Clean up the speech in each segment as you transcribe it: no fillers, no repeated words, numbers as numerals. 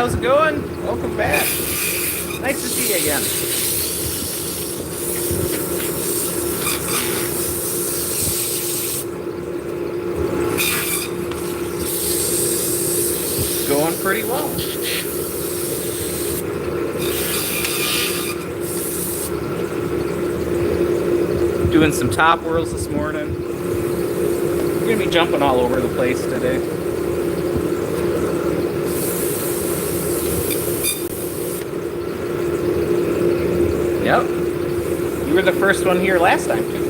how's it going? Welcome back. Nice to see you again. Going pretty well. Doing some top whirls this morning. We're gonna be jumping all over the place today. Yep. You were the first one here last time, too.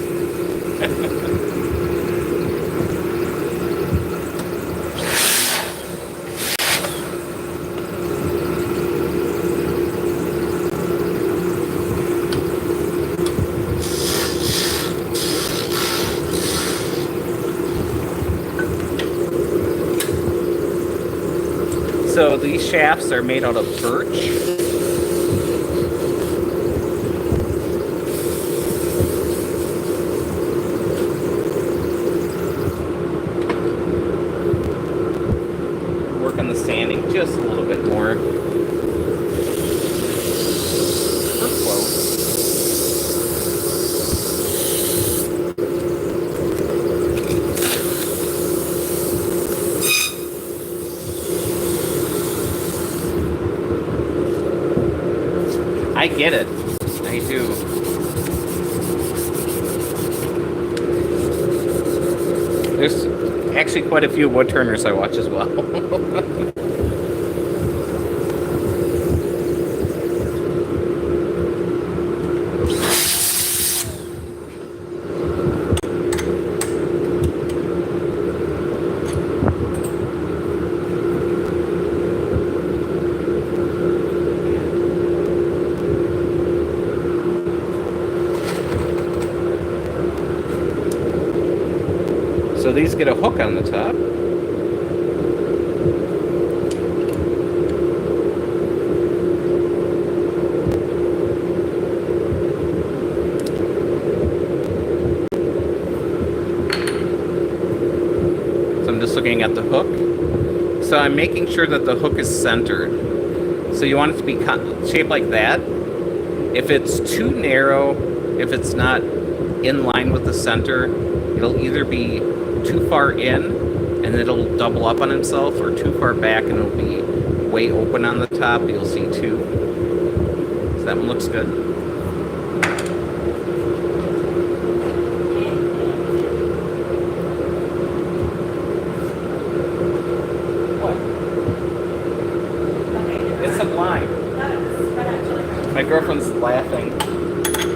So these shafts are made out of birch. Work on the sanding just a little bit more. We're close. I get it. I do. There's actually quite a few wood turners I watch as well. So these get a hook on the top. So I'm just looking at the hook. So I'm making sure that the hook is centered. So you want it to be shaped like that. If it's too narrow, if it's not in line with the center, it'll either be too far in and it'll double up on itself, or too far back and it'll be way open on the top. You'll see two. So that one looks good. What? It's a blind. My girlfriend's laughing.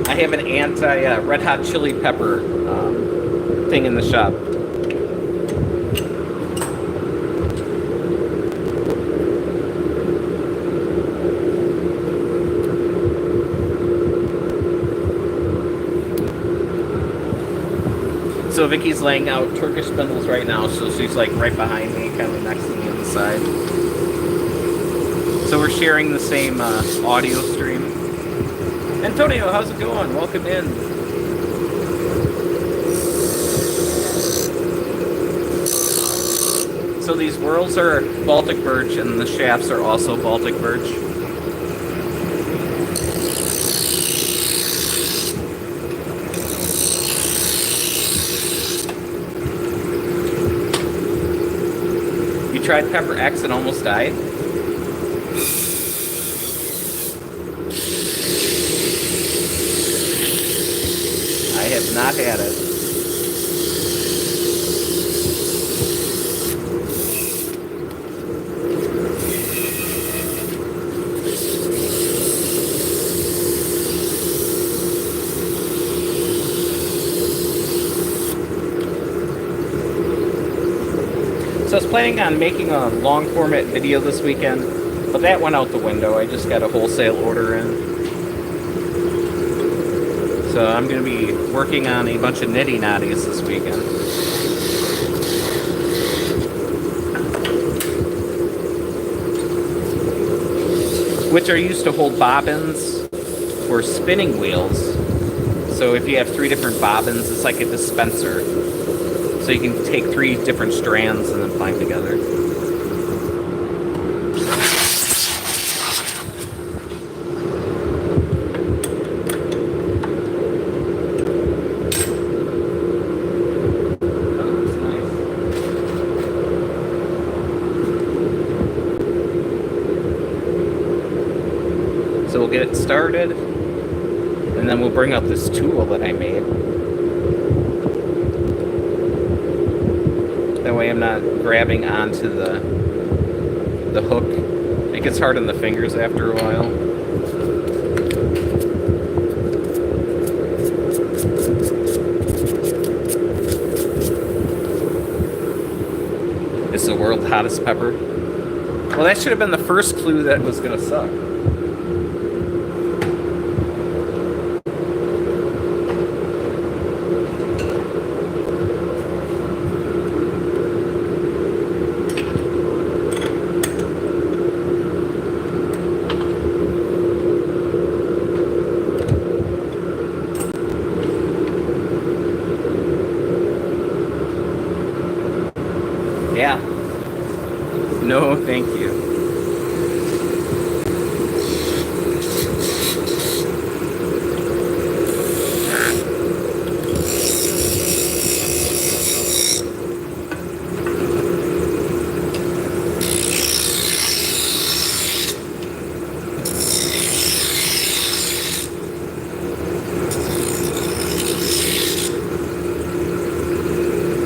I have an red hot chili pepper thing in the shop. So Vicky's laying out Turkish spindles right now, so she's like right behind me, kind of next to me on the side. So we're sharing the same audio stream. Antonio, how's it going? Welcome in. So these whirls are Baltic birch, and the shafts are also Baltic birch. You tried Pepper X and almost died? I have not had it. So I was planning on making a long format video this weekend, but that went out the window. I just got a wholesale order in. So I'm going to be working on a bunch of nitty-natties this weekend. Which are used to hold bobbins for spinning wheels. So if you have 3 different bobbins, it's like a dispenser. So you can take 3 different strands and then bind together. get it started. And then we'll bring up this tool that I made. That way I'm not grabbing onto the hook. It gets hard on the fingers after a while. This is the world's hottest pepper. Well, that should have been the first clue that was gonna suck. Yeah. No, thank you.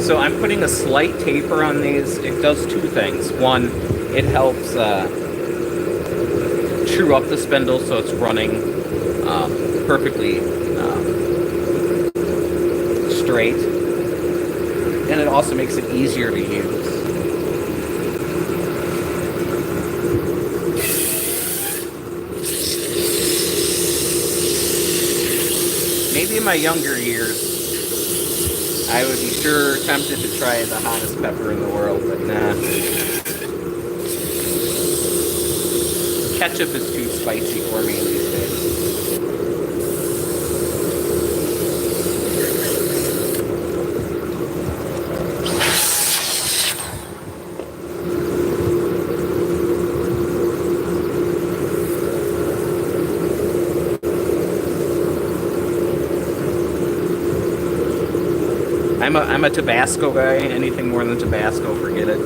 So I'm putting a slight taper on these. It does two things. One, it helps true up the spindle so it's running perfectly straight. And it also makes it easier to use. Maybe in my younger years, I would be sure tempted to try the hottest pepper in the world, but nah. Ketchup is too spicy for me these days. I'm a Tabasco guy. Anything more than Tabasco, forget it.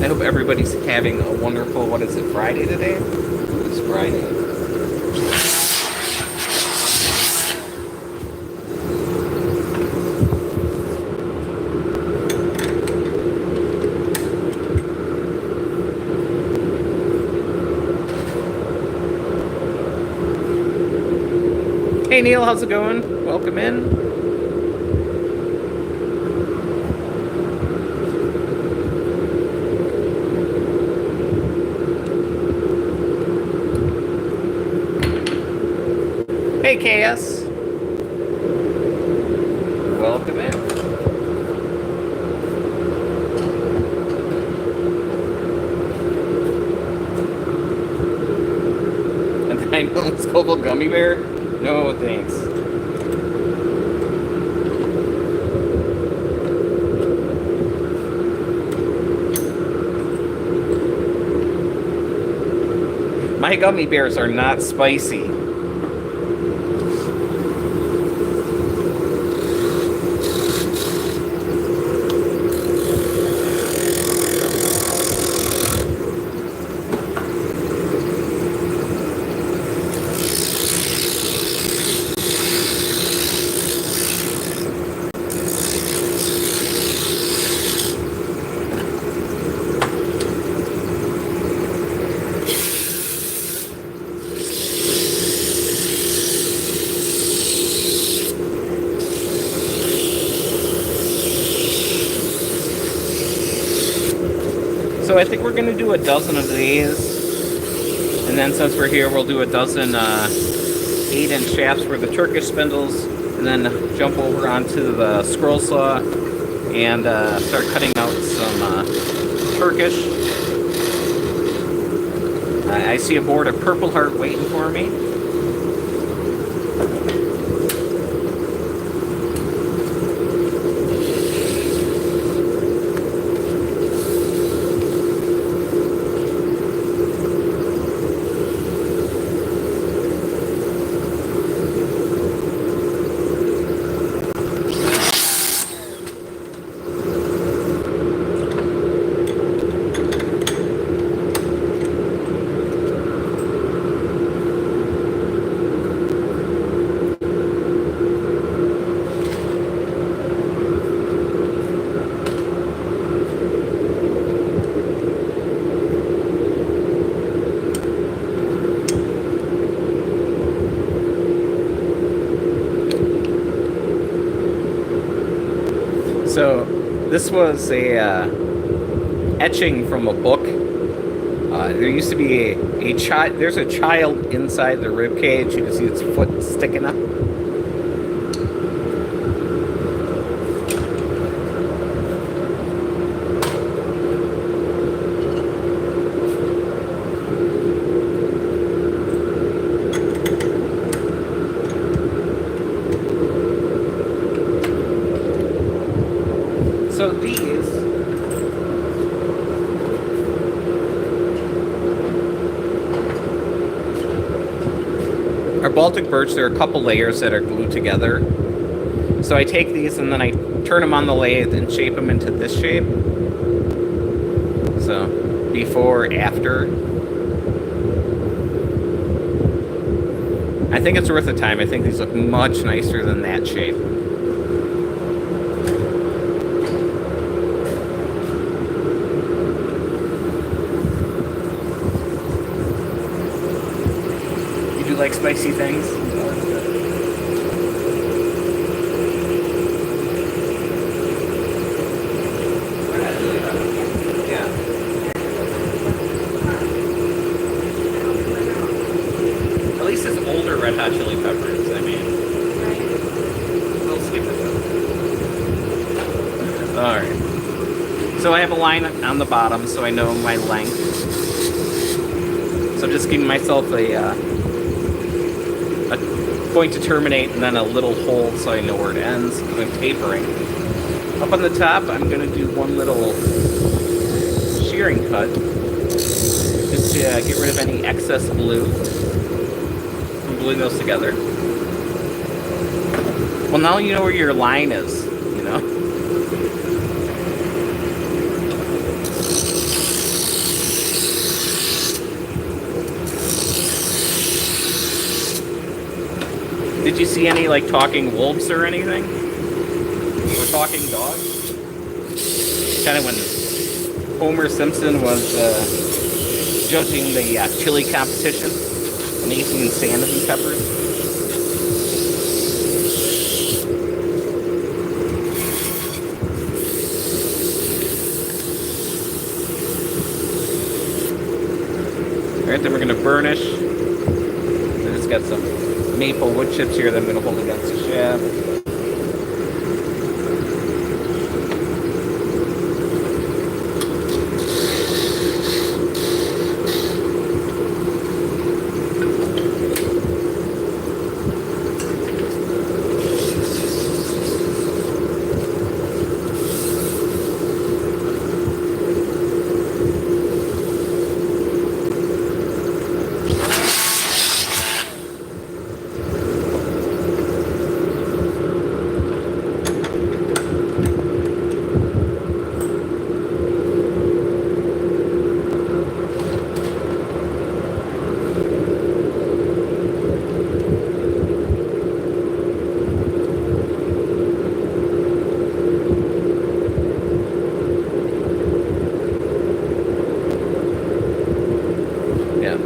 I hope everybody's having a wonderful, what is it, Friday today? It's Friday. Hey Neil, how's it going? Welcome in. Hey KS. Welcome in. And I know it's called Gummy Bear. No, thanks. My gummy bears are not spicy. So I think we're going to do a dozen of these. And then since we're here, we'll do a dozen 8-inch shafts for the Turkish spindles. And then jump over onto the scroll saw and start cutting out some Turkish. I see a board of Purple Heart waiting for me. This was a etching from a book. There used to be a child. There's a child inside the rib cage. You can see its foot sticking up. So these are Baltic birch. There are a couple layers that are glued together. So I take these and then I turn them on the lathe and shape them into this shape. So before, after. I think it's worth the time. I think these look much nicer than that shape. Like spicy things. Yeah. At least it's older Red Hot Chili Peppers. I mean, we'll skip it. All right. So I have a line on the bottom, so I know my length. So I'm just giving myself a point to terminate and then a little hole so I know where it ends. I'm tapering. Up on the top, I'm going to do one little shearing cut just to get rid of any excess glue from gluing those together. Well, now you know where your line is, you know? Did you see any, like, talking wolves or anything? Or talking dogs? Kind of when Homer Simpson was judging the chili competition when he's eating sanity peppers. Alright, then we're going to burnish. I just got some maple wood chips here that I'm going to hold against the shaft.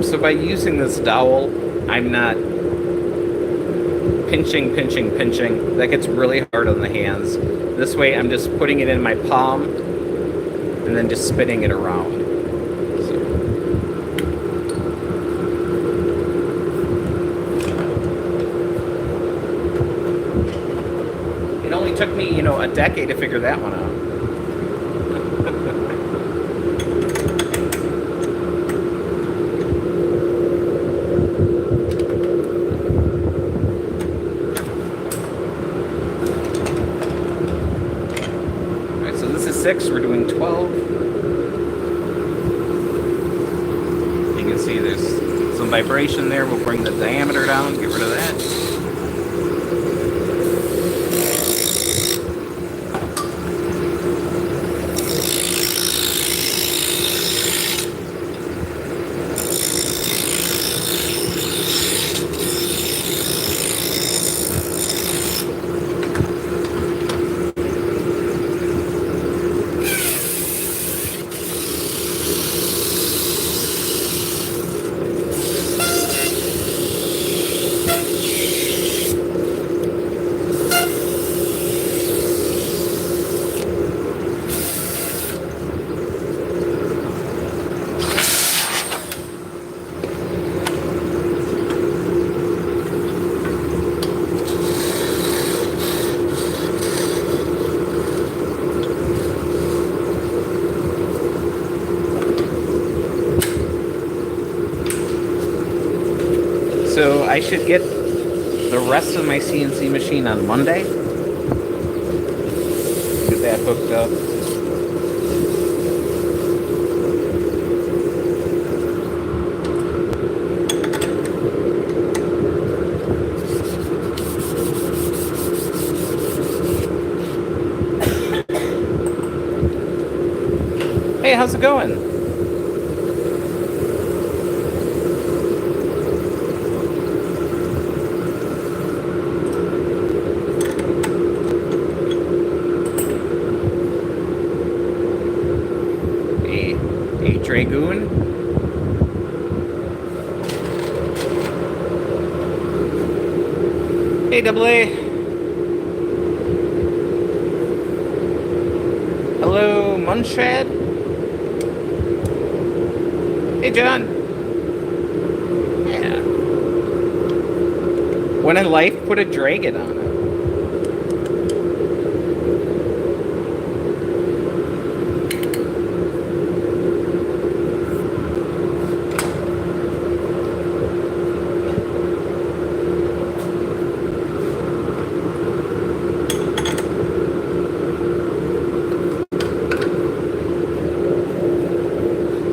So by using this dowel, I'm not pinching. That gets really hard on the hands. This way, I'm just putting it in my palm and then just spinning it around. So. It only took me, a decade to figure that one out. We're doing 12. You can see there's some vibration there. We'll bring the diameter down, get rid of that. I should get the rest of my CNC machine on Monday. Get that hooked up. Hey, how's it going? A Dragoon? Hey, Double A. Hello, Munchad. Hey, John. Yeah. When in life, put a dragon on it.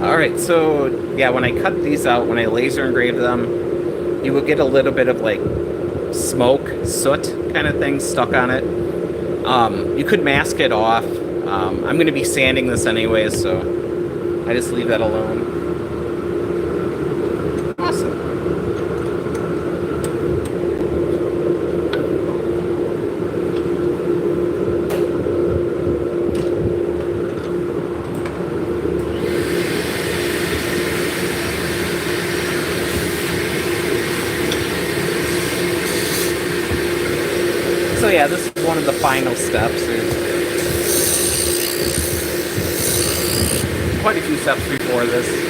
Alright, so yeah, when I cut these out, when I laser engrave them, you will get a little bit of like smoke, soot kind of thing stuck on it. You could mask it off. I'm going to be sanding this anyways, so I just leave that alone. Awesome. So yeah, this is one of the final steps. There's quite a few steps before this.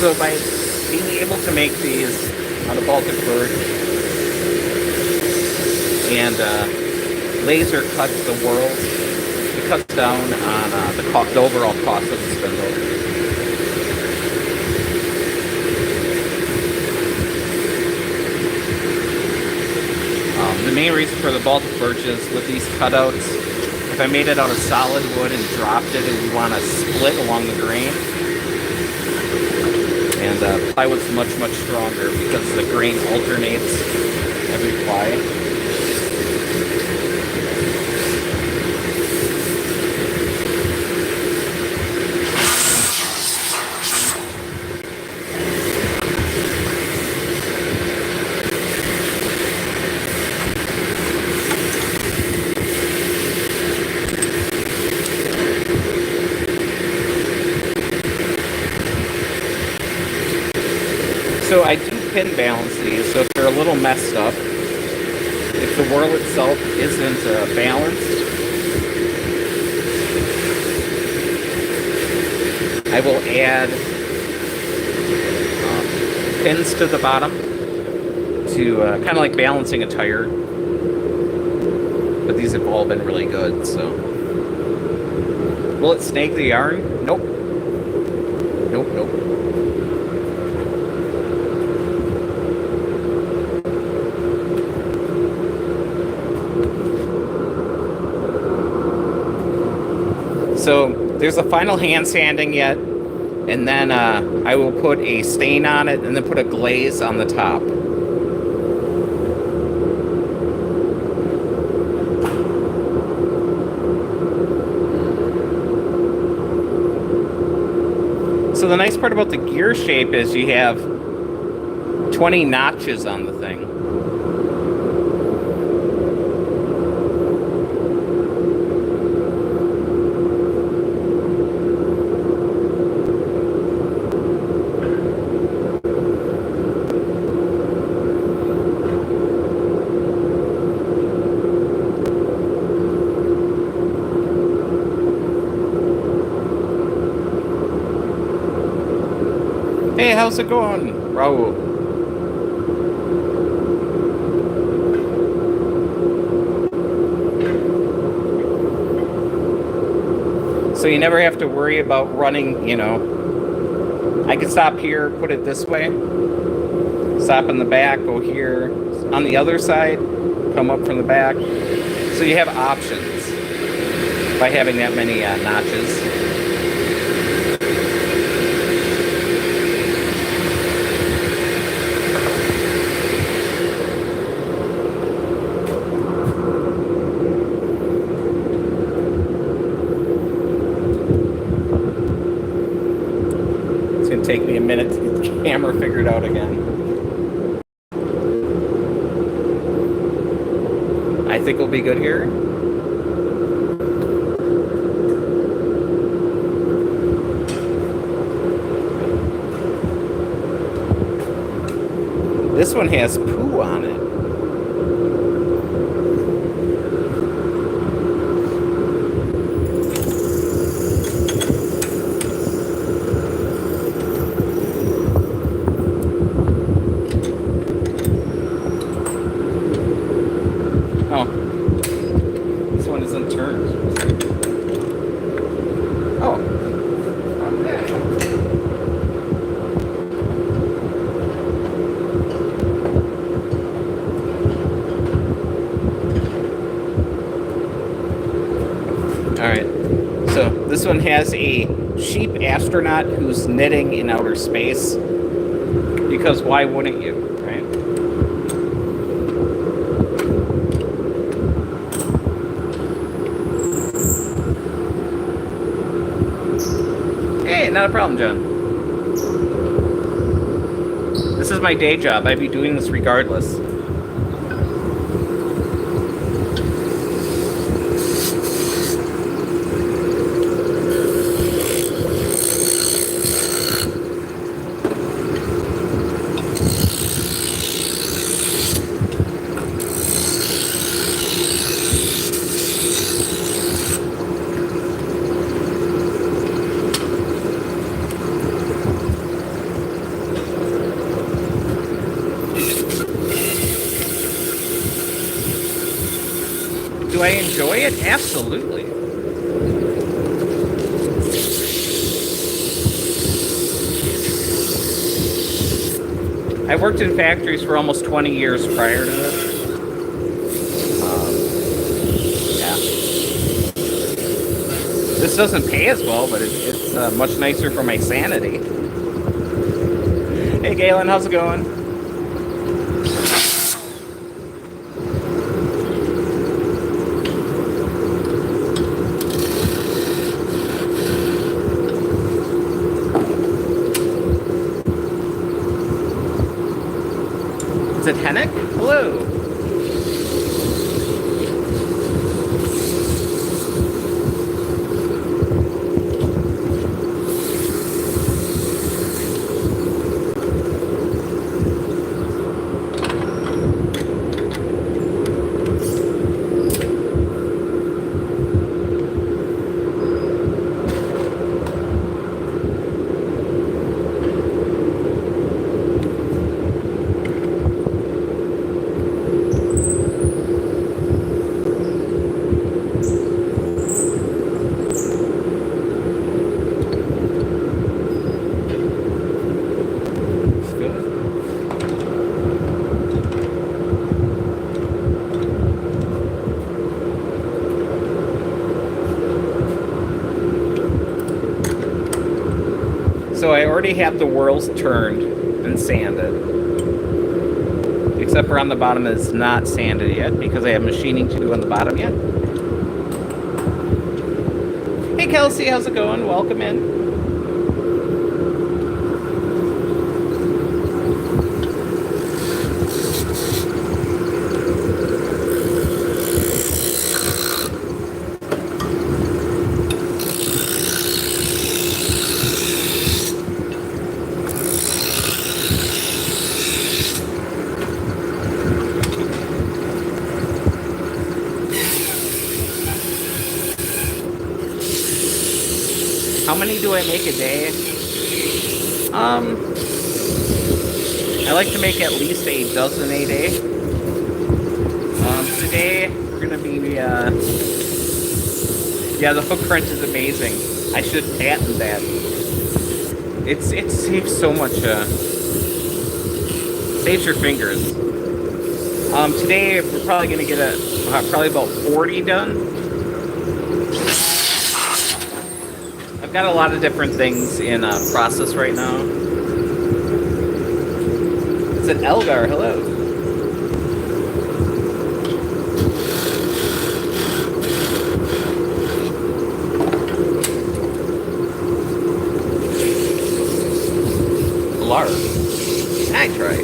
So by being able to make these out of Baltic birch and laser cuts the whirls, it cuts down on the overall cost of the spindle. The main reason for the Baltic birch is with these cutouts, if I made it out of solid wood and dropped it and you want to split along the grain, and plywood's much stronger because the grain alternates every ply. So I do pin balance these, so if they're a little messed up, if the whirl itself isn't balanced, I will add pins to the bottom to kind of like balancing a tire. But these have all been really good, so. Will it snag the yarn? Nope. Nope. So there's a final hand sanding yet, and then I will put a stain on it and then put a glaze on the top. So the nice part about the gear shape is you have 20 notches on the thing. how's it going, Raul? So you never have to worry about running, you know. I can stop here, put it this way, stop in the back, go here, on the other side, come up from the back. So you have options by having that many notches. It's gonna take me a minute to get the camera figured out again. I think we'll be good here. This one has poo on it. Oh, this one isn't turned. Oh, okay. All right, so this one has a sheep astronaut who's knitting in outer space, because why wouldn't you, right? Hey, not a problem, John. This is my day job. I'd be doing this regardless. Do I enjoy it? Absolutely. I worked in factories for almost 20 years prior to this. Yeah. This doesn't pay as well, but it's much nicer for my sanity. Hey, Galen, how's it going? Is it Hennick? Hello. So I already have the whirls turned and sanded. Except for on the bottom, it's not sanded yet because I have machining to do on the bottom yet. Hey Kelsey, how's it going? Welcome in. How many do I make a day? I like to make at least a dozen a day. Today we're gonna be, yeah, the hook crunch is amazing. I should patent that. It saves so much, saves your fingers. Today we're probably gonna get probably about 40 done. I've got a lot of different things in process right now. It's an Elgar, hello. Lark. I tried.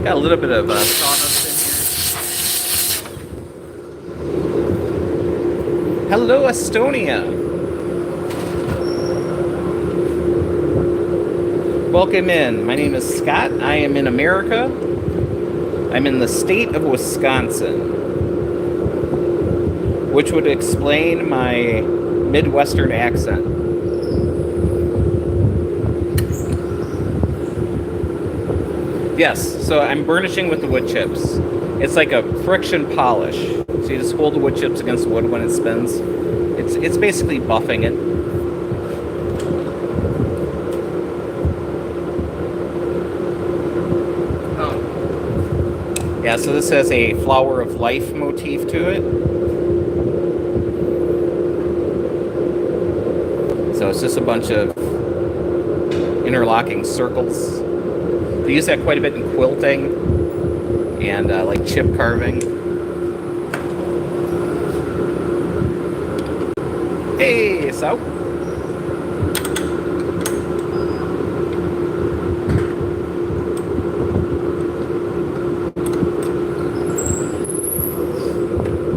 Got a little bit of sawdust in here. Hello, Estonia. Welcome in. My name is Scott. I am in America. I'm in the state of Wisconsin, which would explain my Midwestern accent. Yes, so I'm burnishing with the wood chips. It's like a friction polish. So you just hold the wood chips against the wood when it spins. It's basically buffing it. Oh. Yeah, so this has a flower of life motif to it. So it's just a bunch of interlocking circles. They use that quite a bit in quilting and like chip carving. Hey, so.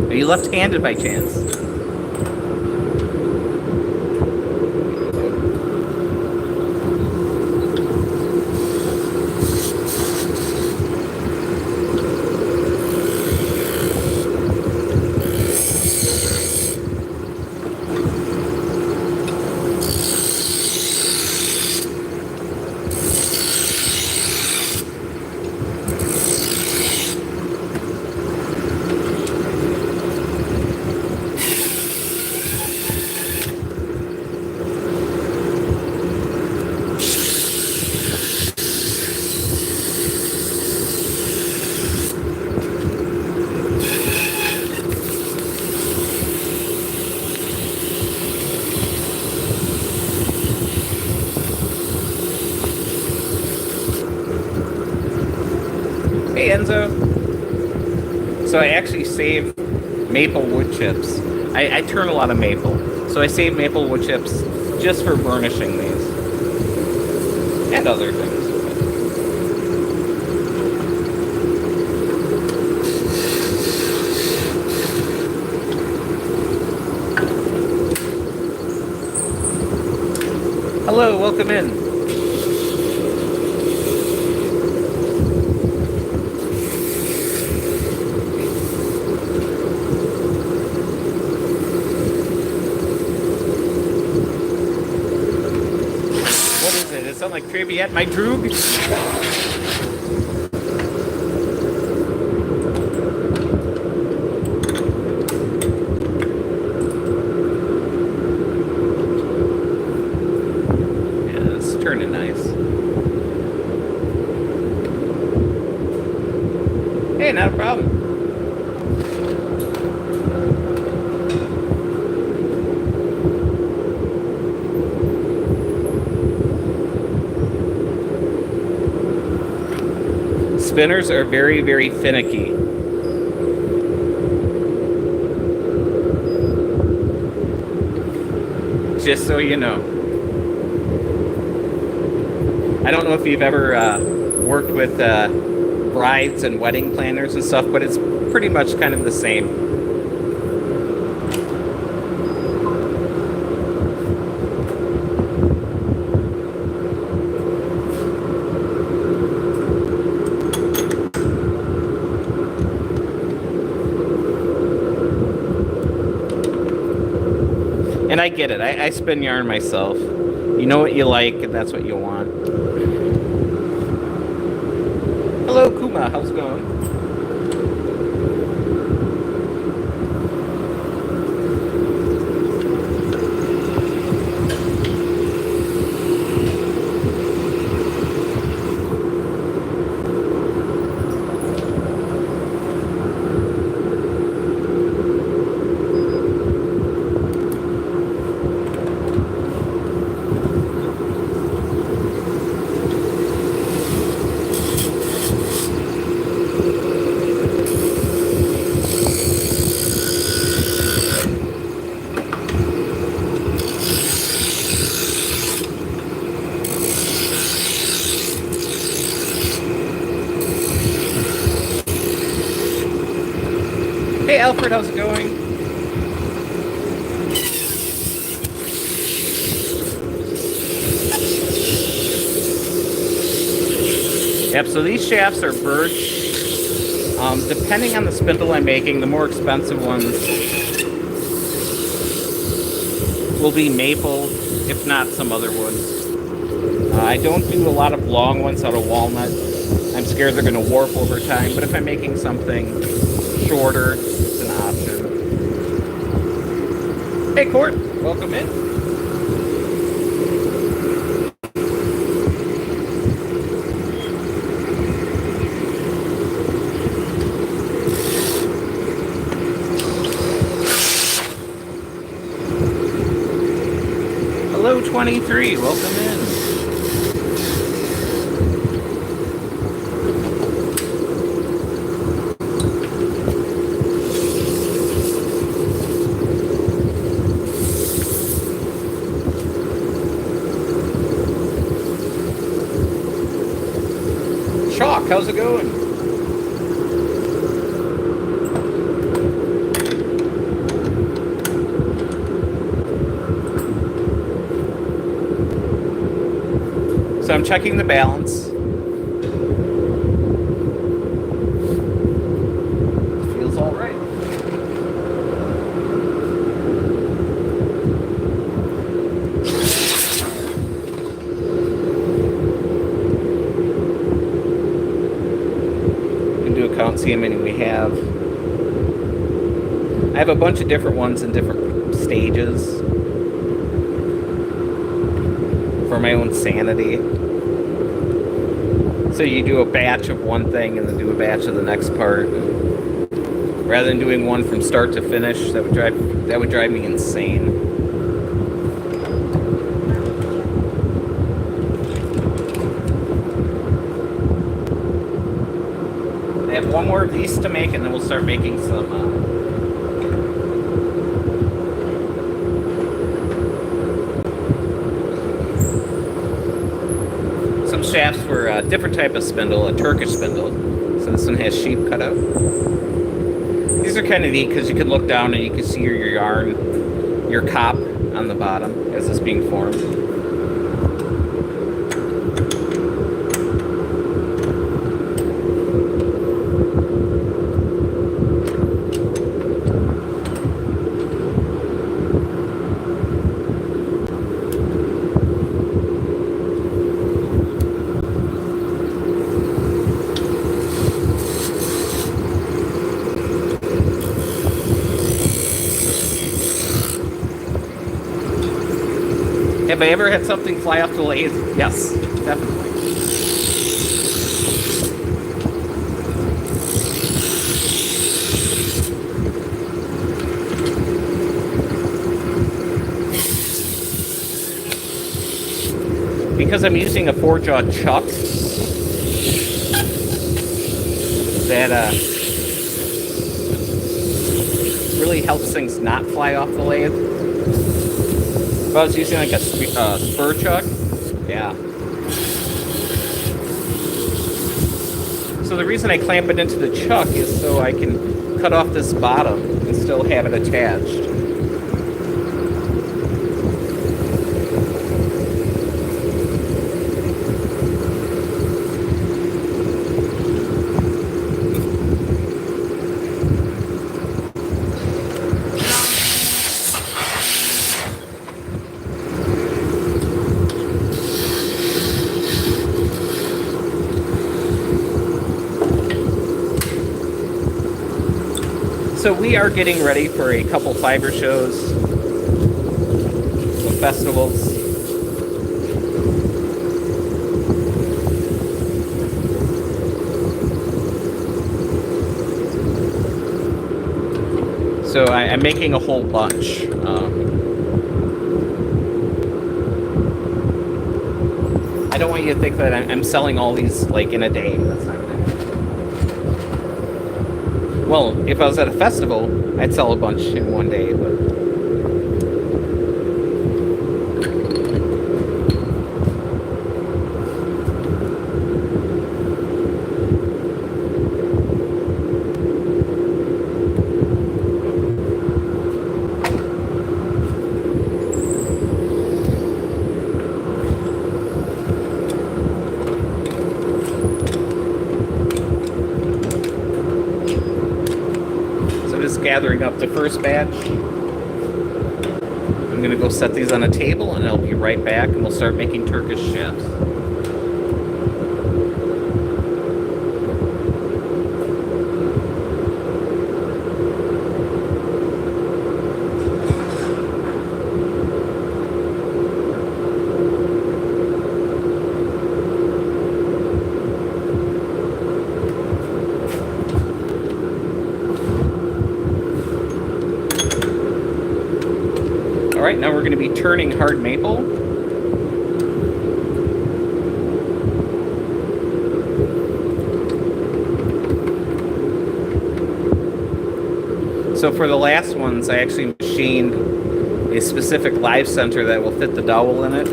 Are you left-handed by chance? Hey, Enzo. So I actually save maple wood chips. I turn a lot of maple. So I save maple wood chips just for burnishing these. And other things. Hello, welcome in. Like Traviat, my droog. Yeah, it's turning nice. Hey, not a problem. Spinners are very, very finicky. Just so you know. I don't know if you've ever worked with brides and wedding planners and stuff, but it's pretty much kind of the same. And I get it. I spin yarn myself. You know what you like, and that's what you want. Hello, Kuma. How's it going? Hey, Alfred, how's it going? Yep, so these shafts are birch. Depending on the spindle I'm making, the more expensive ones will be maple, if not some other woods. I don't do a lot of long ones out of walnut. I'm scared they're going to warp over time, but if I'm making something shorter, it's an option. Hey, Court, welcome in. Hello, 23, welcome in. How's it going? So I'm checking the balance. Feels all right. See how many we have. I have a bunch of different ones in different stages for my own sanity. So you do a batch of one thing and then do a batch of the next part. Rather than doing one from start to finish, that would drive me insane. One more of these to make, and then we'll start making some shafts for a different type of spindle, a Turkish spindle. So this one has sheep cut out. These are kind of neat because you can look down and you can see your yarn, your cop on the bottom as it's being formed. Have I ever had something fly off the lathe? Yes, definitely. Because I'm using a 4-jaw chuck, that really helps things not fly off the lathe. If I was using like a spur chuck, yeah. So the reason I clamp it into the chuck is so I can cut off this bottom and still have it attached. So we are getting ready for a couple fiber shows, some festivals. So I'm making a whole bunch. I don't want you to think that I'm selling all these like in a day. That's not gonna happen. Well, if I was at a festival, I'd sell a bunch in one day, but gathering up the first batch. I'm gonna go set these on a table and I'll be right back and we'll start making Turkish shafts. Alright, now we're going to be turning hard maple. So for the last ones, I actually machined a specific live center that will fit the dowel in it.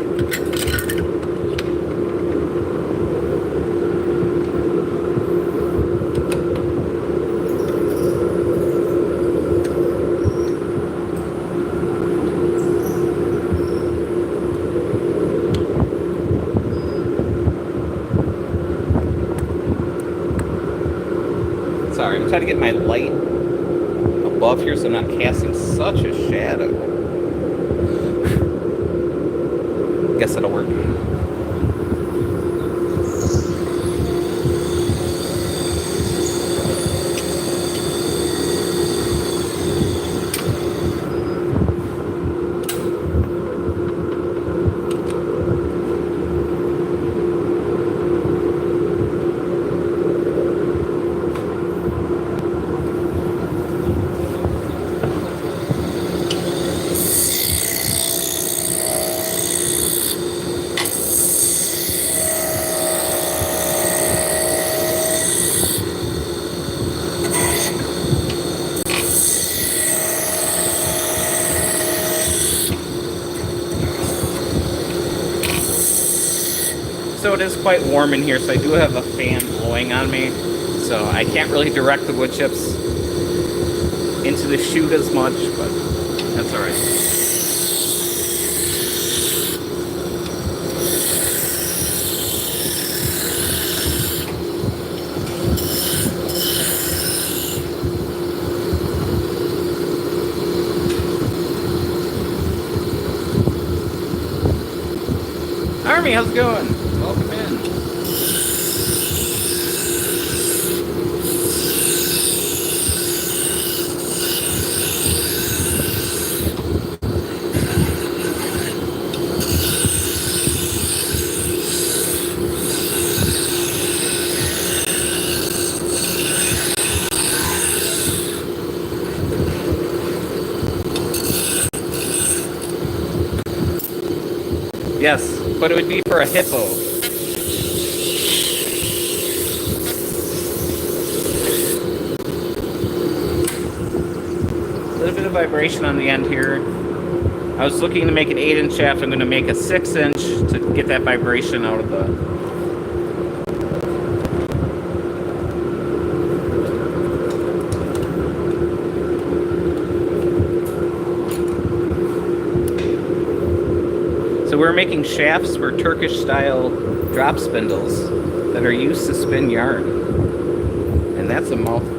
Sorry, I'm trying to get my light above here so I'm not casting such a shadow. Guess that'll work. So it is quite warm in here, so I do have a fan blowing on me, so I can't really direct the wood chips into the chute as much, but that's alright. Army, how's it going? Welcome in. Yes, but it would be for a hippo. A little bit of vibration on the end here. I was looking to make an 8-inch shaft. I'm going to make a 6-inch to get that vibration out of the... So we're making shafts for Turkish style drop spindles that are used to spin yarn. And that's a mouthful.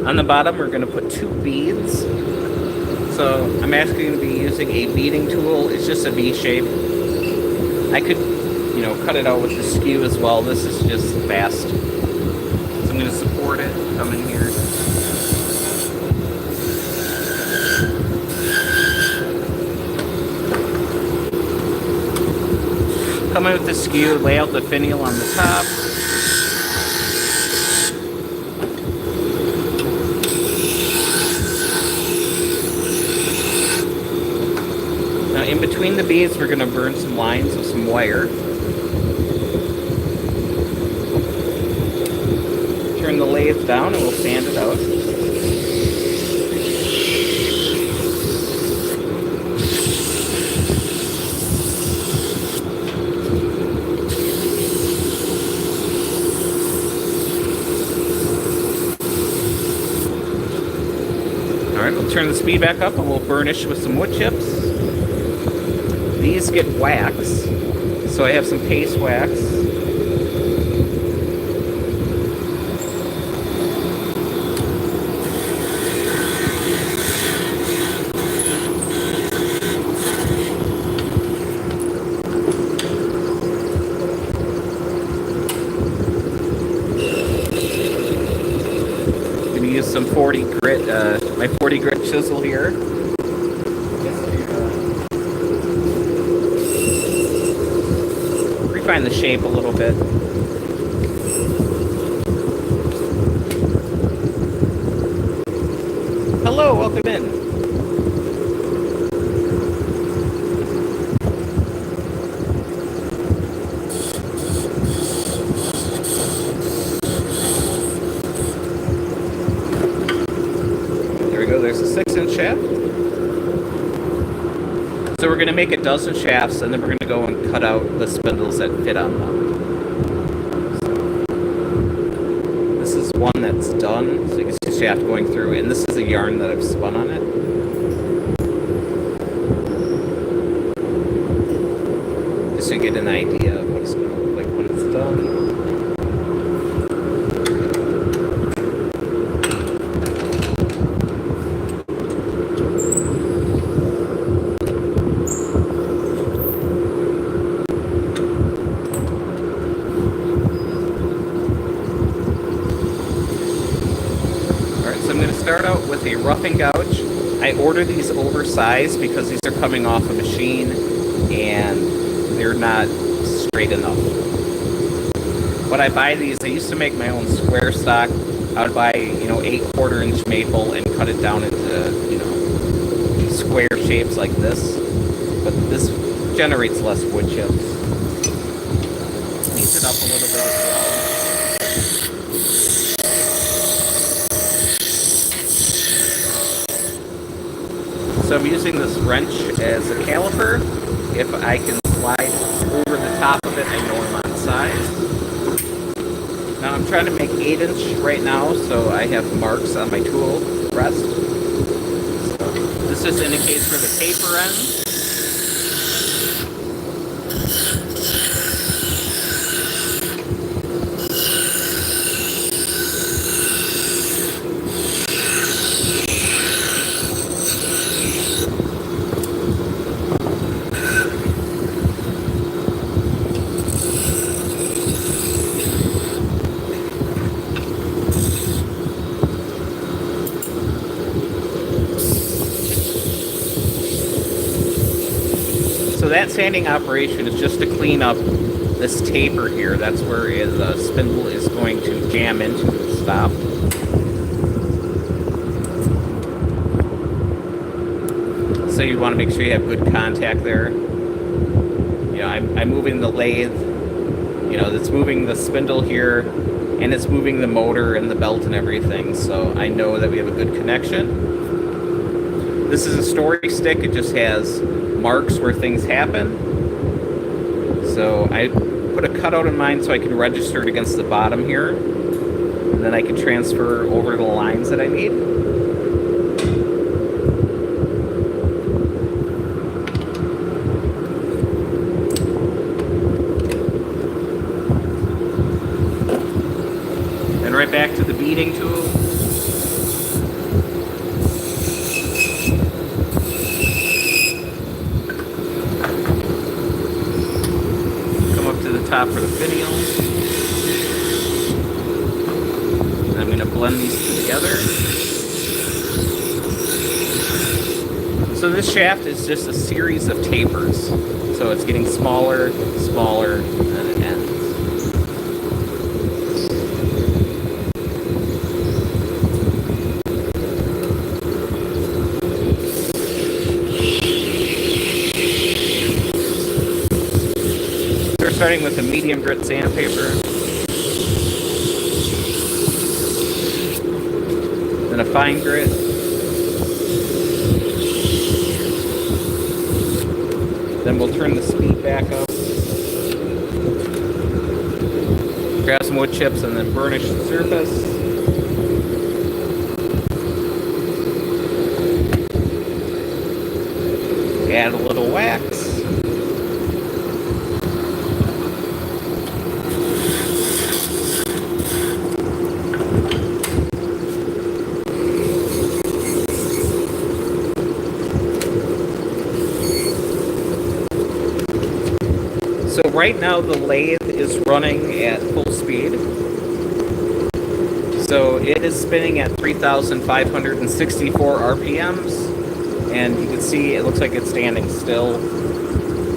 On the bottom we're going to put 2 beads. So I'm actually going to be using a beading tool. It's just a V shape. I could cut it out with the skew as well. This is just fast. So I'm going to support it, come in here. Come in with the skew, lay out the finial on the top. Now in between the beads, we're going to burn some lines with some wire. Turn the lathe down and we'll sand it out. Alright, we'll turn the speed back up and we'll burnish with some wood chips. These get wax, so I have some paste wax. Some 40 grit, my 40 grit chisel here. Refine the shape a little bit. Hello, welcome in. There's a 6-inch shaft. So we're going to make a dozen shafts, and then we're going to go and cut out the spindles that fit on them. So this is one that's done, so you can see the shaft going through, and this is a yarn that I've spun on it. Just to get an idea of what it's going to look like when it's done. Start out with a roughing gouge. I order these oversized because these are coming off a machine and they're not straight enough. When I buy these, I used to make my own square stock. I would buy, 8 1/4-inch maple and cut it down into, square shapes like this. But this generates less wood chips. Heat it up a little bit as well. So I'm using this wrench as a caliper. If I can slide over the top of it, I know I'm on size. Now I'm trying to make 8-inch right now, so I have marks on my tool rest. So this just indicates where the taper ends. So that sanding operation is just to clean up this taper here. That's where the spindle is going to jam into and stop. So you want to make sure you have good contact there. I'm moving the lathe. That's moving the spindle here, and it's moving the motor and the belt and everything. So I know that we have a good connection. This is a story stick. It just has marks where things happen. So I put a cutout in mine so I can register it against the bottom here. And then I can transfer over the lines that I need. And right back to the beading tool. top for the finial. And I'm going to blend these two together. So this shaft is just a series of tapers. So it's getting smaller, smaller, and it ends. So we're starting with a medium grit sandpaper. Then a fine grit. Then we'll turn the speed back up. Grab some wood chips and then burnish the surface. Add a little wax. So right now the lathe is running at full speed. So it is spinning at 3,564 RPMs. And you can see it looks like it's standing still.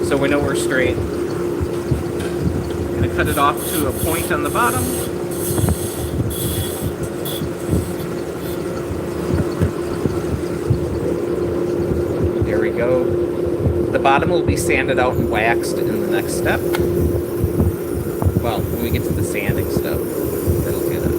So we know we're straight. I'm going to cut it off to a point on the bottom. There we go. The bottom will be sanded out and waxed in the next step. Well, when we get to the sanding step, that'll be that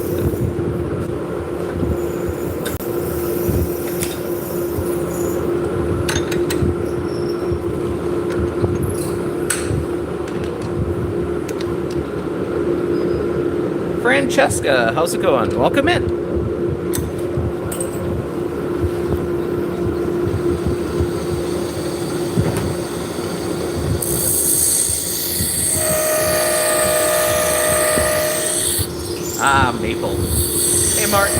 step. Francesca, how's it going? Welcome in. Ah, Maple. Hey, Martin.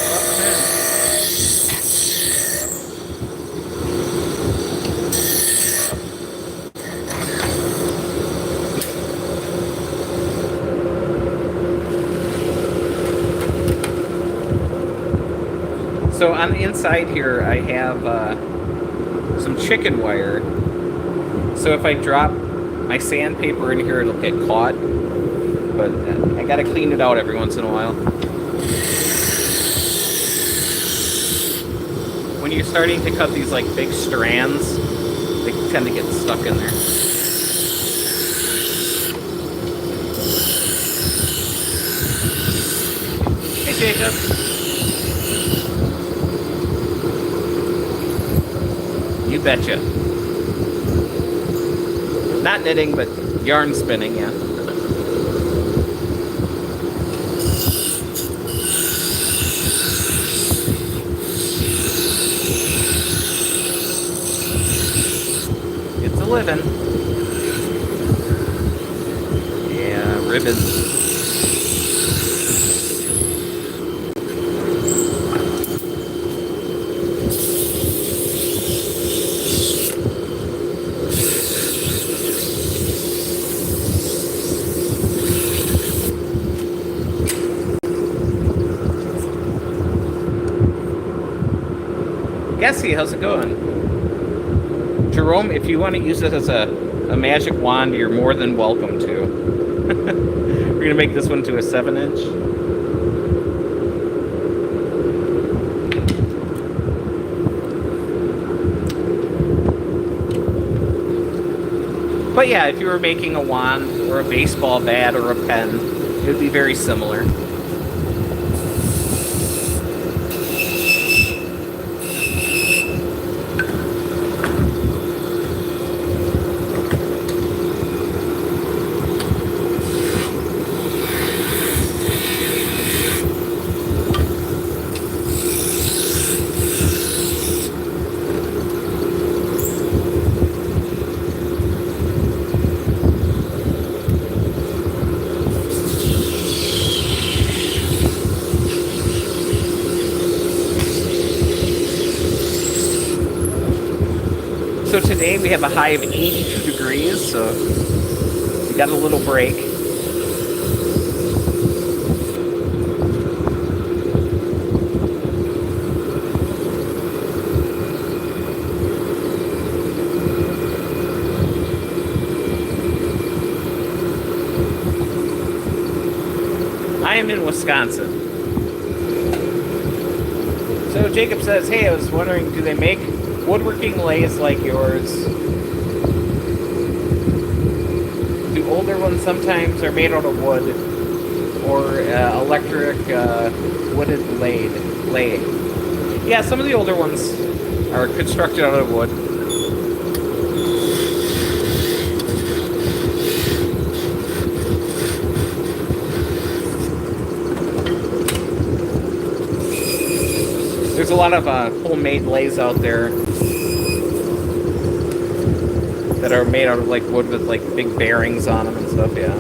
Welcome in. So on the inside here, I have some chicken wire. So if I drop my sandpaper in here, it'll get caught. But I gotta clean it out every once in a while. When you're starting to cut these like big strands, they tend to get stuck in there. Hey Jacob. You betcha. Not knitting, but yarn spinning, yeah. Living. Yeah, ribbons. Gessie, how's it going? Jerome, if you want to use it as a magic wand, you're more than welcome to. We're going to make this one to a 7-inch. But yeah, if you were making a wand or a baseball bat or a pen, it would be very similar. So today we have a high of 82 degrees, so got a little break. I am in Wisconsin. So Jacob says, hey, I was wondering, do they make woodworking lathes like yours? Do older ones sometimes are made out of wood or electric wooded lathe? Yeah, some of the older ones are constructed out of wood. There's a lot of homemade lathes out there that are made out of like wood with like big bearings on them and stuff. Yeah.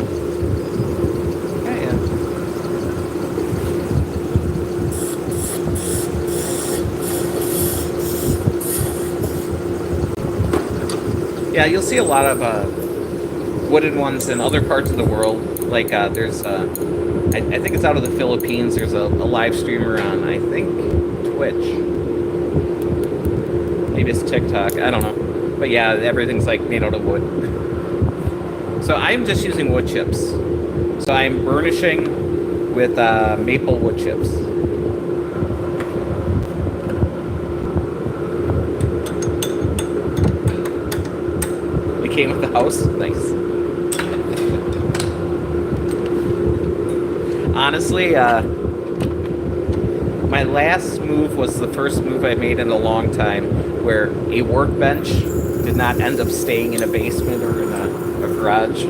Yeah, you'll see a lot of wooden ones in other parts of the world. Like there's, I think it's out of the Philippines. There's a live streamer on, I think, Twitch. Maybe it's TikTok. I don't know. But yeah, everything's like made out of wood. So I'm just using wood chips. So I'm burnishing with maple wood chips. It came with the house. Nice. Honestly, my last move was the first move I made in a long time, where a workbench did not end up staying in a basement or in a garage.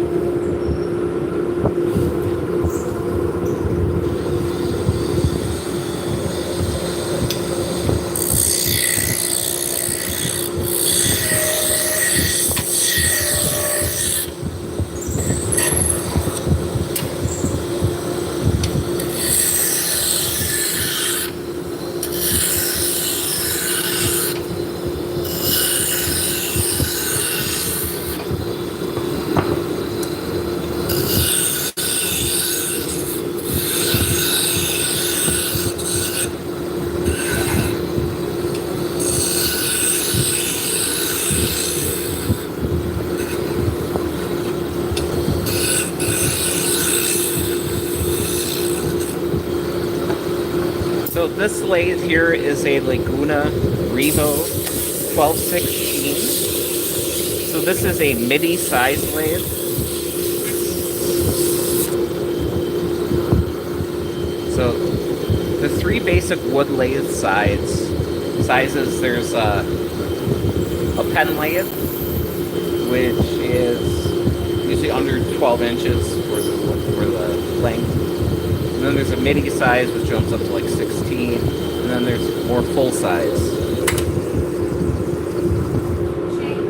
So this lathe here is a Laguna Revo 1216. So this is a midi size lathe. So the three basic wood lathe sizes, there's a pen lathe, which is usually under 12 inches for the length. And then there's a midi size, which jumps up to like 16. And then there's more full size.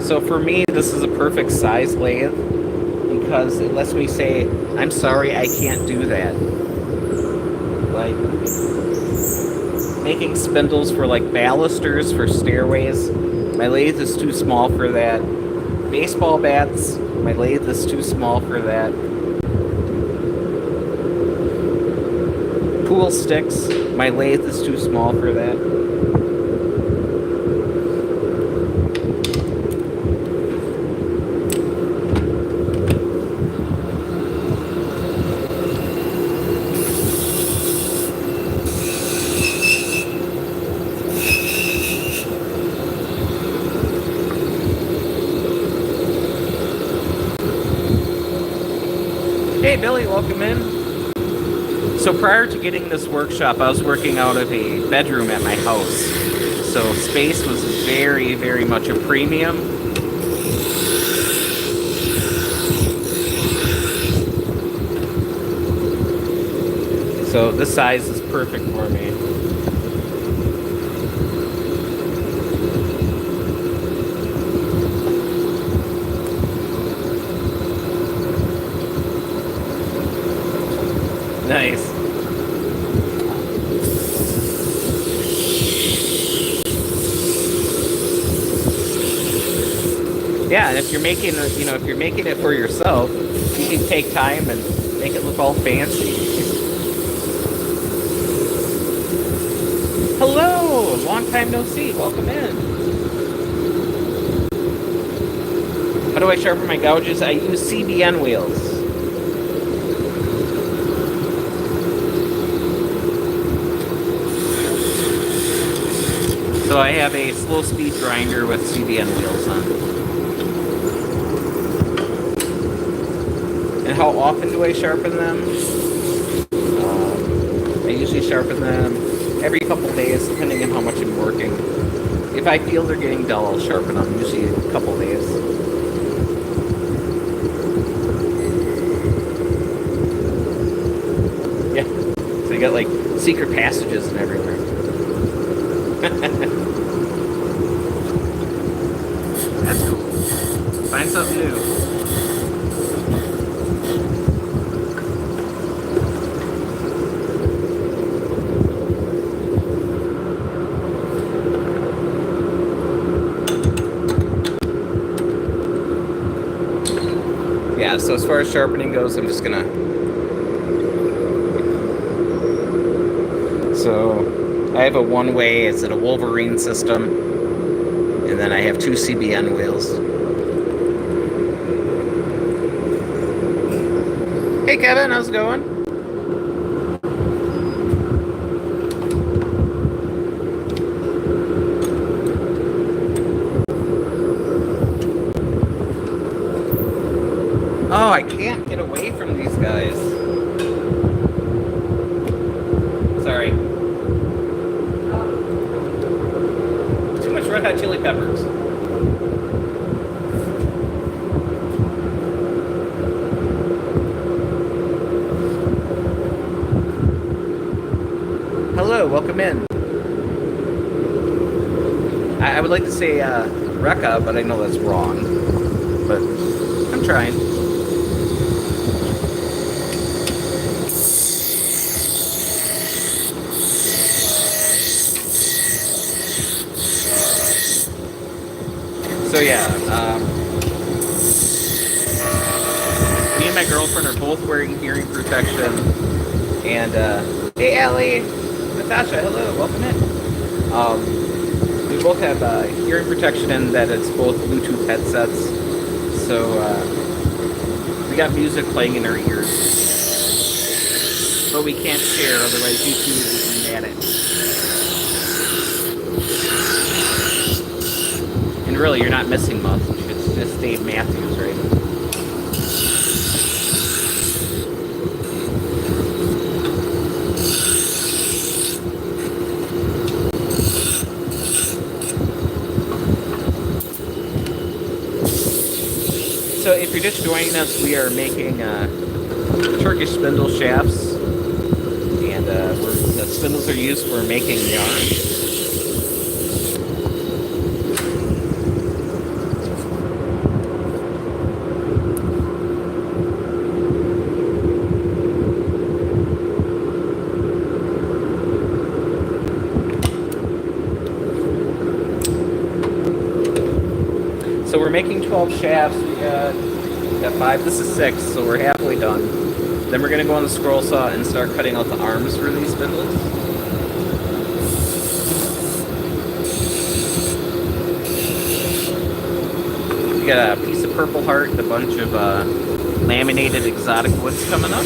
So for me, this is a perfect size lathe because it lets me say, I'm sorry, I can't do that. Like making spindles for like balusters for stairways, my lathe is too small for that. Baseball bats, my lathe is too small for that. Pool sticks, my lathe is too small for that. Hey Billy, welcome in. So prior to getting this workshop, I was working out of a bedroom at my house. So space was very, very much a premium. So this size is perfect for me. Nice. Yeah, and if you're making, if you're making it for yourself, you you can take time and make it look all fancy. Hello! Long time no see. Welcome in. How do I sharpen my gouges? I use CBN wheels. So I have a slow speed grinder with CBN wheels on. And how often do I sharpen them? I usually sharpen them every couple days, depending on how much I'm working. If I feel they're getting dull, I'll sharpen them, usually a couple days. Yeah, so you got like secret passages and everywhere. That's cool. Find something new. Yeah, so as far as sharpening goes, I'm just gonna... So, I have a one-way, it's in a Wolverine system, and then I have two CBN wheels. Hey Kevin, how's it going? Oh, I can't get away from these guys. Sorry. Too much red hot chili peppers. Hello, welcome in. I would like to say Rekka, but I know that's wrong. But I'm trying. So yeah, me and my girlfriend are both wearing hearing protection, and hey Allie, Natasha, hello, welcome in. We both have hearing protection in that it's both Bluetooth headsets, so we got music playing in our ears, but we can't share, otherwise YouTube will be mad at me. And really, you're not missing much. It's just Dave Matthews, right? So if you're just joining us, we are making Turkish spindle shafts. And the spindles are used for making yarn. So we're making 12 shafts. We got 5. This is 6, so we're halfway done. Then we're gonna go on the scroll saw and start cutting out the arms for these spindles. We got a piece of purple heart and a bunch of laminated exotic woods coming up.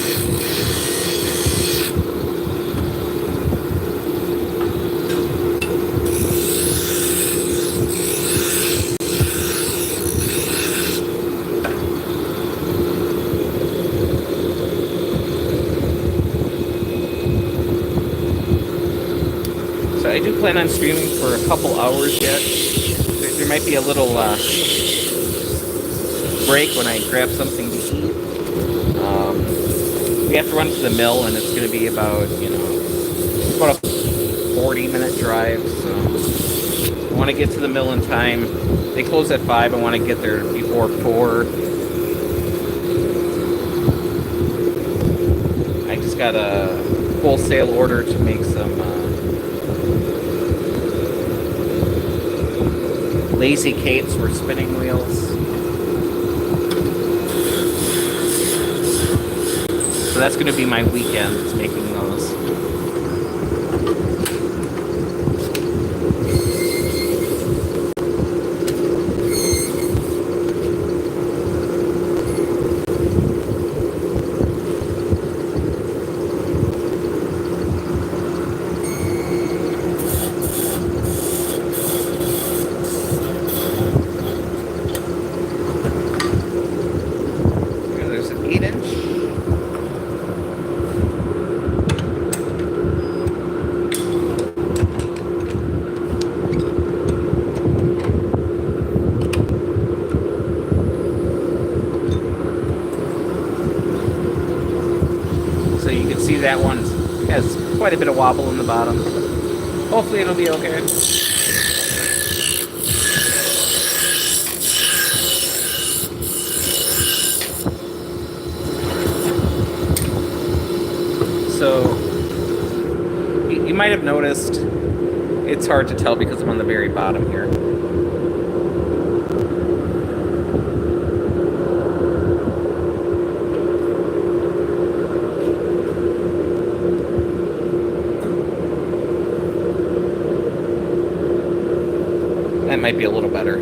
I do plan on streaming for a couple hours yet. There might be a little break when I grab something to eat. We have to run to the mill, and it's going to be about, about a 40-minute drive. So I want to get to the mill in time. They close at 5. I want to get there before 4. I just got a wholesale order to make some lazy Kates for spinning wheels. So that's going to be my weekend, is making those. There's an 8-inch. So you can see that one has quite a bit of wobble in the bottom. Hopefully it'll be okay. So you might have noticed it's hard to tell because I'm on the very bottom here. That might be a little better.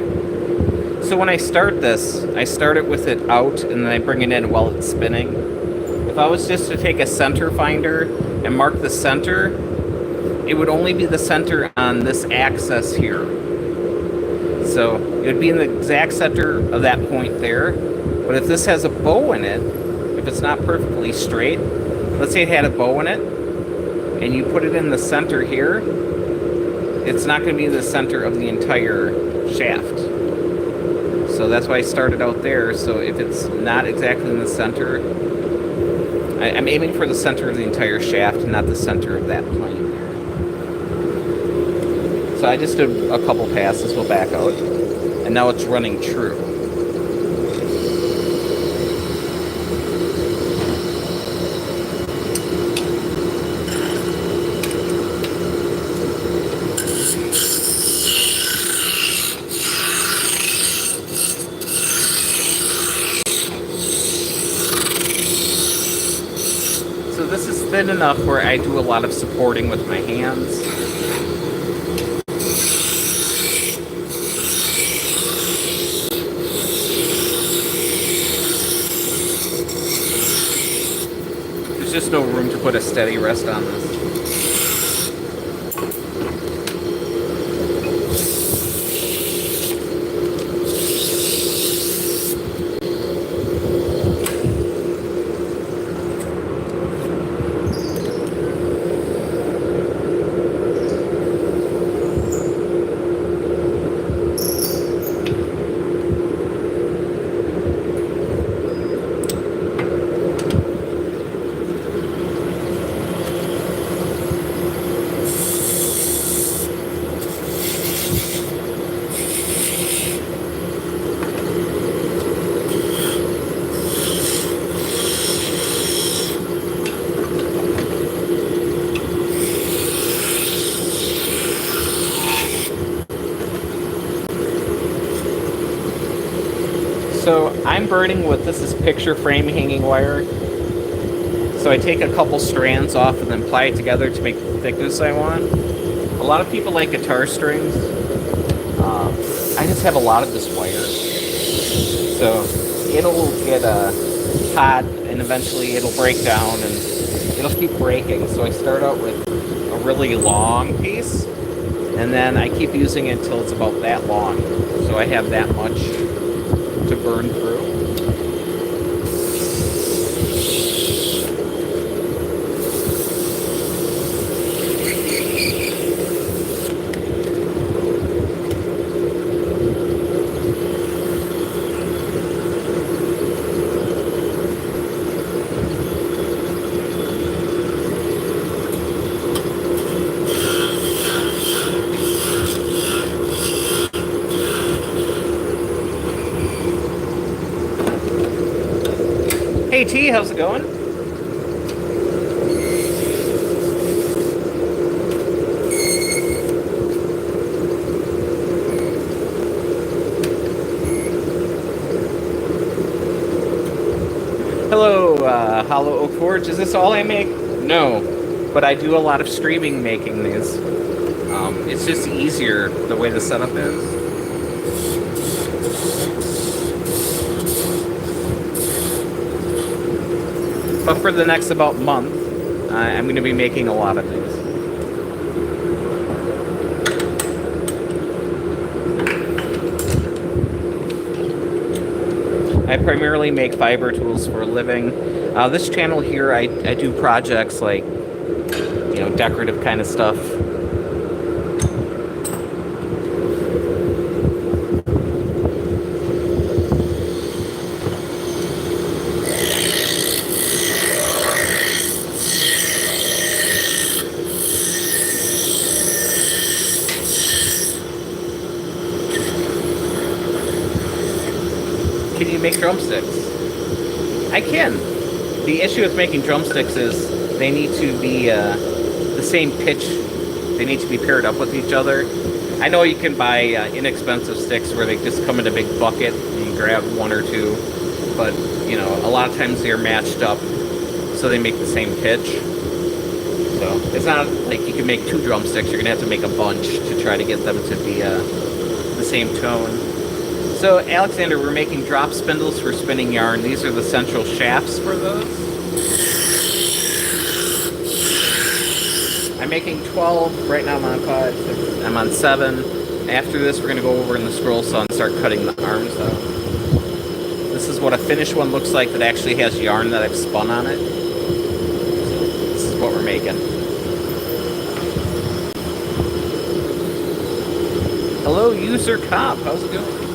So when I start this, I start it with it out and then I bring it in while it's spinning. If I was just to take a center finder and mark the center, it would only be the center on this axis here. So it would be in the exact center of that point there. But if this has a bow in it, if it's not perfectly straight, let's say it had a bow in it, and you put it in the center here, it's not going to be the center of the entire shaft. So that's why I started out there. So if it's not exactly in the center, I'm aiming for the center of the entire shaft, not the center of that plane. So I just did a couple passes, we'll back out, and now it's running true. So this is thin enough where I do a lot of supporting with my hands. There's just no room to put a steady rest on this. So I'm burning with, this is picture frame hanging wire. So I take a couple strands off and then apply it together to make the thickness I want. A lot of people like guitar strings. I just have a lot of this wire. So it'll get hot and eventually it'll break down and it'll keep breaking. So I start out with a really long piece and then I keep using it until it's about that long. So I have that much to burn through. Hey T, how's it going? Hello, Hollow Oak Forge. Is this all I make? No, but I do a lot of streaming making these. It's just easier the way the setup is. But for the next about month, I'm going to be making a lot of these. I primarily make fiber tools for a living. This channel here, I do projects like, you know, decorative kind of stuff. Can you make drumsticks? I can. The issue with making drumsticks is they need to be the same pitch. They need to be paired up with each other. I know you can buy inexpensive sticks where they just come in a big bucket and you grab one or two, but you know, a lot of times they're matched up so they make the same pitch. So it's not like you can make two drumsticks. You're gonna have to make a bunch to try to get them to be the same tone. So, Alexander, we're making drop spindles for spinning yarn. These are the central shafts for those. I'm making 12. Right now I'm on 5, 6. I'm on 7. After this, we're going to go over in the scroll saw and start cutting the arms out. This is what a finished one looks like that actually has yarn that I've spun on it. This is what we're making. Hello, user cop. How's it going?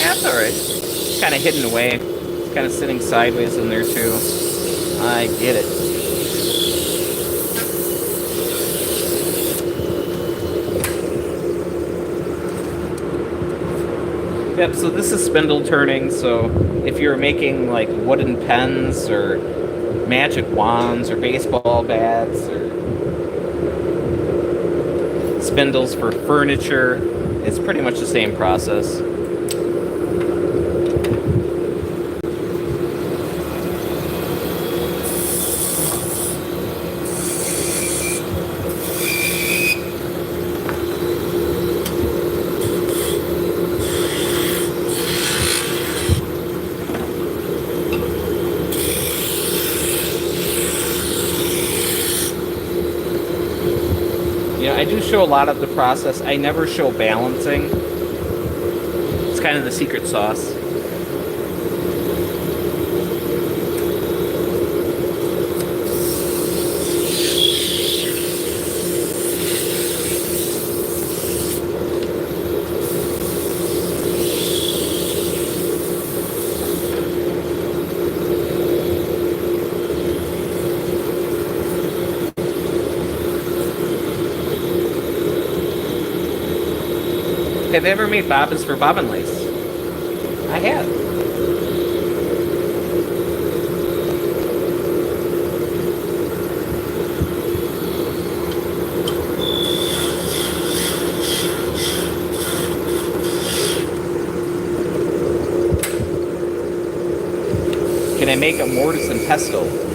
That's alright. Kind of hidden away. It's kind of sitting sideways in there too. I get it. Yep, so this is spindle turning, so if you're making like wooden pens or magic wands or baseball bats or spindles for furniture, it's pretty much the same process. I do show a lot of the process. I never show balancing. It's kind of the secret sauce. Have you ever made bobbins for bobbin lace? I have. Can I make a mortise and pestle?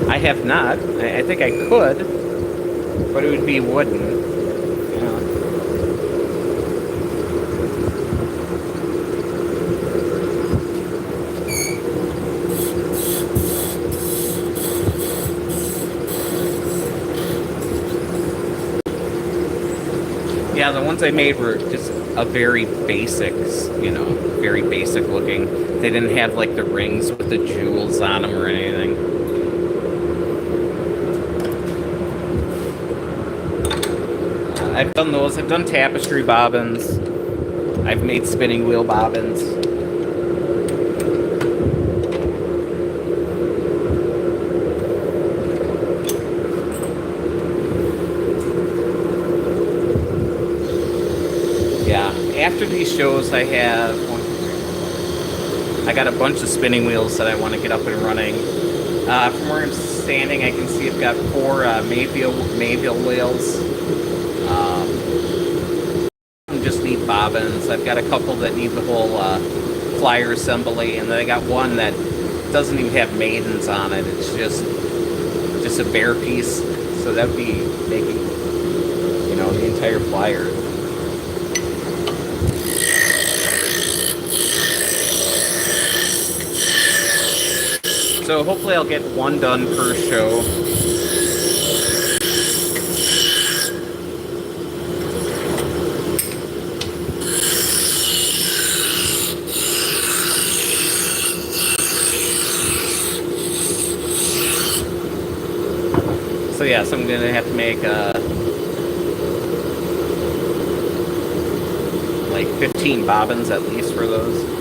I have not. I think I could, but it would be wooden. Yeah, the ones I made were just a very basic, very basic looking. They didn't have like the rings with the jewels on them or anything. I've done those. I've done tapestry bobbins. I've made spinning wheel bobbins. after these shows, I have I got a bunch of spinning wheels that I want to get up and running. From where I'm standing, I can see I've got 4 Mayville wheels. Just need bobbins. I've got a couple that need the whole flyer assembly, and then I got one that doesn't even have maidens on it. It's just a bare piece. So that would be making, the entire flyer. So hopefully I'll get one done per show. So yeah, so I'm gonna have to make like 15 bobbins at least for those.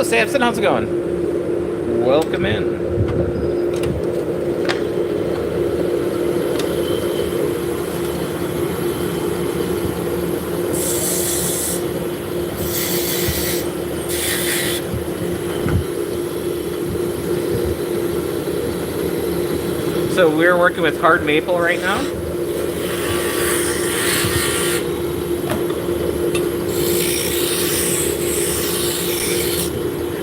Samson, how's it going? Welcome in. So we're working with hard maple right now.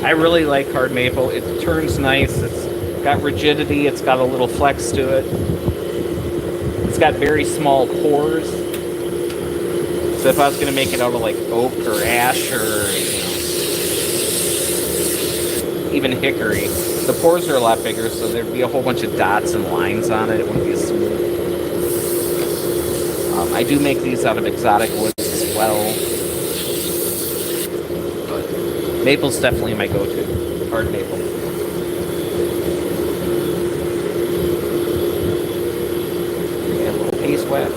I really like hard maple. It turns nice. It's got rigidity. It's got a little flex to it. It's got very small pores. So if I was going to make it out of like oak or ash or even hickory, the pores are a lot bigger, so there'd be a whole bunch of dots and lines on it. It wouldn't be as smooth. I do make these out of exotic woods as well. Maple's definitely my go-to. Hard maple. And a little paste wax.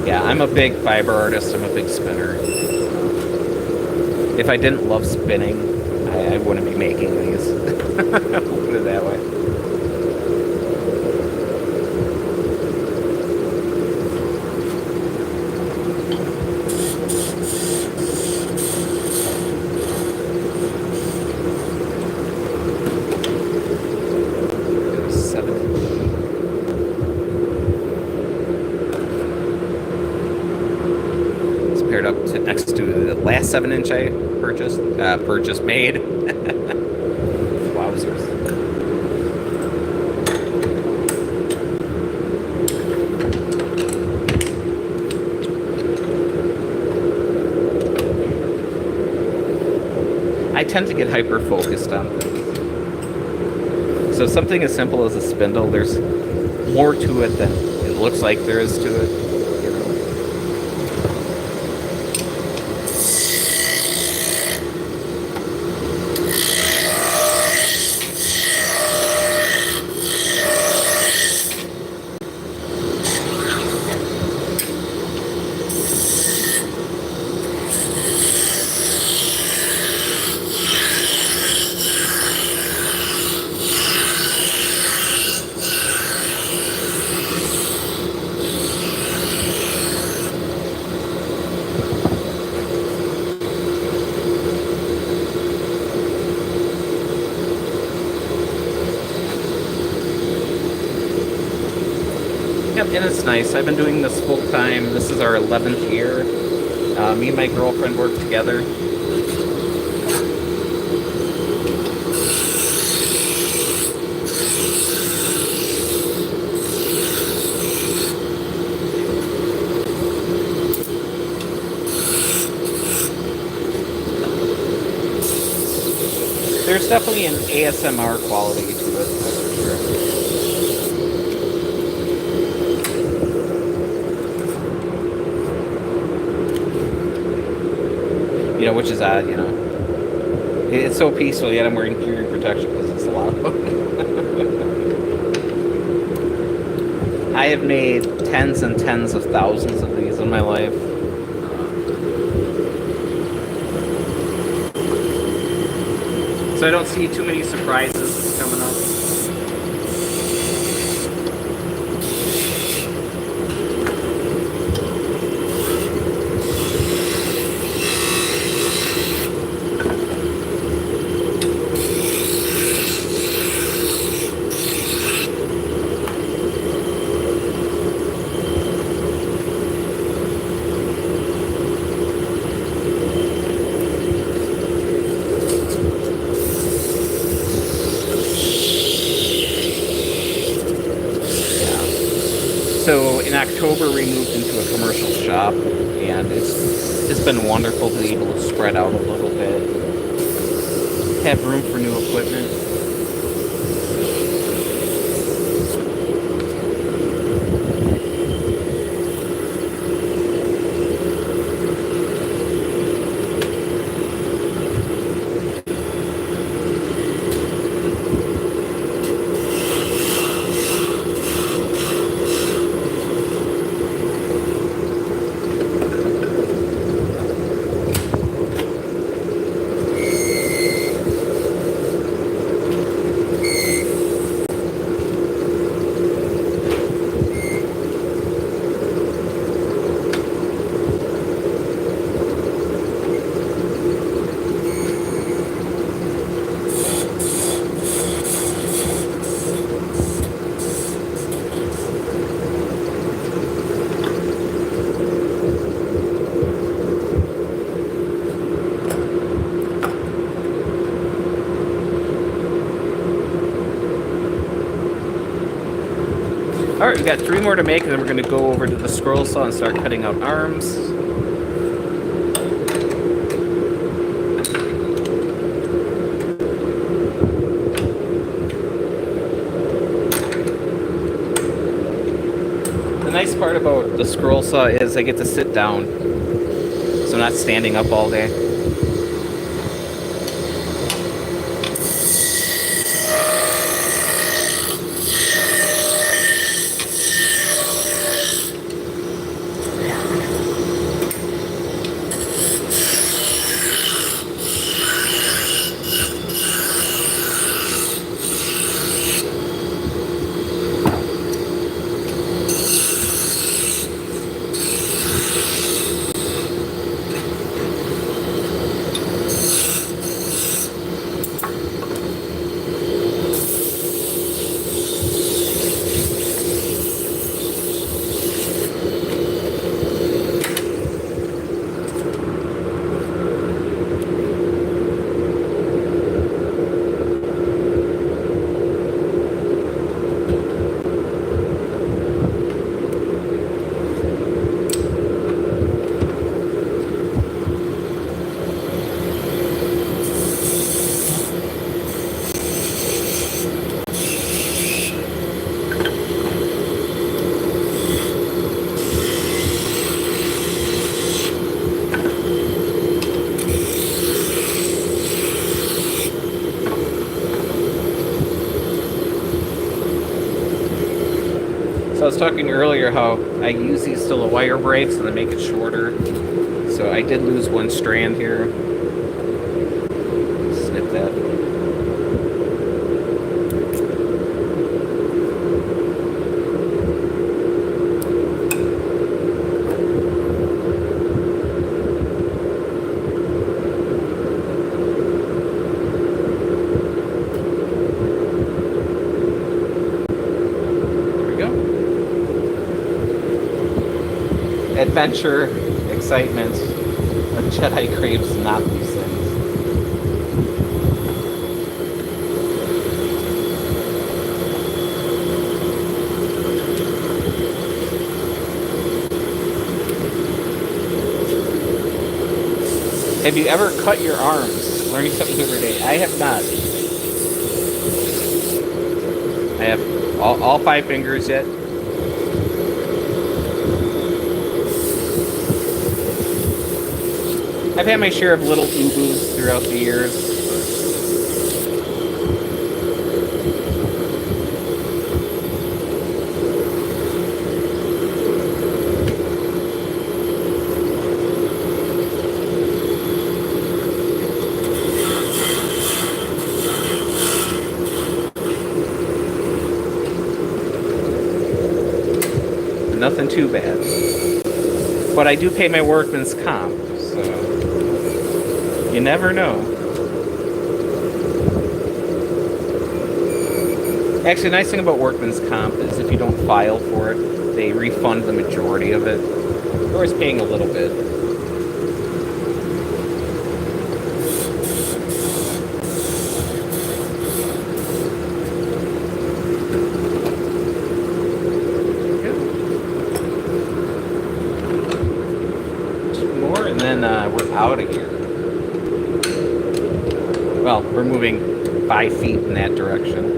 Yeah, I'm a big fiber artist. I'm a big spinner. If I didn't love spinning, I wouldn't be making these. I'll put it that way. It's paired up to next to the last 7-inch I purchased made. Wowzers. I tend to get hyper focused on things. So something as simple as a spindle, there's more to it than it looks like there is to it. Yep, and it's nice. I've been doing this full time. This is our 11th year. Me and my girlfriend work together. There's definitely an ASMR quality to it, that's for sure. You know, which is odd, you know. It's so peaceful, yet I'm wearing hearing protection because it's loud. I have made tens and tens of thousands of these in my life. So I don't see too many surprises coming up. So in October we moved into a commercial shop, and it's been wonderful to be able to spread out a little bit, have room for new equipment. Alright, we've got 3 more to make, and then we're going to go over to the scroll saw and start cutting out arms. The nice part about the scroll saw is I get to sit down, so I'm not standing up all day. So I was talking earlier how I use these still wire braids and I make it shorter. So I did lose one strand here. Snip that. Adventure, excitement, a Jedi craves not these things. Have you ever cut your arms Learning something new every day. I have not. I have all 5 fingers yet. I've had my share of little boo-boos throughout the years. Nothing too bad. But I do pay my workman's comp, so you never know. Actually, the nice thing about workman's comp is if you don't file for it, they refund the majority of it. You're always paying a little bit. We're out of here. Well, we're moving 5 feet in that direction.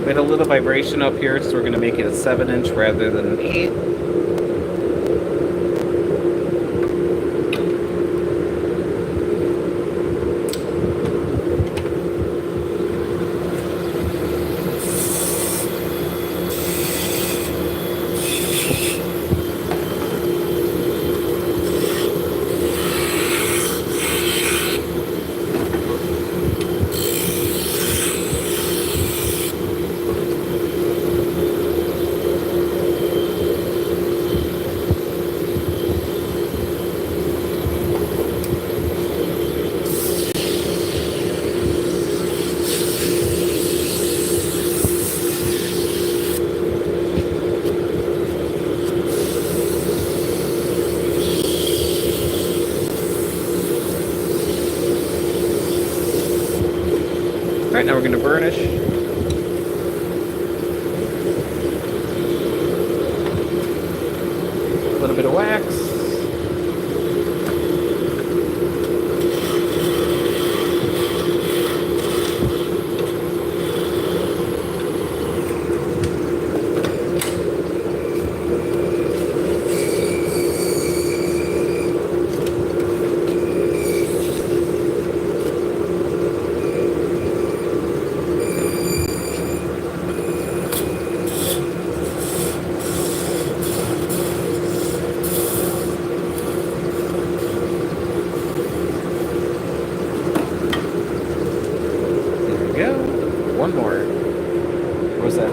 We had a little vibration up here, so we're going to make it a 7-inch rather than an 8. Alright, now we're going to burnish. A little bit of wax. One more. What was that?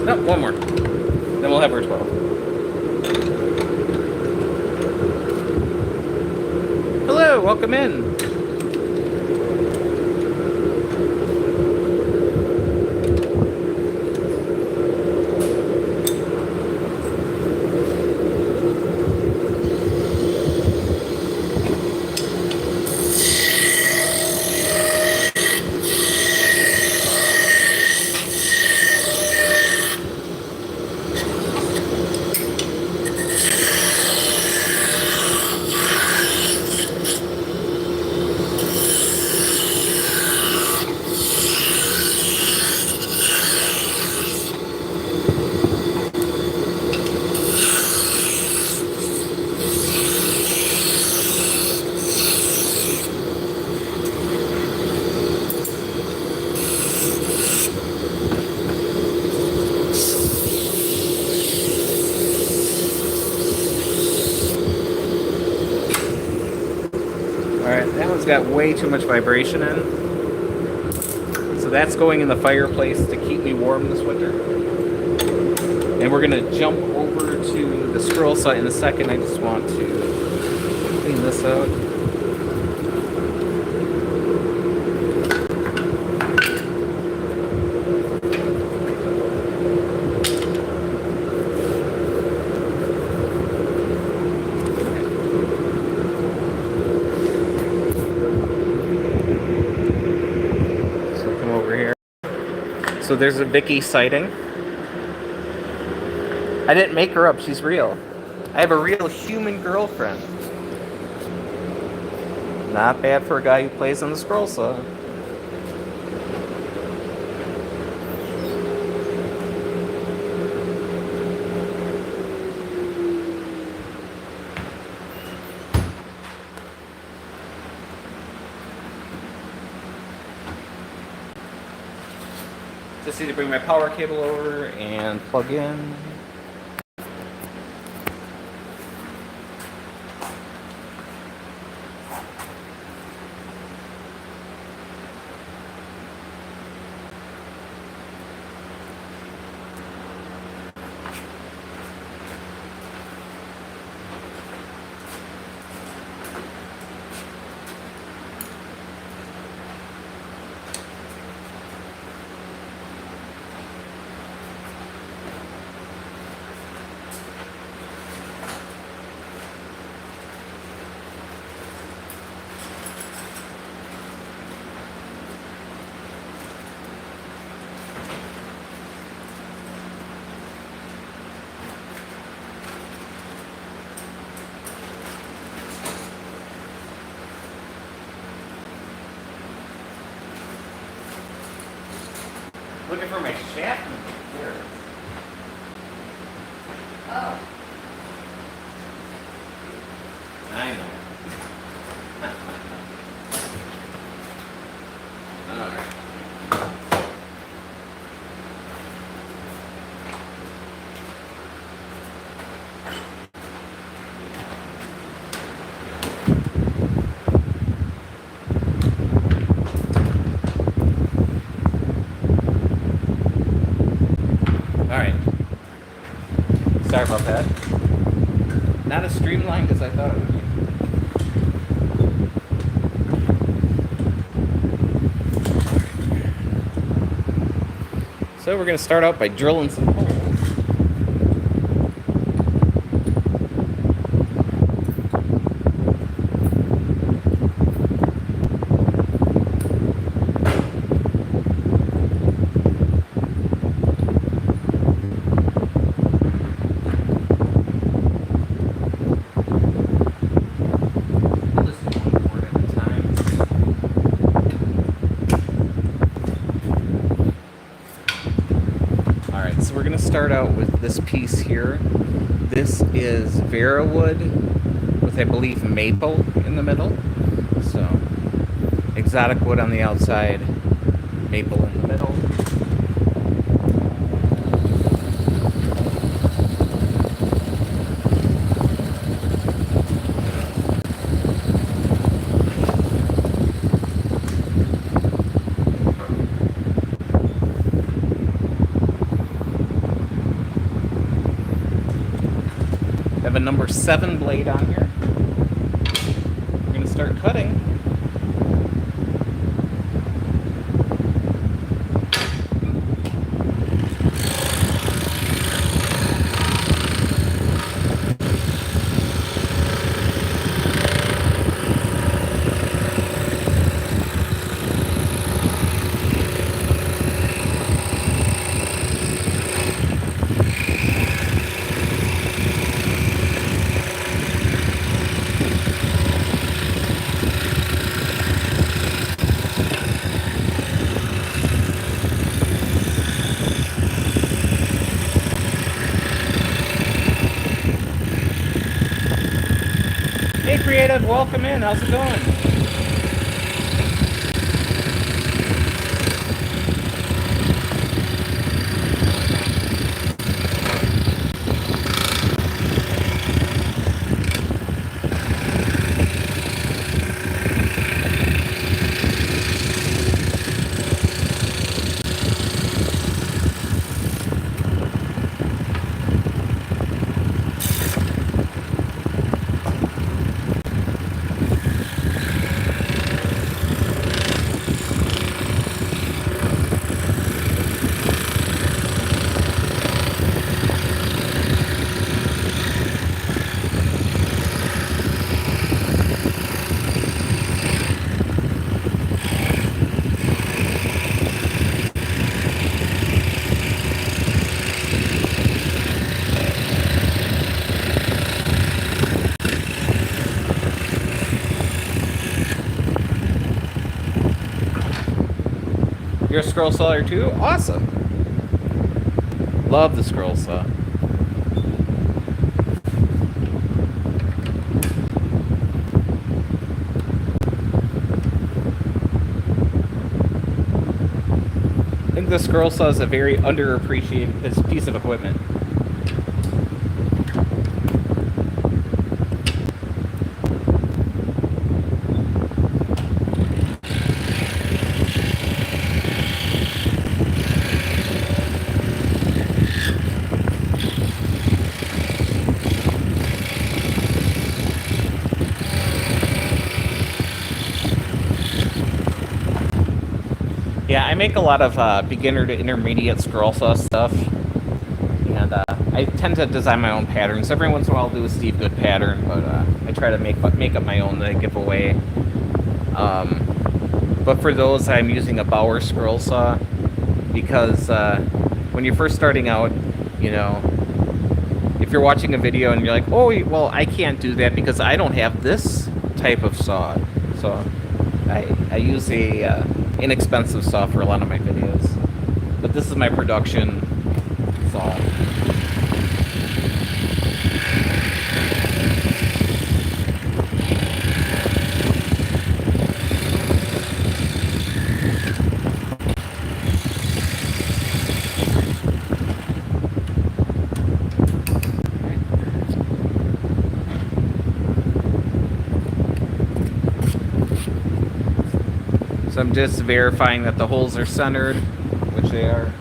No, one more. Then we'll have our 12. Hello, welcome in. got way too much vibration in. So that's going in the fireplace to keep me warm this winter. And we're going to jump over to the scroll saw in a second. I just want to clean this out. So there's a Vicky sighting. I didn't make her up, she's real. I have a real human girlfriend. Not bad for a guy who plays on the scroll saw. Just need to bring my power cable over and plug in. Looking for my shaft here. Oh. I know. All right. Sorry about that. Not as streamlined as I thought it would be. So we're going to start out by drilling some holes. Start out with this piece here. This is Vera wood with, I believe, maple in the middle. So exotic wood on the outside, maple in the middle. I have a number 7 blade on here. We're going to start cutting. Hey Creative, welcome in. How's it going? You're a scroll sawer too? Awesome. Love the scroll saw. I think the scroll saw is a very underappreciated piece of equipment. Yeah, I make a lot of beginner to intermediate scroll saw stuff, and I tend to design my own patterns. Every once in a while I'll do a Steve Good pattern, but I try to make up my own that I give away. But for those, I'm using a Bauer scroll saw, because when you're first starting out, you know, if you're watching a video and you're like, oh, well, I can't do that because I don't have this type of saw. So I use a inexpensive saw for a lot of my videos. But this is my production saw. So I'm just verifying that the holes are centered, which they are.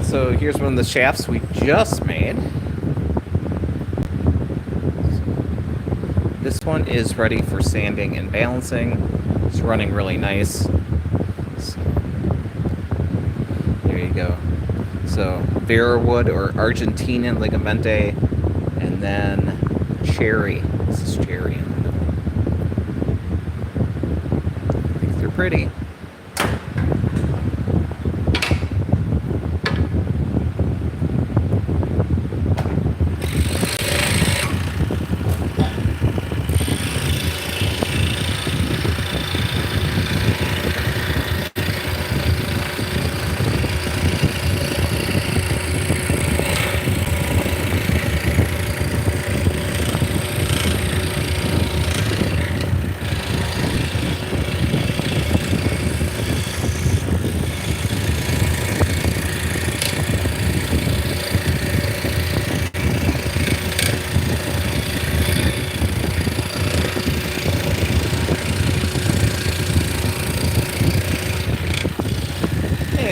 So here's one of the shafts we just made. This one is ready for sanding and balancing. It's running really nice. There you go. So Vera wood or Argentinian ligamente, and then cherry. This is cherry in the middle. I think they're pretty.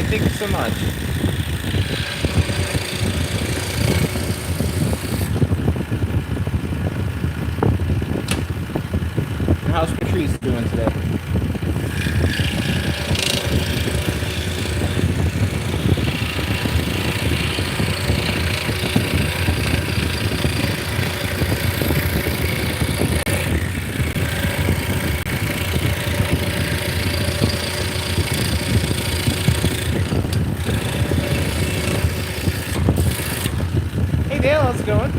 Thank you so much. How's Patrice doing today? How's it going?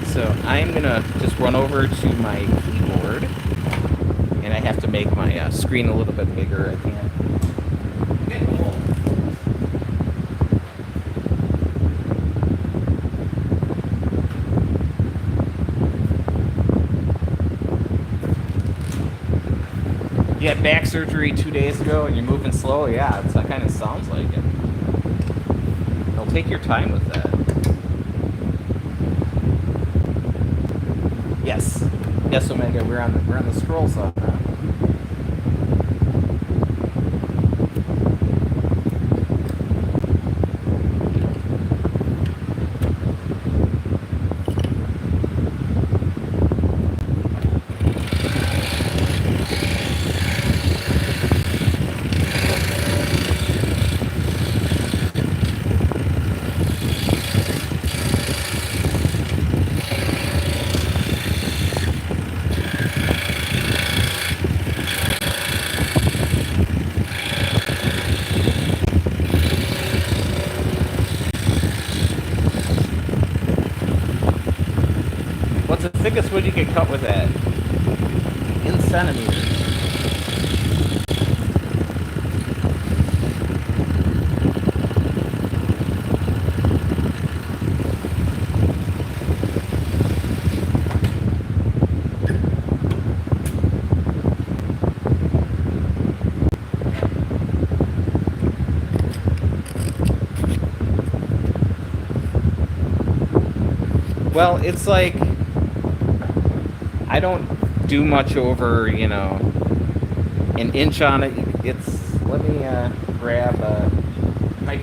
So I'm gonna just run over to my keyboard, and I have to make my screen a little bit bigger. I can't. You had back surgery 2 days ago, and you're moving slow. Yeah, that kind of sounds like it. Take your time with that. Yes. Yes, Omega, we're on the scroll saw now. thickest wood you can cut with that? In centimeters. Well, it's like, I don't do much over, you know, an inch on it. It's, let me grab my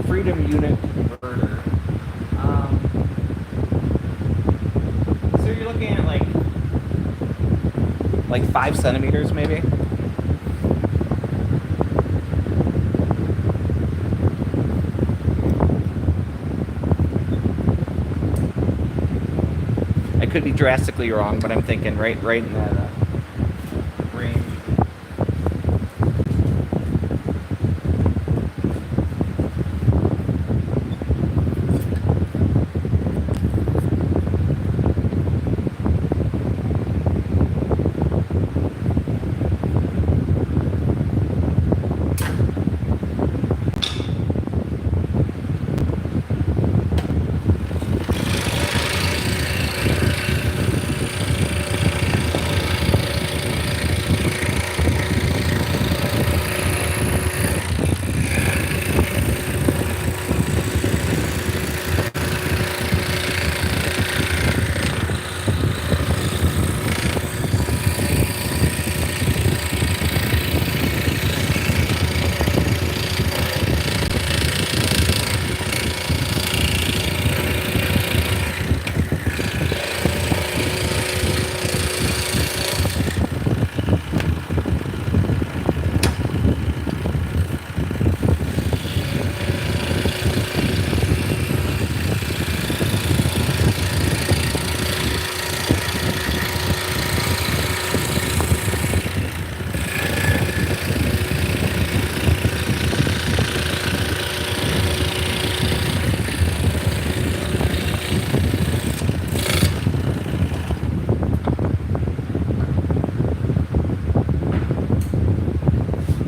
Freedom Unit converter. So you're looking at like 5 centimeters maybe. I could be drastically wrong, but I'm thinking right in that range.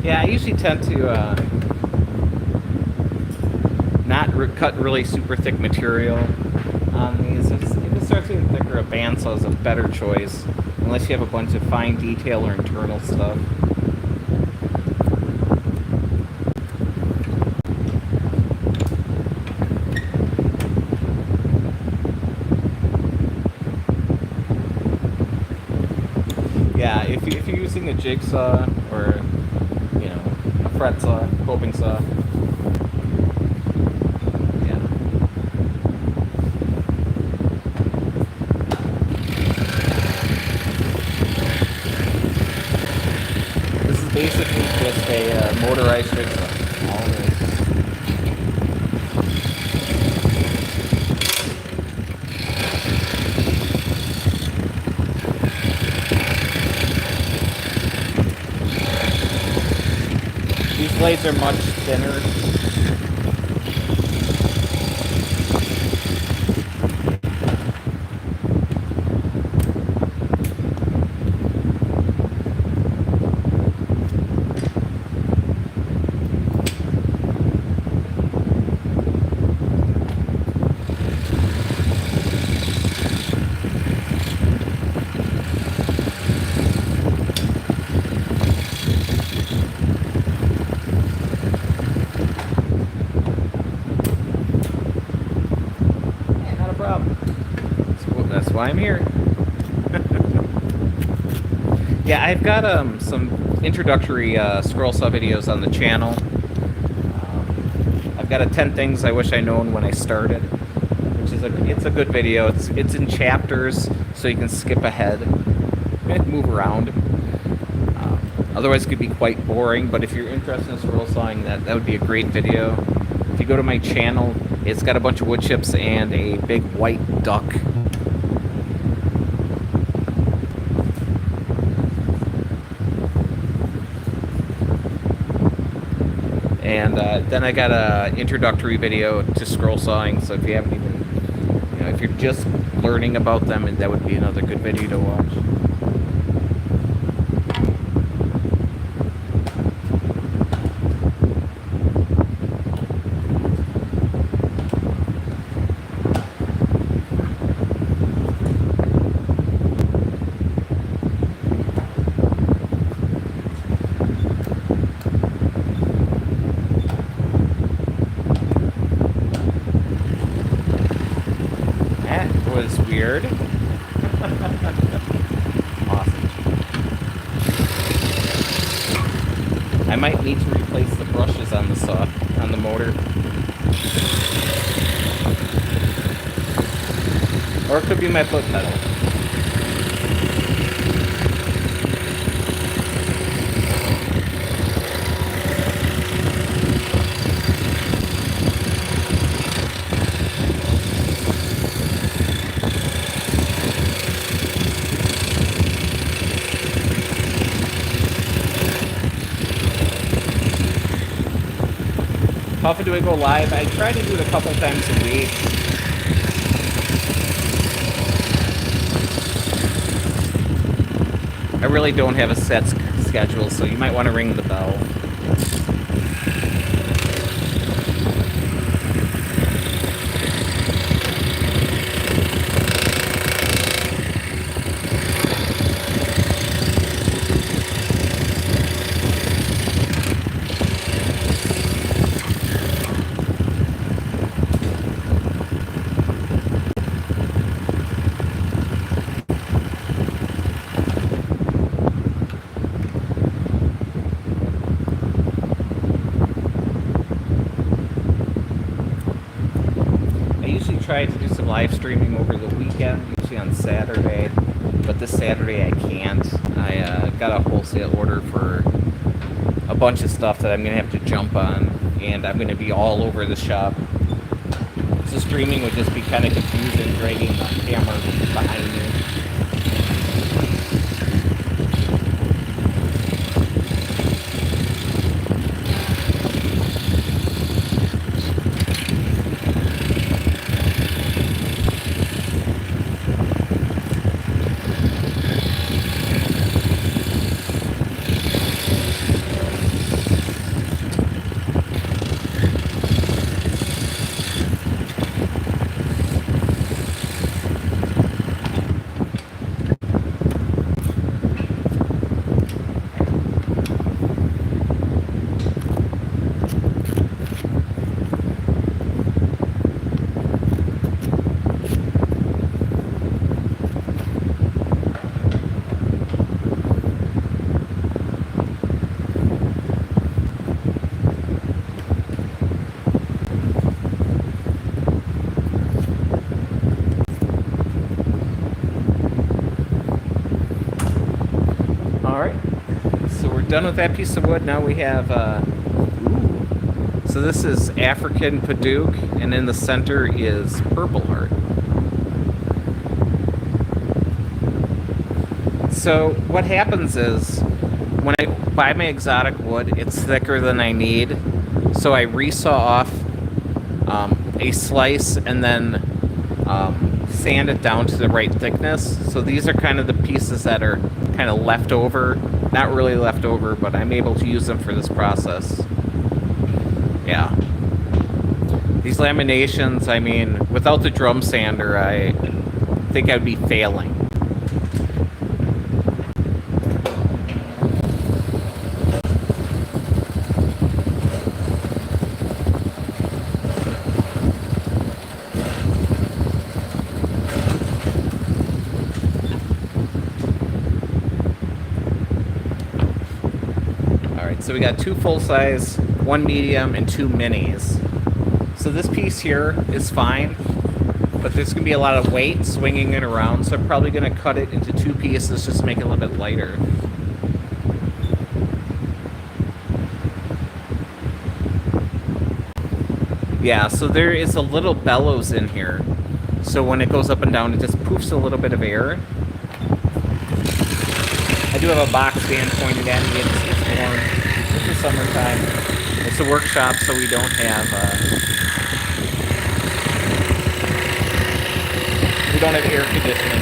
Yeah, I usually tend to not cut really super thick material on these. If it starts getting thicker, a bandsaw is a better choice, unless you have a bunch of fine detail or internal stuff. Yeah, if you're using a jigsaw or, you know, a fret saw, coping saw, yeah. This is basically just a motorized jigsaw. All it is. These blades are much thinner. That's why I'm here. Yeah, I've got some introductory scroll saw videos on the channel. I've got a 10 things I wish I known when I started, which is it's a good video. It's in chapters, so you can skip ahead and move around. Otherwise, it could be quite boring. But if you're interested in scroll sawing, that would be a great video. If you go to my channel, it's got a bunch of wood chips and a big white duck. And then I got a introductory video to scroll sawing. So if you haven't even, you know, if you're just learning about them, that would be another good video to watch. Weird. Awesome. I might need to replace the brushes on the saw, on the motor. Or it could be my foot pedal. How often do I go live? I try to do it a couple times a week. I really don't have a set schedule, so you might want to ring the bell. Try to do some live streaming over the weekend, usually on Saturday, but this Saturday I can't. I got a wholesale order for a bunch of stuff that I'm going to have to jump on, and I'm going to be all over the shop. So streaming would just be kind of confusing, dragging the camera behind me. Done with that piece of wood. Now we have so this is African Padouk, and in the center is Purple Heart. So what happens is when I buy my exotic wood, it's thicker than I need, so I resaw off a slice and then sand it down to the right thickness. So these are kind of the pieces that are kind of left over. Not really left over, but I'm able to use them for this process. Yeah. These laminations, I mean, without the drum sander, I think I'd be failing. So we got 2 full-size, 1 medium, and 2 minis. So this piece here is fine, but there's going to be a lot of weight swinging it around, so I'm probably going to cut it into 2 pieces just to make it a little bit lighter. Yeah, so there is a little bellows in here. So when it goes up and down, it just poofs a little bit of air. I do have a box fan pointed at me. It's warm. It's the summertime. It's a workshop, so we don't have We don't have air conditioning.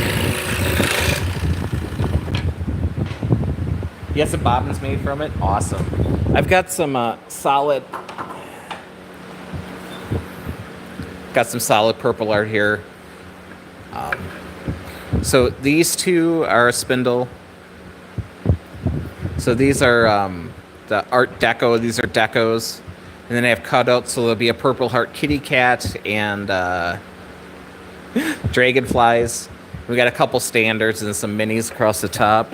Yes, a bobbin's made from it. Awesome. I've got some solid purple art here. So these two are a spindle. So these are the Art Deco. These are decos. And then I have cutouts, so there'll be a purple heart kitty cat and dragonflies. We got a couple standards and some minis across the top.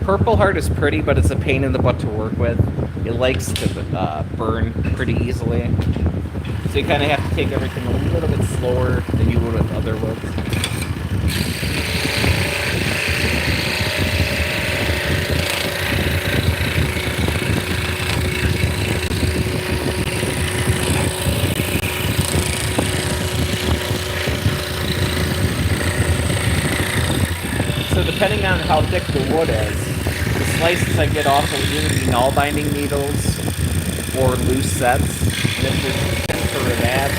Purple heart is pretty, but it's a pain in the butt to work with. It likes to burn pretty easily. So you kind of have to take everything a little bit slower than you would with other woods. So depending on how thick the wood is, the slices I get off will either be null binding needles or loose sets. And if there's a for that,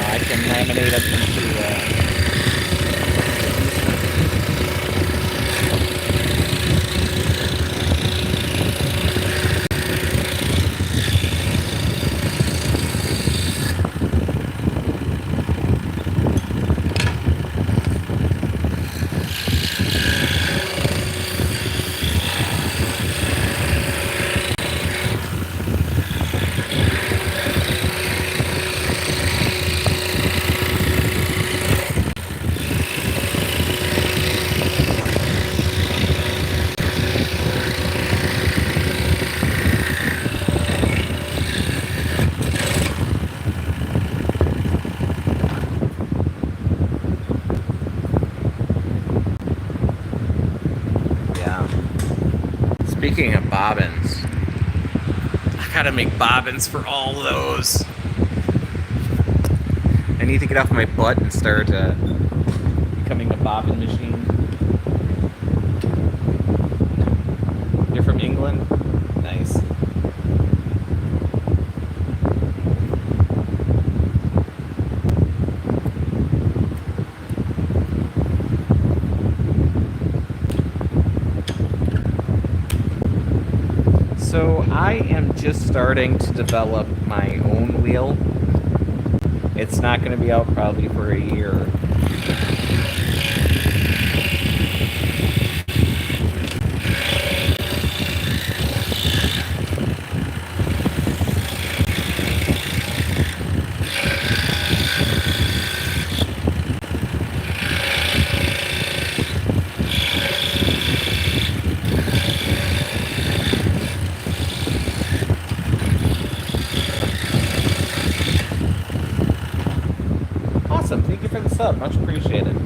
I can laminate up into Speaking of bobbins, I gotta make bobbins for all those. I need to get off my butt and start becoming a bobbin machine. You're from England? Nice. So I am just starting to develop my own wheel. It's not going to be out probably for a year. Awesome. Thank you for the sub. Much appreciated.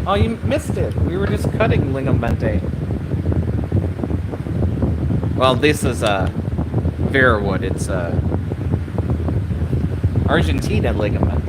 Oh, you missed it. We were just cutting ligamente. Well, this is Vera wood. It's Argentina ligamente.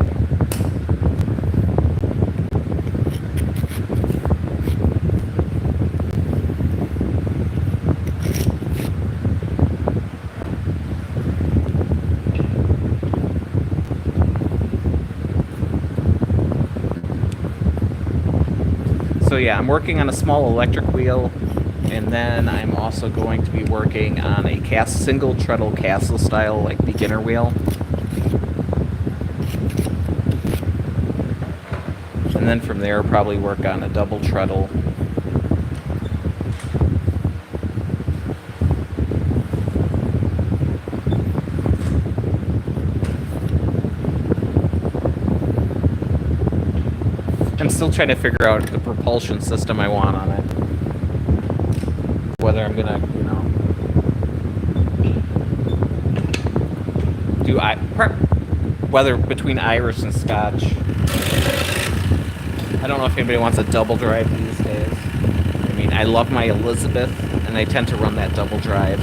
So yeah, I'm working on a small electric wheel, and then I'm also going to be working on a single treadle castle style, like beginner wheel. And then from there, probably work on a double treadle. I'm still trying to figure out the propulsion system I want on it. Whether I'm gonna, whether between Irish and Scotch. I don't know if anybody wants a double drive these days. I mean, I love my Elizabeth, and I tend to run that double drive.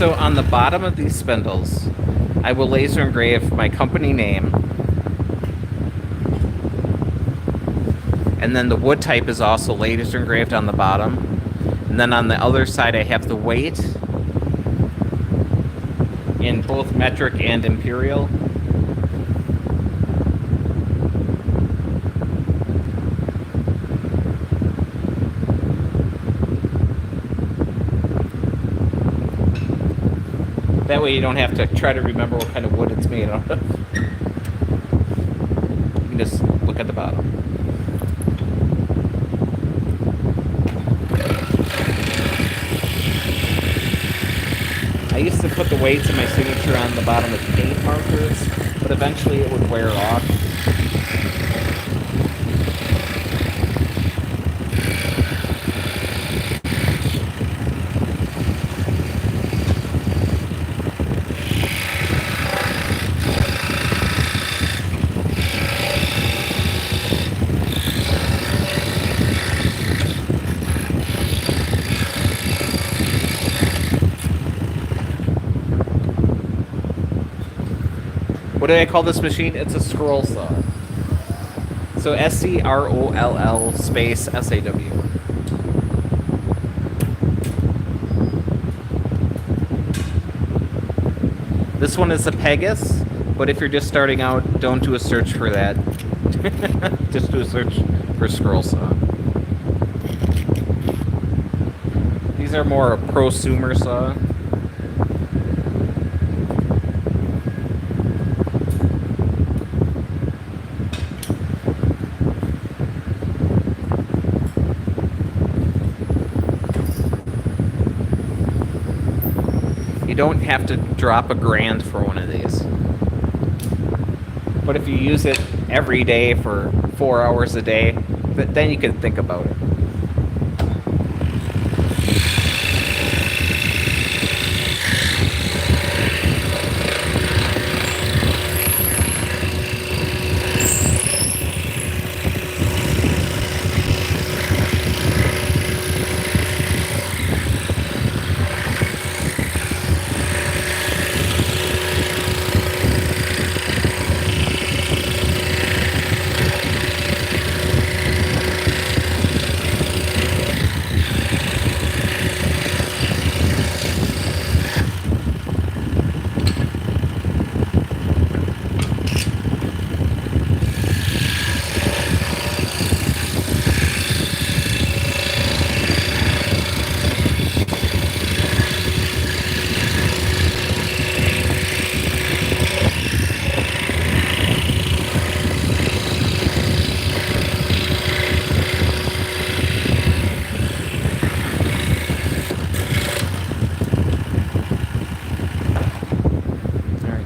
So on the bottom of these spindles, I will laser engrave my company name. And then the wood type is also laser engraved on the bottom. And then on the other side, I have the weight in both metric and imperial. That way you don't have to try to remember what kind of wood it's made out of. You can just look at the bottom. I used to put the weights and my signature on the bottom of paint markers, but eventually it would wear off. What do I call this machine? It's a scroll saw. So SCROLL space SAW. This one is a Pegasus, but if you're just starting out, don't do a search for that. Just do a search for scroll saw. These are more a prosumer saw. You don't have to drop $1,000 for one of these. But if you use it every day for 4 hours a day, then you can think about it.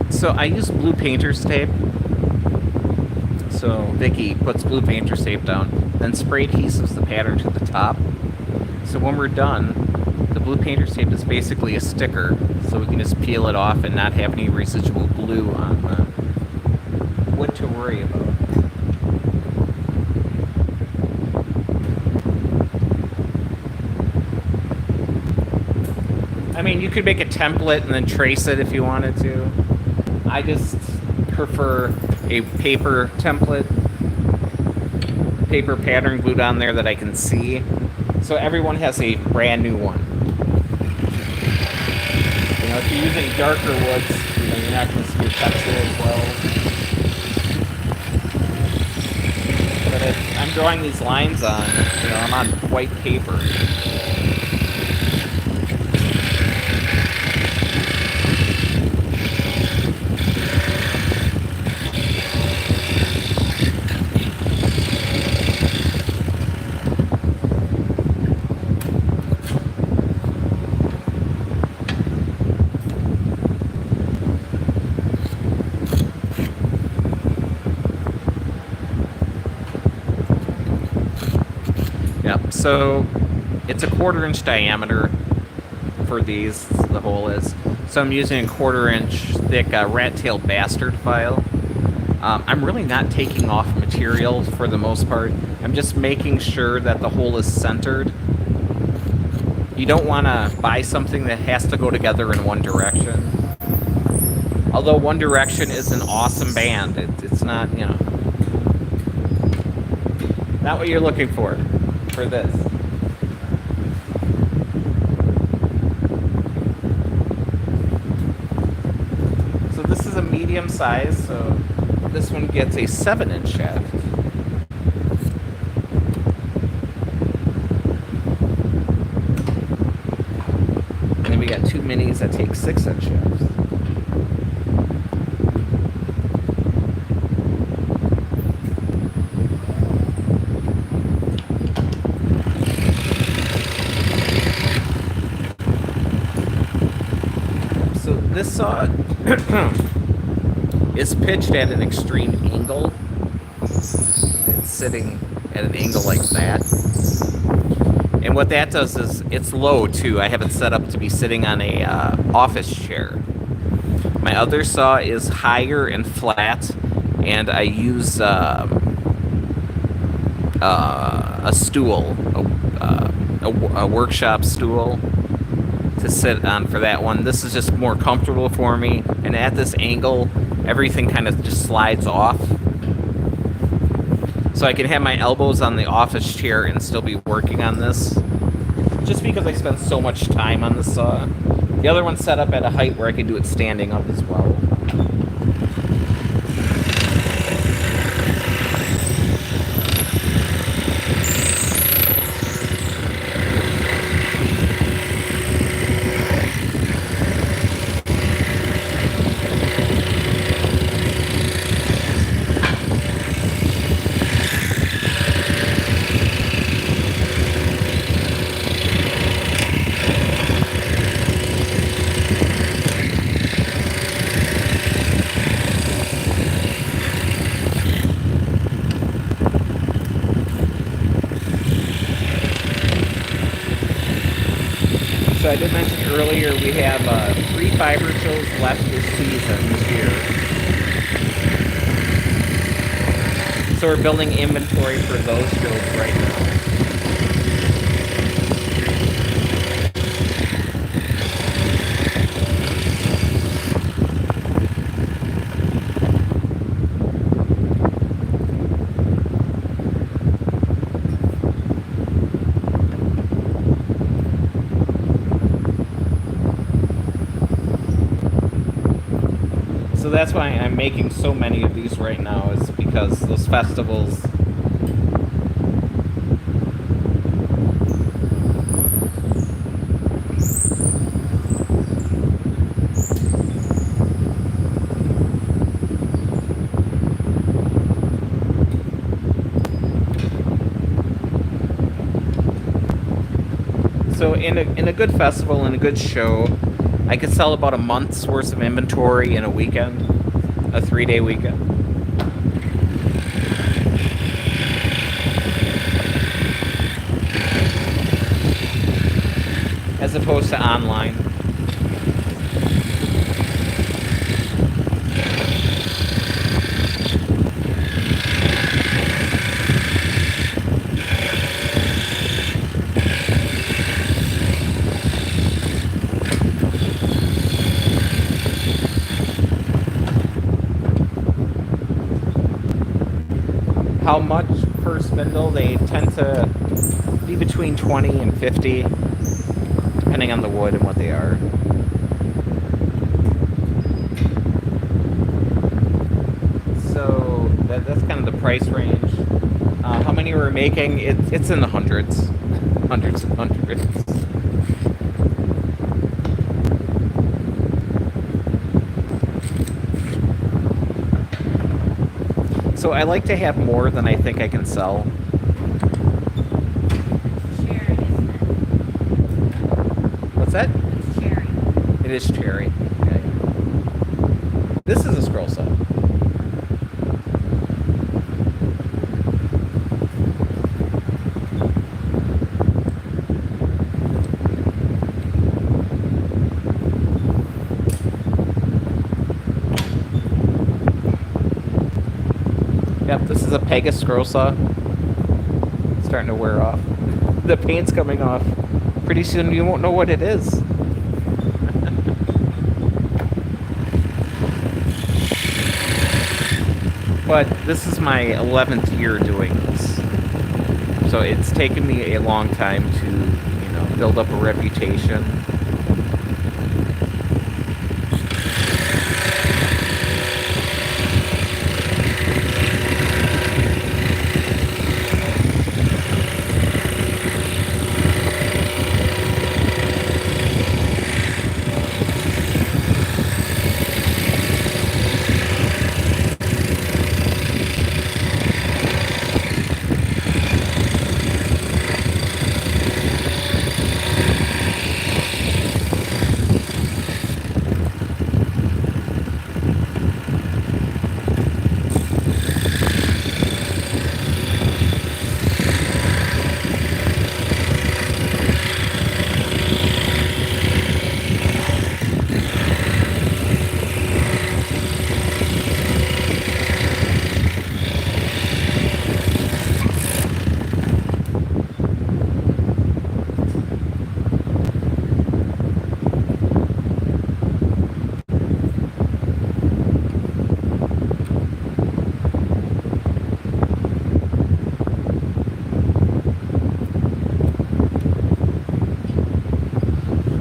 So I use blue painter's tape. So Vicky puts blue painter's tape down, then spray adhesives the pattern to the top. So when we're done, the blue painter's tape is basically a sticker, so we can just peel it off and not have any residual glue on the wood to worry about. I mean, you could make a template and then trace it if you wanted to. I just prefer a paper template, paper pattern glued on there that I can see. So everyone has a brand new one. You know, if you're using darker woods, you know, you're not going to see your texture as well. But if I'm drawing these lines on, you know, I'm on white paper. So it's a 1/4 inch diameter for these, the hole is. So I'm using a 1/4 inch thick rat-tailed bastard file. I'm really not taking off material for the most part. I'm just making sure that the hole is centered. You don't want to buy something that has to go together in one direction. Although One Direction is an awesome band, it's not, you know, not what you're looking for this. So this is a medium size, so this one gets a 7-inch shaft. And then we got two minis that take 6-inch shafts. This saw is pitched at an extreme angle. It's sitting at an angle like that. And what that does is, it's low too. I have it set up to be sitting on a office chair. My other saw is higher and flat, and I use a stool, a workshop stool, to sit on for that one. This is just more comfortable for me, and at this angle everything kind of just slides off, so I can have my elbows on the office chair and still be working on this, just because I spend so much time on the saw. The other one's set up at a height where I can do it standing up as well. So I did mention earlier we have 3 fiber shows left this season, this year. So we're building inventory for those shows right now. So that's why I'm making so many of these right now, is because those festivals. So in a good festival, in a good show, I could sell about a month's worth of inventory in a weekend, a 3-day weekend. As opposed to online. How much per spindle? They tend to be between 20 and 50, depending on the wood and what they are. So that's kind of the price range. How many we're making? It's in the hundreds, hundreds and hundreds. So I like to have more than I think I can sell. Cherry, isn't it? What's that? It's cherry. It is cherry. Okay. This is a scroll saw. Yep, this is a Pegasus scroll saw. It's starting to wear off. The paint's coming off. Pretty soon you won't know what it is. But this is my 11th year doing this. So it's taken me a long time to, build up a reputation.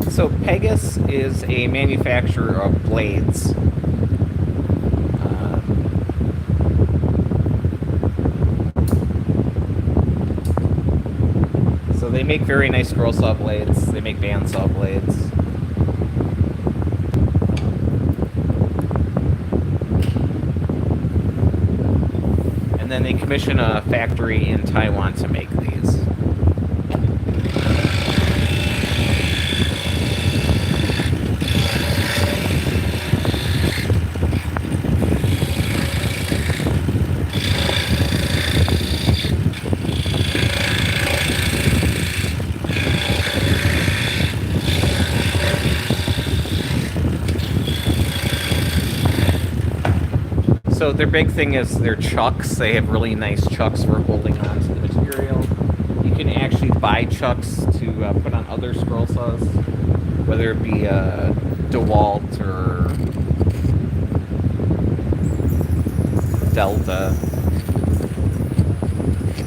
So Pegasus is a manufacturer of blades. So they make very nice scroll saw blades. They make bandsaw blades. And then they commission a factory in Taiwan to make these. So their big thing is their chucks. They have really nice chucks for holding on to the material. You can actually buy chucks to put on other scroll saws, whether it be DeWalt or Delta.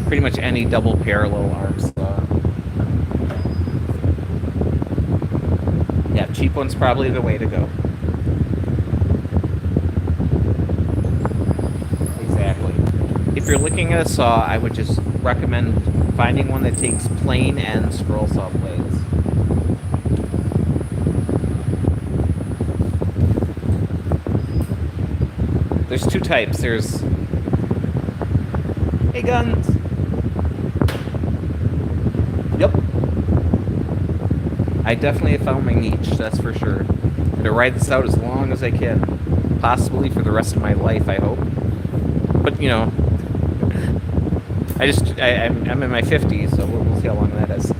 Pretty much any double parallel arm saw. Yeah, cheap one's probably the way to go. If you're looking at a saw, I would just recommend finding one that takes plain end scroll saw blades. There's two types. There's... Hey, guns! Yep. I definitely have found my niche, that's for sure. I'm gonna ride this out as long as I can. Possibly for the rest of my life, I hope. But, I'm in my 50s, so we'll see how long that is.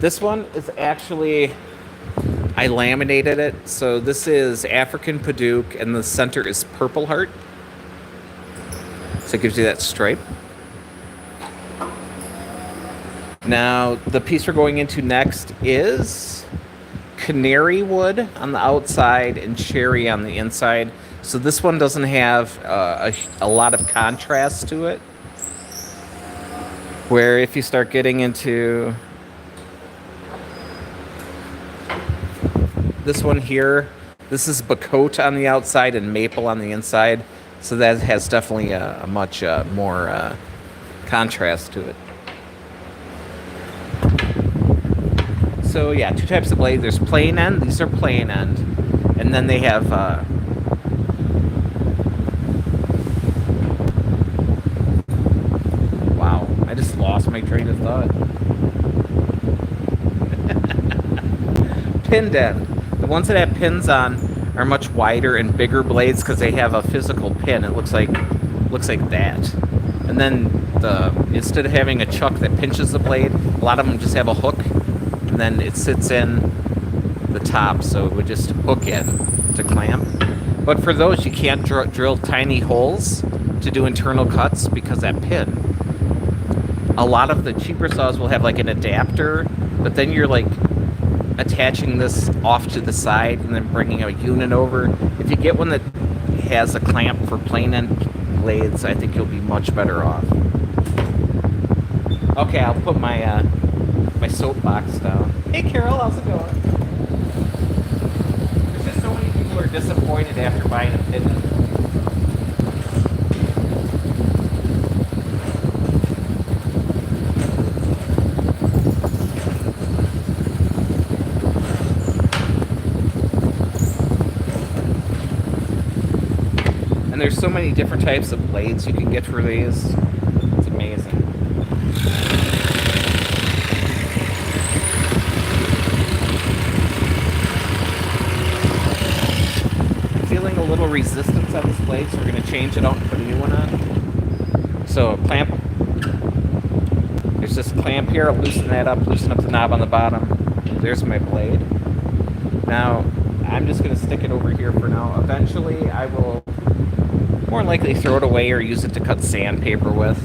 This one is actually, I laminated it. So this is African Paduke, and the center is Purple Heart. So it gives you that stripe. Now, the piece we're going into next is canary wood on the outside and cherry on the inside. So this one doesn't have a lot of contrast to it. Where if you start getting into this one here, this is Bacote on the outside and maple on the inside. So that has definitely a much more contrast to it. So yeah, two types of blade. There's plain end. These are plain end. And then they have... wow, I just lost my train of thought. Pinned end. The ones that have pins on are much wider and bigger blades because they have a physical pin. It looks like that. And then instead of having a chuck that pinches the blade, a lot of them just have a hook. And then it sits in the top, so it would just hook in to clamp. But for those, you can't drill tiny holes to do internal cuts because that pin. A lot of the cheaper saws will have like an adapter, but then you're like attaching this off to the side and then bringing a unit over. If you get one that has a clamp for plain end blades, I think you'll be much better off. Okay, I'll put my my soapbox down. Hey Carol, how's it going? There's just so many people who are disappointed after buying a pin. And there's so many different types of blades you can get for these. It's amazing. I'm feeling a little resistance on this blade, so we're going to change it out and put a new one on. So clamp. There's this clamp here. I'll loosen that up, loosen up the knob on the bottom. There's my blade. Now, I'm just going to stick it over here for now. Eventually, I will more than likely throw it away or use it to cut sandpaper with.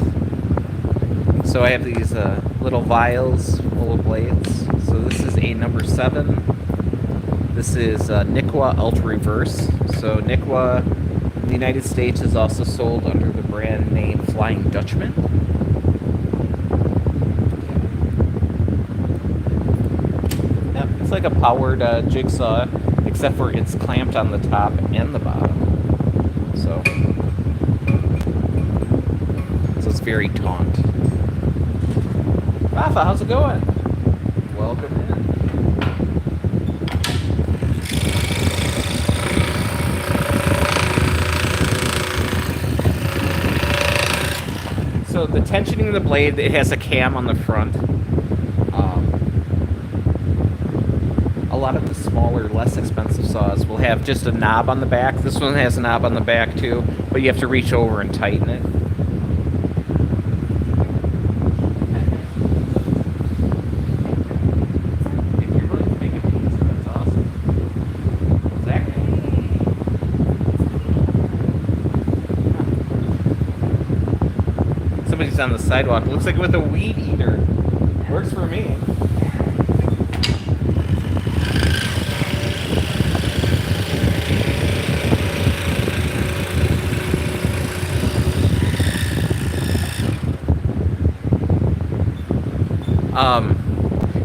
So I have these little vials full of blades. So this is a number 7. This is Nikwa Ultra Reverse. So Nikwa in the United States is also sold under the brand name Flying Dutchman. Yep, it's like a powered jigsaw, except for it's clamped on the top and the bottom. So it's very taut. Rafa, how's it going? Welcome in. So the tensioning of the blade, it has a cam on the front. A lot of the smaller, less expensive saws will have just a knob on the back. This one has a knob on the back too, but you have to reach over and tighten it. Somebody's on the sidewalk. Looks like with a weed eater. Works for me.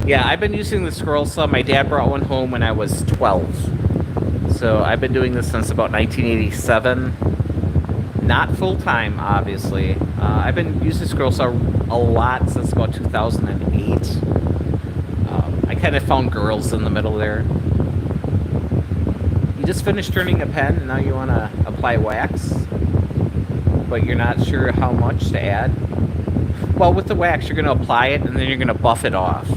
Yeah, I've been using the scroll saw. My dad brought one home when I was 12. So I've been doing this since about 1987. Not full-time, obviously. I've been using scroll saw a lot since about 2008. I kind of found girls in the middle there. You just finished turning a pen and now you want to apply wax, but you're not sure how much to add. Well, with the wax, you're going to apply it and then you're going to buff it off.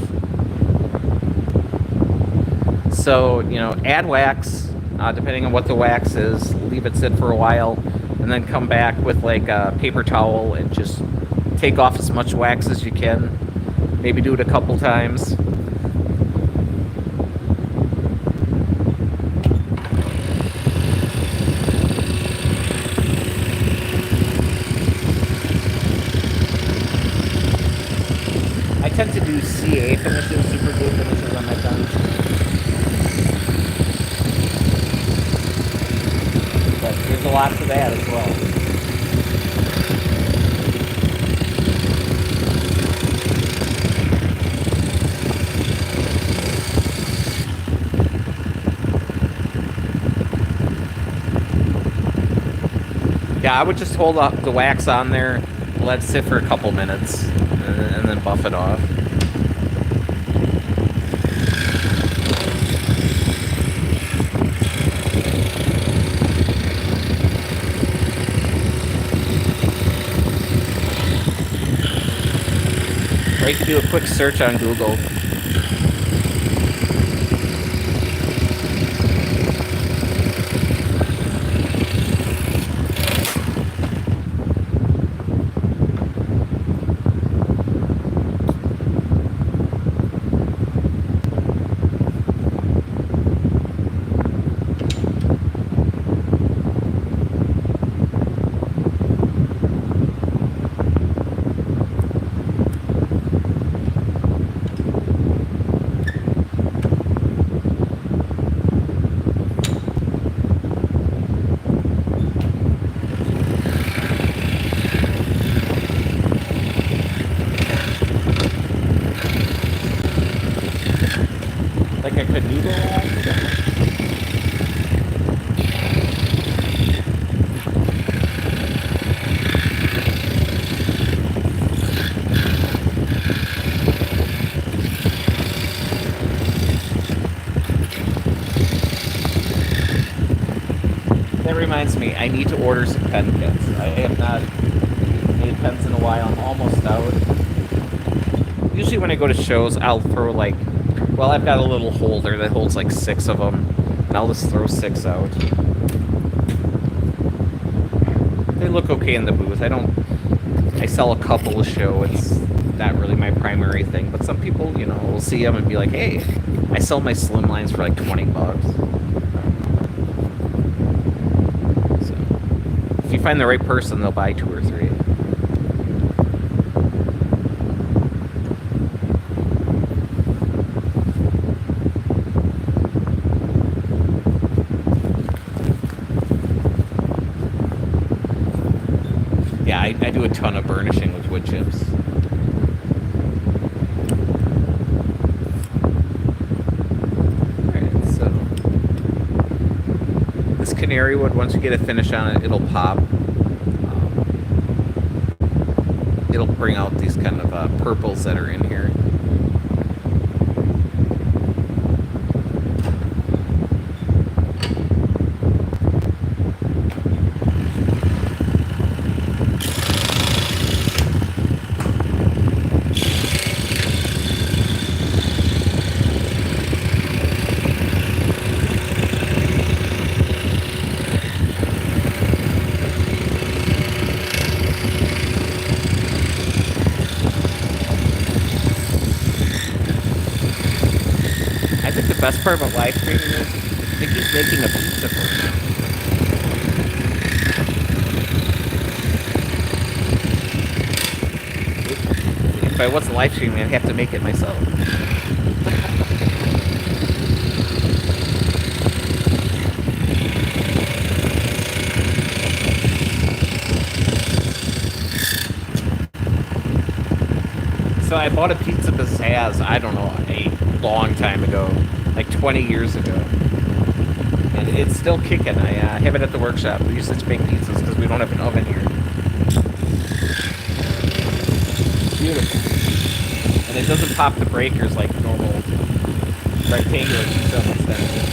So, you know, add wax, depending on what the wax is, leave it sit for a while, and then come back with like a paper towel and just take off as much wax as you can. Maybe do it a couple times. I tend to do CA finishes, super glue finishes on my pens. But there's a lot to that as well. Yeah, I would just hold up the wax on there, let it sit for a couple minutes, and then buff it off. Or you can do a quick search on Google. I need to order some pen kits. I have not made pens in a while. I'm almost out. Usually when I go to shows, I'll throw like, well, I've got a little holder that holds like 6 of them, and I'll just throw 6 out. They look okay in the booth. I sell a couple a show. It's not really my primary thing, but some people, you know, will see them and be like, hey, I sell my slim lines for like $20. So if you find the right person, they'll buy 2 or 3. Yeah, I do a ton of burnishing with wood chips. Alright, so this canary wood, once you get a finish on it, it'll pop. It'll bring out these kind of purples that are in here. The best part about live streaming is, I think he's making a pizza for me. If I wasn't live streaming, I'd have to make it myself. So I bought a Pizza Pizzazz, I don't know, a long time ago. Like 20 years ago. And it's still kicking. I have it at the workshop. We use it to make pizzas because we don't have an oven here. Beautiful. And it doesn't pop the breakers like normal rectangular pizza extensions.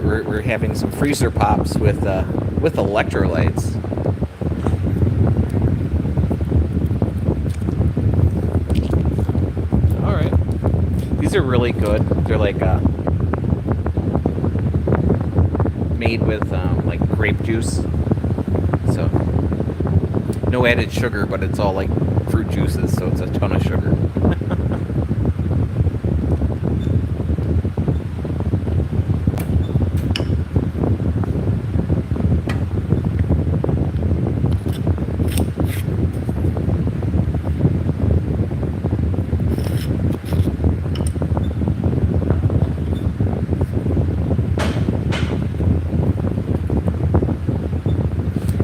We're having some freezer pops with electrolytes. All right, these are really good. They're like made with like grape juice, so no added sugar, but it's all like fruit juices, so it's a ton of sugar.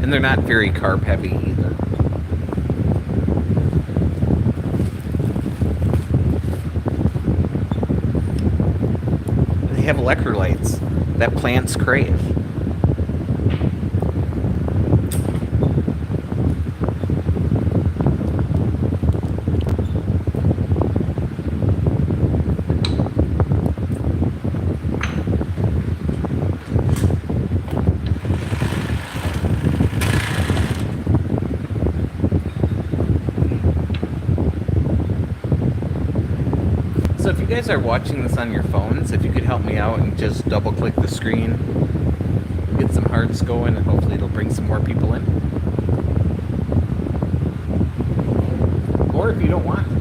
And they're not very carb heavy either. They have electrolytes that plants crave. if you guys are watching this on your phones, if you could help me out and just double click the screen, get some hearts going, and hopefully it'll bring some more people in. Or if you don't want to.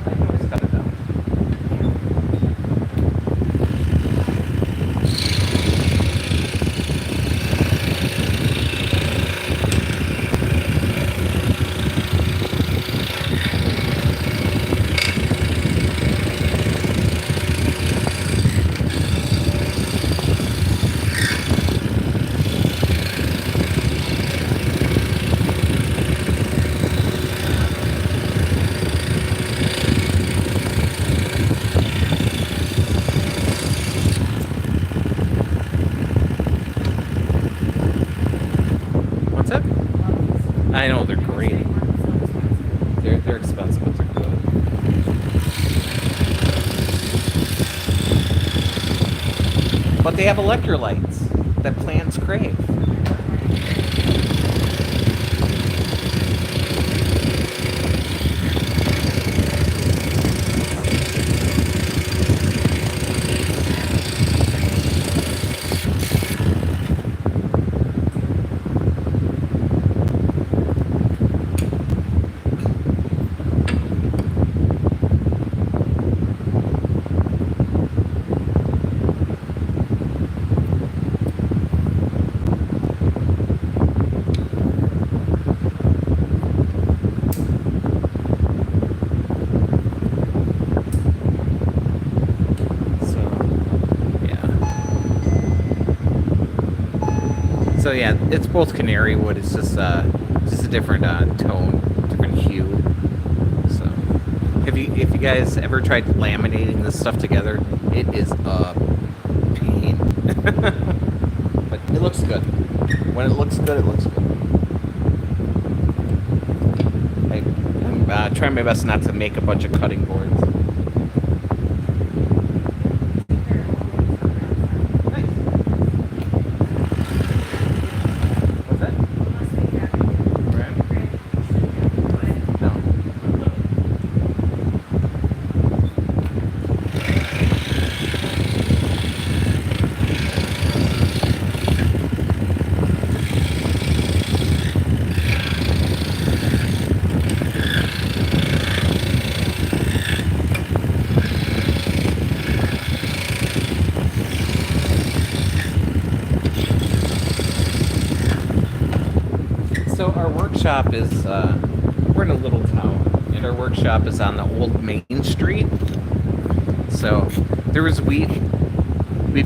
I can always cut it down. What's that? I know, they're great. They're expensive, but they're good. But they have electrolytes that plants crave. So yeah, it's both canary wood. It's just a different tone, different hue. So if you guys ever tried laminating this stuff together, it is a pain. But it looks good. When it looks good, it looks good. I'm trying my best not to make a bunch of cutting boards. So our workshop is, we're in a little town, and our workshop is on the old Main Street. So there was we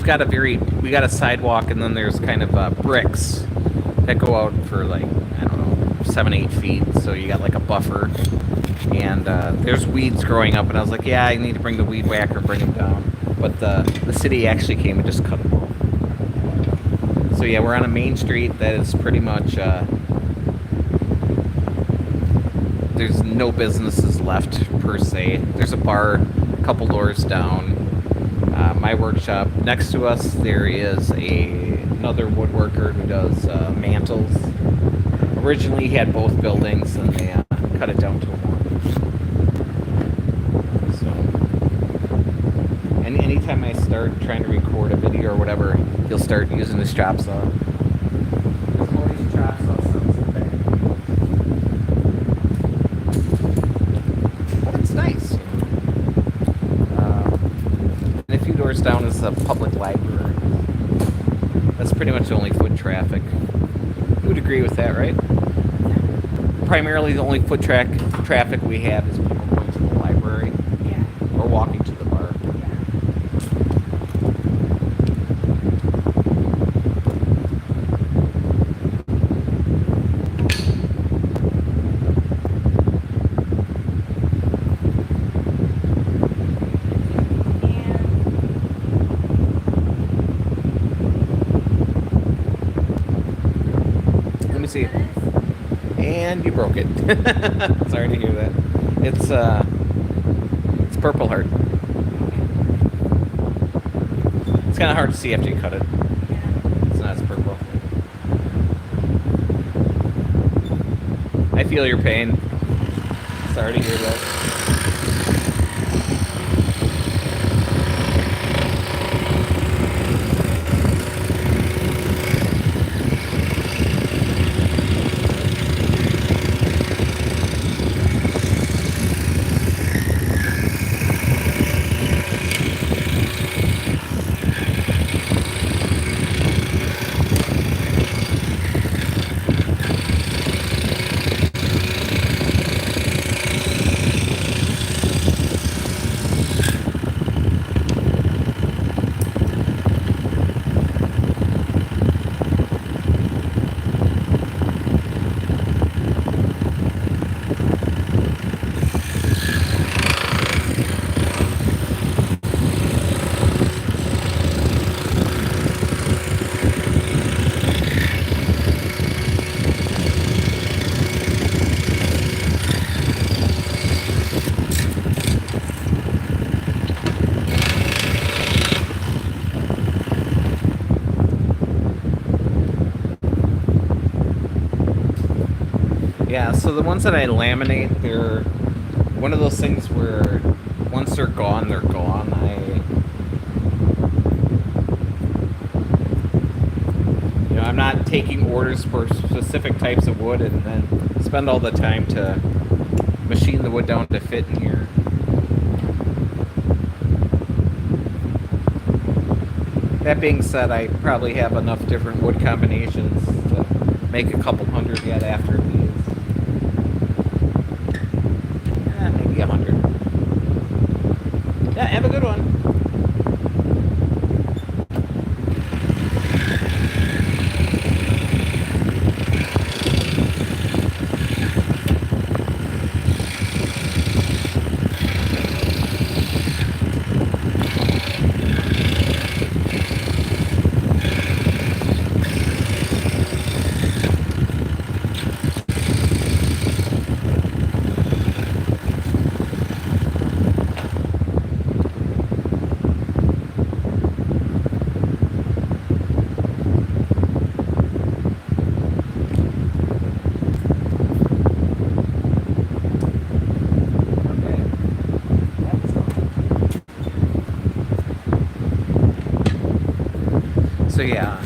got a sidewalk, and then there's kind of bricks that go out for like, I don't know, 7-8 feet. So you got like a buffer, and there's weeds growing up, and I was like, yeah, I need to bring the weed whacker, bring them down. But the city actually came and just cut them off. So yeah, we're on a main street that is pretty much, there's no businesses left per se. There's a bar a couple doors down. My workshop next to us, there is another woodworker who does mantles. Originally he had both buildings, and they cut it down to one. So anytime I start trying to record a video or whatever, he'll start using his chop saw. There's all these chop saws. Doors down is the public library. That's pretty much the only foot traffic. You would agree with that, right? Primarily the only foot traffic we have is people going to the library, Yeah. or walking to the bar. See, and you broke it. Sorry to hear that. It's Purple Heart. It's kind of hard to see after you cut it. It's not as purple. I feel your pain. Sorry to hear that. Yeah, so the ones that I laminate, they're one of those things where once they're gone, they're gone. I'm not taking orders for specific types of wood and then spend all the time to machine the wood down to fit in here. That being said, I probably have enough different wood combinations to make a couple hundred yet after these. Maybe 100. Yeah, have a good one. So yeah,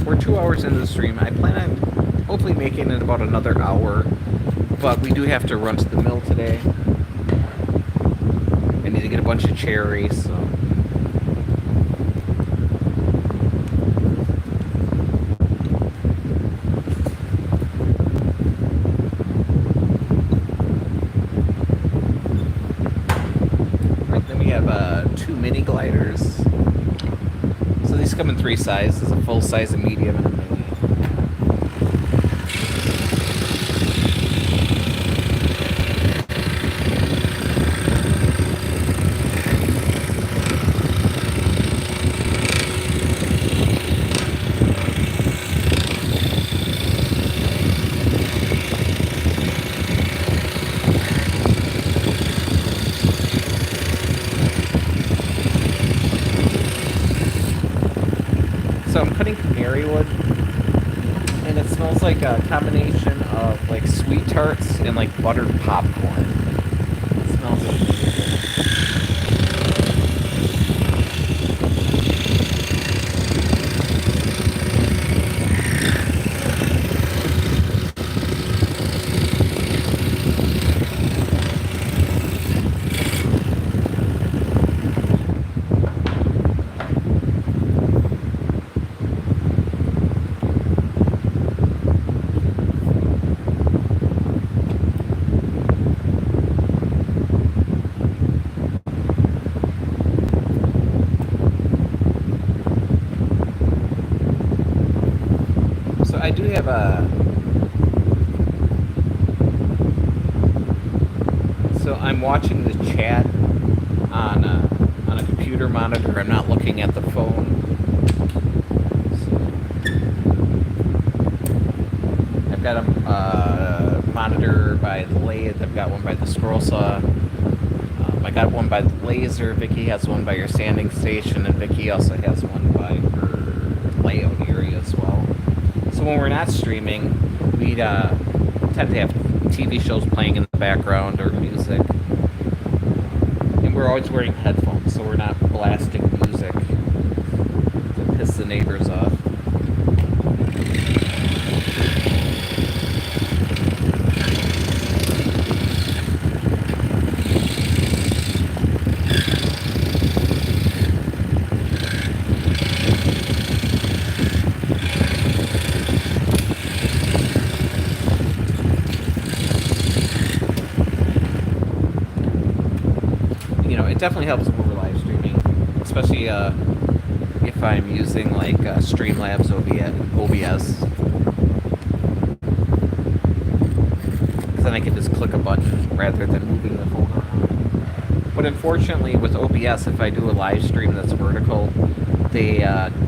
we're 2 hours into the stream. I plan on hopefully making it about another hour, but we do have to run to the mill today. I need to get a bunch of cherries, so. Right, then we have 2 mini gliders. So these come in 3 sizes, a full size, a medium, and a mini. So I'm cutting canary wood, and it smells like a combination of like sweet tarts and like buttered popcorn. It smells amazing. I do have so I'm watching the chat on a computer monitor. I'm not looking at the phone. So I've got a monitor by the Lathe. I've got one by the scroll saw. I got one by the laser. Vicky has one by your sanding station, and Vicky also has one by her layout area as well. So when we're not streaming, we tend to have TV shows playing in the background or music. And we're always wearing headphones, so we're not blasting music to piss the neighbors off. It definitely helps when we're live streaming, especially if I'm using like Streamlabs OBS. Because then I can just click a button rather than moving the phone around. But unfortunately with OBS, if I do a live stream that's vertical, they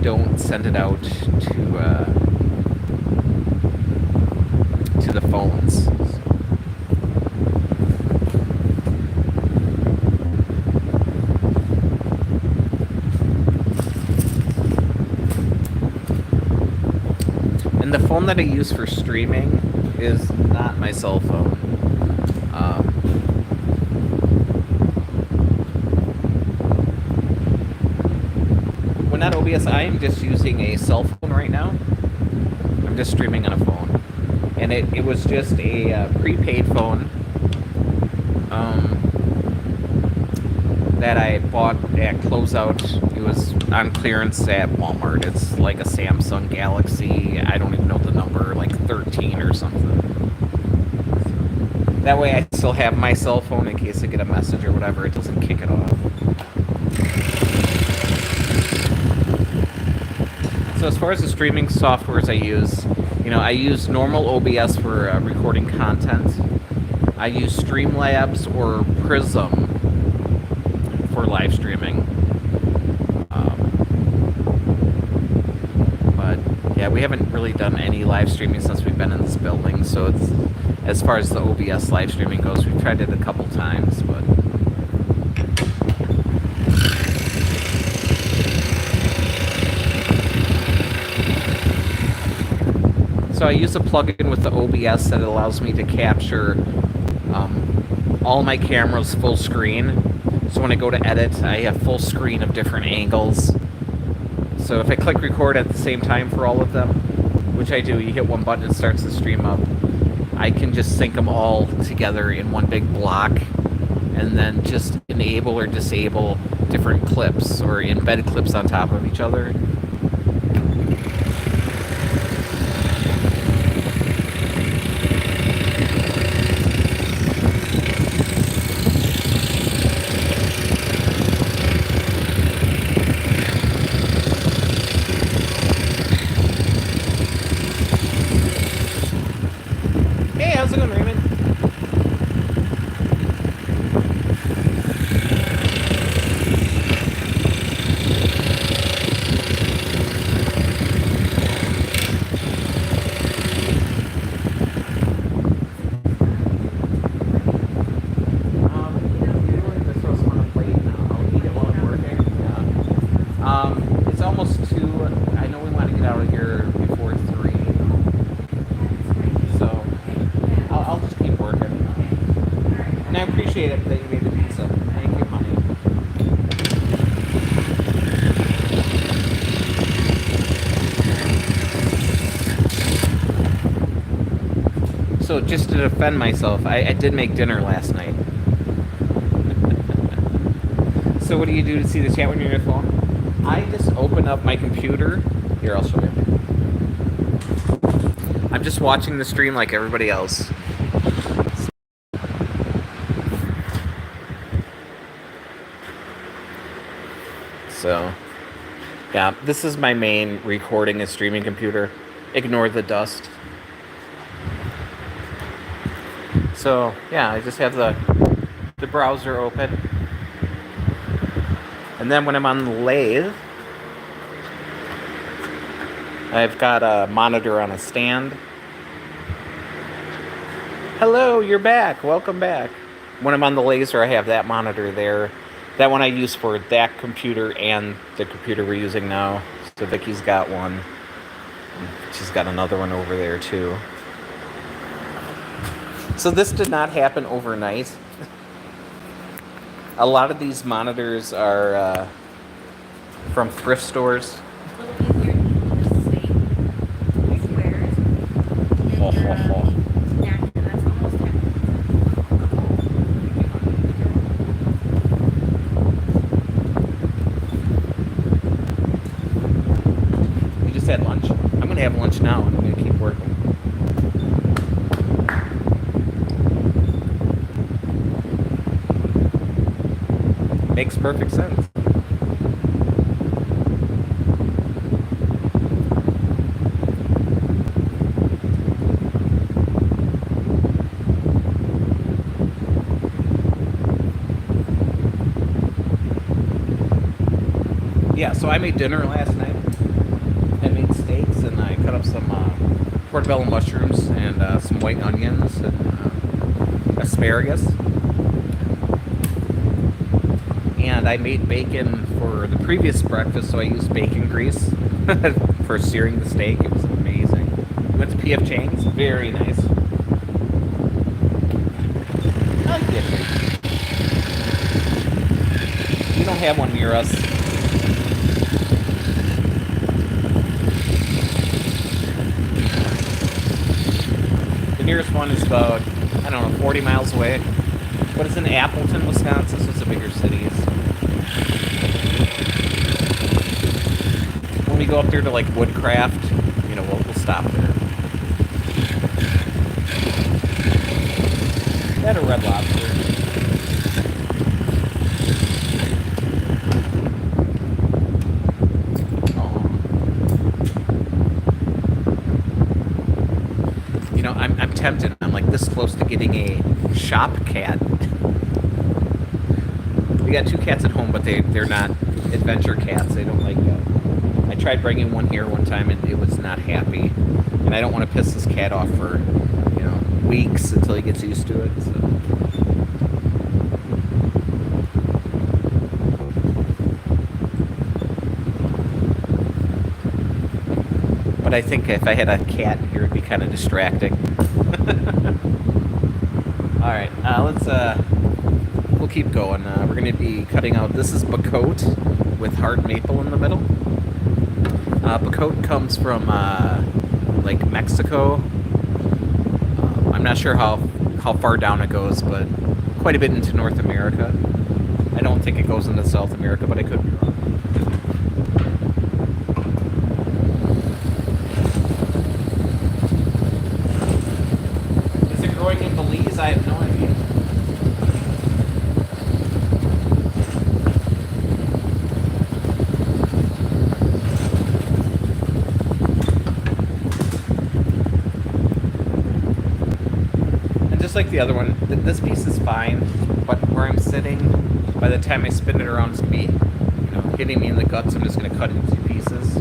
don't send it out to the phones. The phone that I use for streaming is not my cell phone. When not OBS, I am just using a cell phone right now. I'm just streaming on a phone. And it was just a prepaid phone that I bought at closeout. It was on clearance at Walmart. It's like a Samsung Galaxy, I don't even know the number, like 13 or something. That way I still have my cell phone in case I get a message or whatever, it doesn't kick it off. So as far as the streaming softwares I use, I use normal OBS for recording content. I use Streamlabs or Prism for live streaming. But yeah, we haven't really done any live streaming since we've been in this building, so it's, as far as the OBS live streaming goes, we've tried it a couple times, but so I use a plugin with the OBS that allows me to capture all my cameras full screen. So when I go to edit, I have full screen of different angles. So if I click record at the same time for all of them, which I do, you hit one button, it starts the stream up. I can just sync them all together in one big block and then just enable or disable different clips or embed clips on top of each other. It's almost 2. I know we want to get out of here before 3. So I'll just keep working. And I appreciate it that you made the pizza. Thank you, honey. So just to defend myself, I did make dinner last night. So what do you do to see the chat when you're on your phone? I just open up my computer. Here, I'll show you. I'm just watching the stream like everybody else. So, yeah, this is my main recording and streaming computer. Ignore the dust. So, yeah, I just have the browser open. And then when I'm on the lathe, I've got a monitor on a stand. Hello, you're back. Welcome back. When I'm on the laser, I have that monitor there. That one I use for that computer and the computer we're using now. So Vicky's got one. She's got another one over there too. So this did not happen overnight. A lot of these monitors are from thrift stores. A little easier to just say squares. Ho, ho, ho. Yeah, that's almost 10. You just had lunch? I'm going to have lunch now and I'm going to keep working. Makes perfect sense. Yeah, so I made dinner last night. I made steaks and I cut up some portobello mushrooms and some white onions and asparagus. And I made bacon for the previous breakfast, so I used bacon grease for searing the steak. It was amazing. Went to P.F. Chang's. Very nice. I like it. We don't have one near us. The nearest one is about, I don't know, 40 miles away. But it's in Appleton, Wisconsin, so it's a bigger city. When we go up there to like Woodcraft, you know, we'll stop there. That or Red Lobster. Oh. You know, I'm tempted. I'm like this close to getting a shop cat. We got 2 cats at home, but they're not adventure cats. They don't like I tried bringing one here one time, and it was not happy. And I don't want to piss this cat off for, you know, weeks until he gets used to it. So. But I think if I had a cat in here, it'd be kind of distracting. All right, we'll keep going. We're going to be cutting out. This is Bacote with hard maple in the middle. Bacote comes from like Mexico. I'm not sure how far down it goes, but quite a bit into North America. I don't think it goes into South America, but I could be wrong. Is it growing in Belize? I have no idea. Just like the other one, this piece is fine, but where I'm sitting, by the time I spin it around, it's gonna be, you know, hitting me in the guts. I'm just gonna cut it into pieces.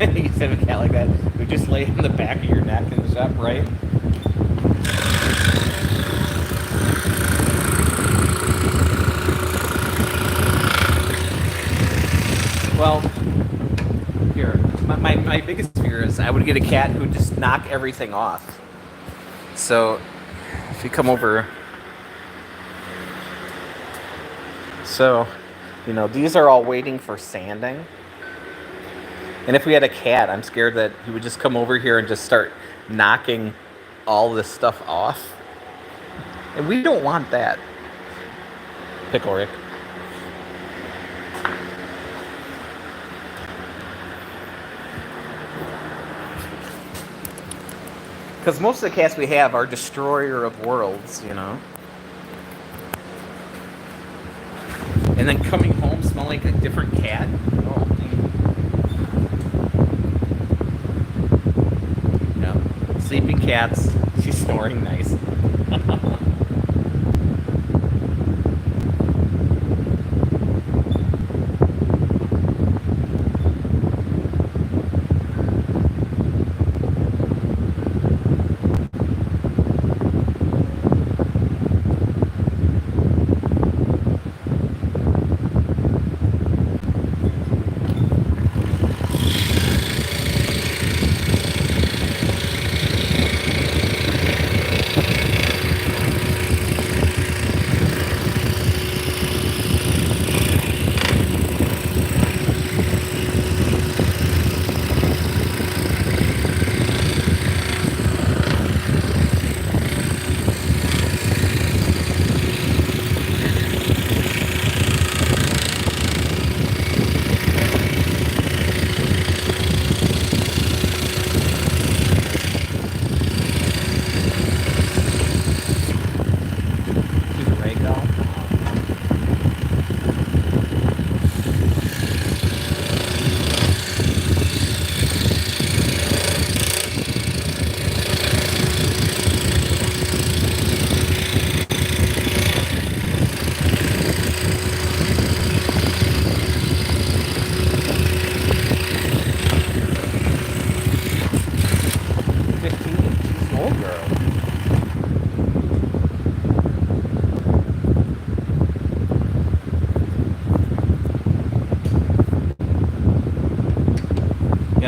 You said a cat like that, we just lay in the back of your neck in the shop, right? Well, here, my biggest fear is I would get a cat who would just knock everything off. So, if you come over, so, you know, these are all waiting for sanding. And if we had a cat, I'm scared that he would just come over here and just start knocking all this stuff off. And we don't want that. Pickle Rick. Because most of the cats we have are destroyer of worlds, you know. And then coming home smelling like a different cat. Oh, yeah. Sleeping cats. She's snoring nice.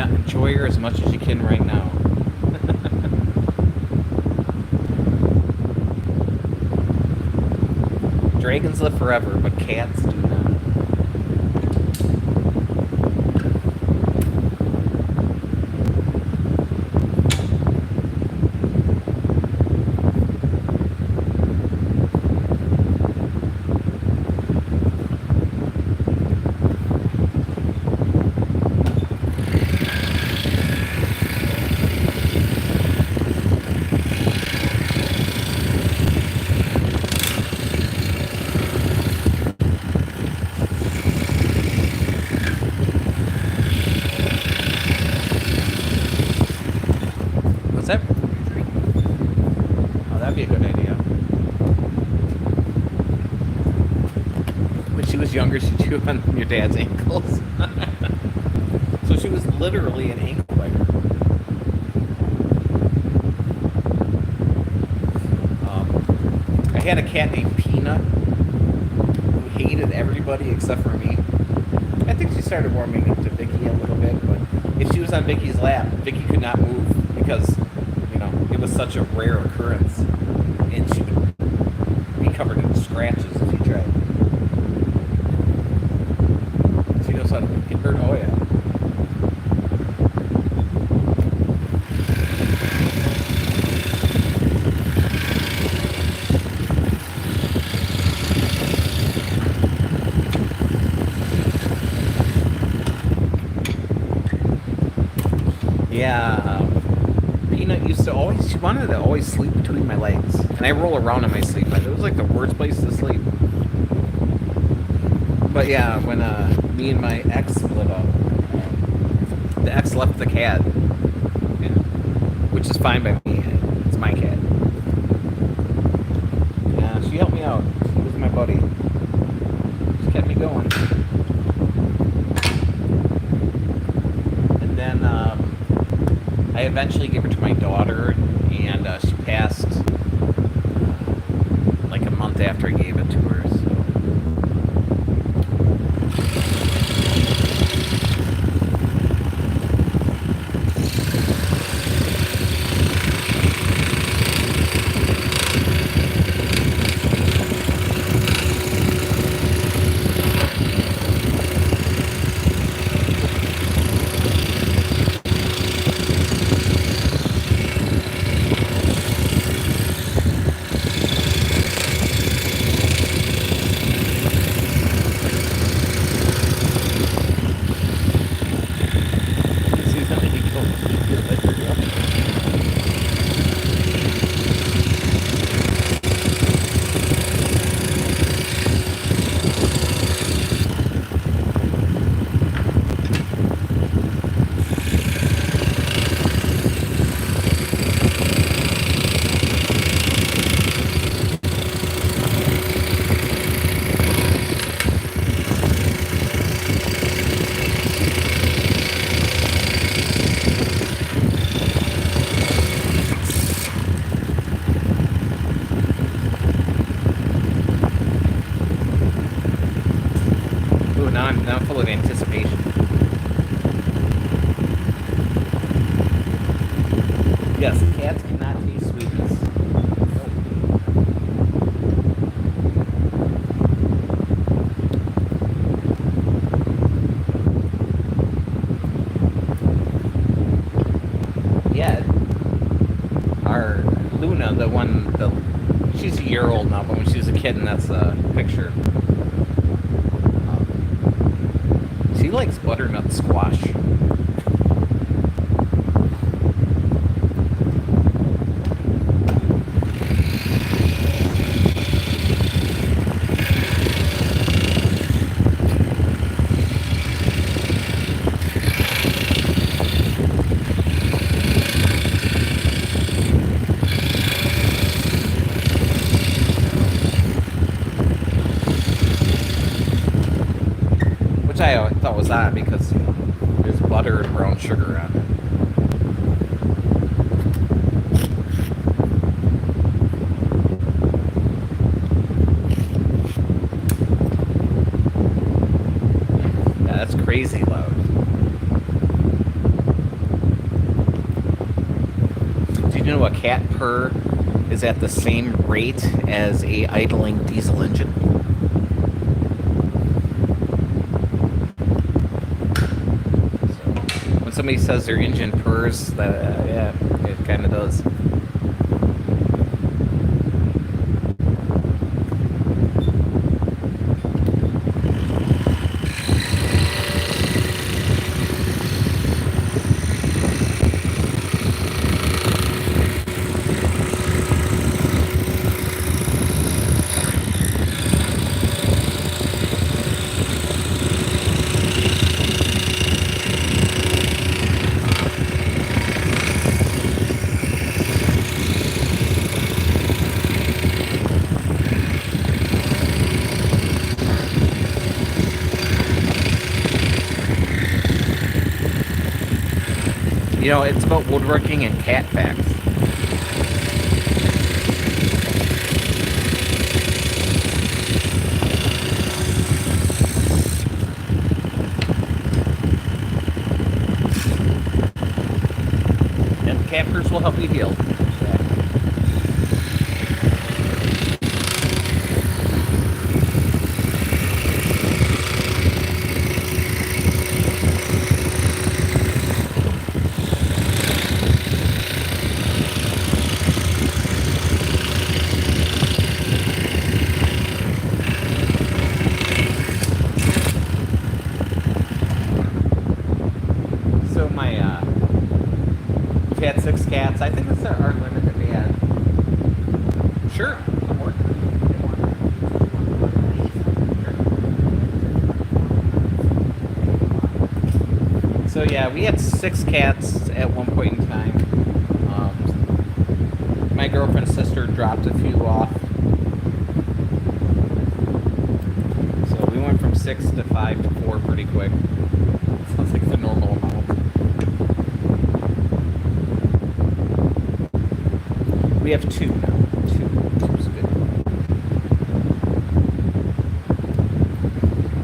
Yeah, enjoy her as much as you can right now. Dragons live forever, but cats do not. What's that? Oh, that'd be a good idea. When she was younger, she chewed on your dad's ankles. So she was literally an ankle biter. I had a cat named Peanut who hated everybody except for me. I think she started warming up to Vicky a little bit, but if she was on Vicky's lap, Vicky could not move because, you know, it was such a rare occurrence, and she would be covered in scratches if you tried. She knows how to get hurt. Oh yeah. Yeah, Peanut used to always, she wanted to always sleep between my legs. And I roll around in my sleep. It was like the worst place to sleep. But yeah, when me and my ex split up, the ex left the cat. Yeah, which is fine by me. It's my cat. Yeah, she helped me out. She was my buddy. She kept me going. And then, I eventually gave her to my daughter, and she passed like a month after I gave it to her. So. Now I'm full of anticipation. Yes, cats cannot taste sweetness. Yeah, our Luna, she's a year old now, but when she was a kid, and that's a picture. She likes butternut squash. Which I thought was odd because there's butter and brown sugar on it. Yeah, that's crazy loud. know a cat purr is at the same rate as a idling diesel engine? So, when somebody says their engine purrs, yeah, it kind of does. You know, it's about woodworking and cat facts. And cat purrs will help you heal. We've had 6 cats. I think that's our limit that we had. Sure. More. Sure. So yeah, we had 6 cats at one point in time. My girlfriend's sister dropped a few off. So we went from 6 to 5 to 4 pretty quick. Sounds like the normal amount. We have 2 now. 2's good.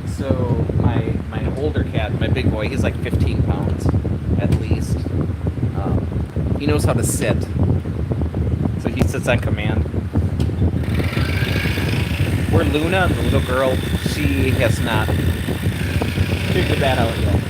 So my older cat, my big boy, he's like 15 pounds at least. He knows how to sit. So he sits on command. Where Luna, the little girl, she has not figured that out yet.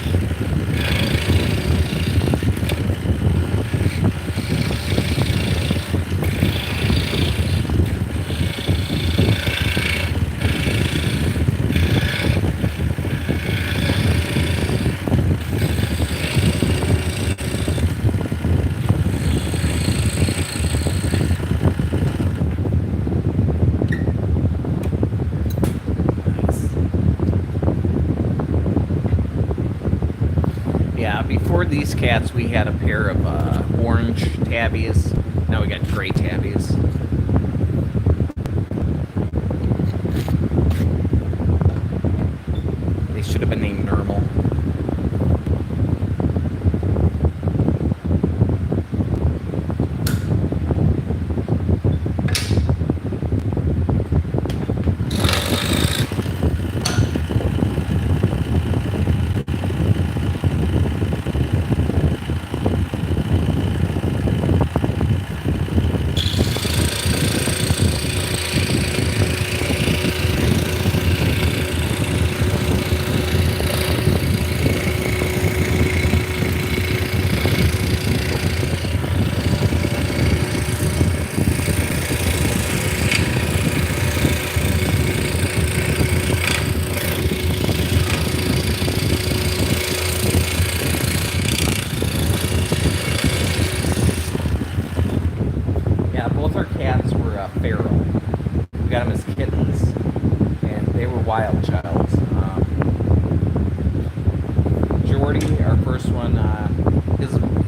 Before these cats, we had a pair of orange tabbies. Now we got gray tabbies. They should have been named normal. Both our cats were feral. We got them as kittens, and they were wild childs. Jordy, our first one,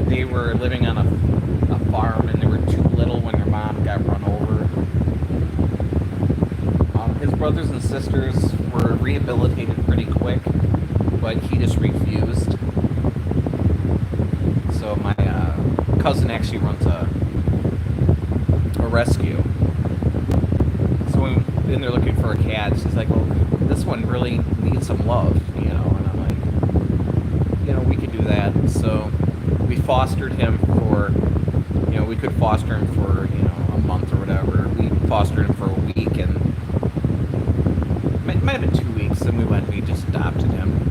they were living on a farm, and they were too little when their mom got run over. His brothers and sisters were rehabilitated pretty quick, but he just refused. So my cousin actually runs a rescue. So when they're looking for a cat, she's like, well, this one really needs some love, you know, and I'm like, you know, we could do that. So we fostered him for You know, we could foster him for, you know, a month or whatever. We fostered him for a week, and it might have been 2 weeks, and we just adopted him.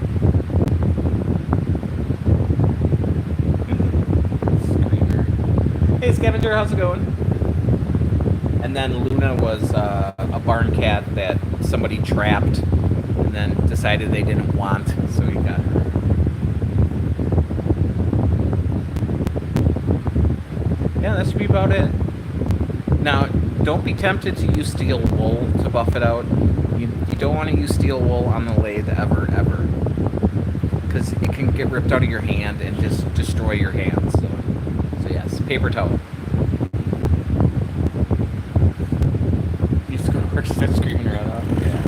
Screamer. Hey, Scavenger, how's it going? And then Luna was a barn cat that somebody trapped and then decided they didn't want, so he got her. Yeah, that should be about it. Now, don't be tempted to use steel wool to buff it out. You don't want to use steel wool on the lathe ever. Because it can get ripped out of your hand and just destroy your hands. So yes, paper towel. You start screaming right off. Yeah.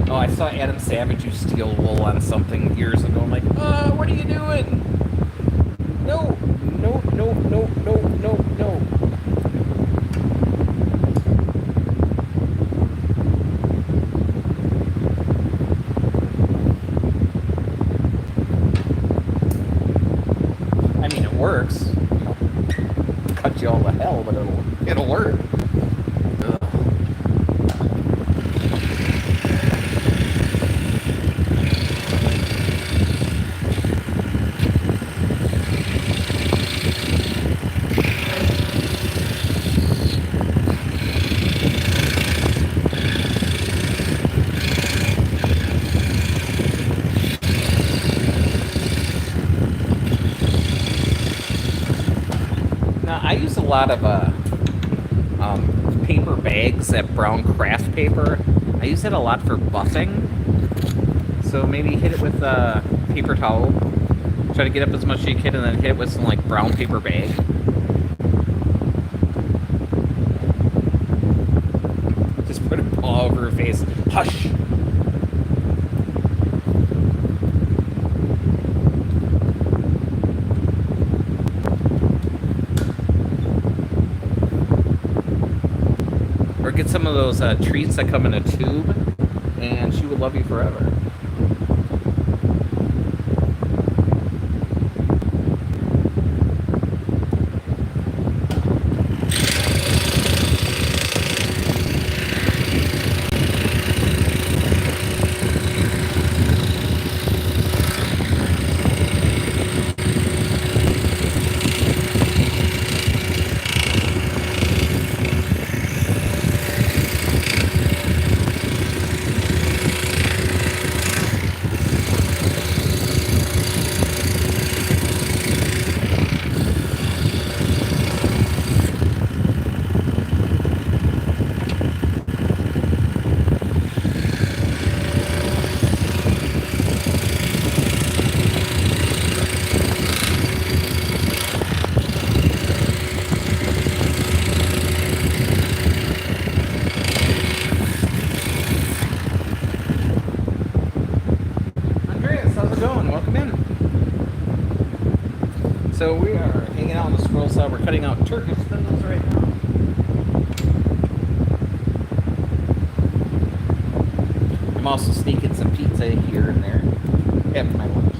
I saw Adam Savage use steel wool on something years ago. I'm like, what are you doing? No. I mean, it works. Cut you all to hell, but it'll work. I use a lot of paper bags, that brown craft paper. I use it a lot for buffing. So maybe hit it with a paper towel. Try to get up as much as you can, and then hit it with some like brown paper bag. Just put a paw over her face. Hush! Or get some of those treats that come in a tube, and she would love you forever. So we are hanging out on the squirrel side. We're cutting out Turkish spindles right now. I'm also sneaking some pizza here and there after my lunch.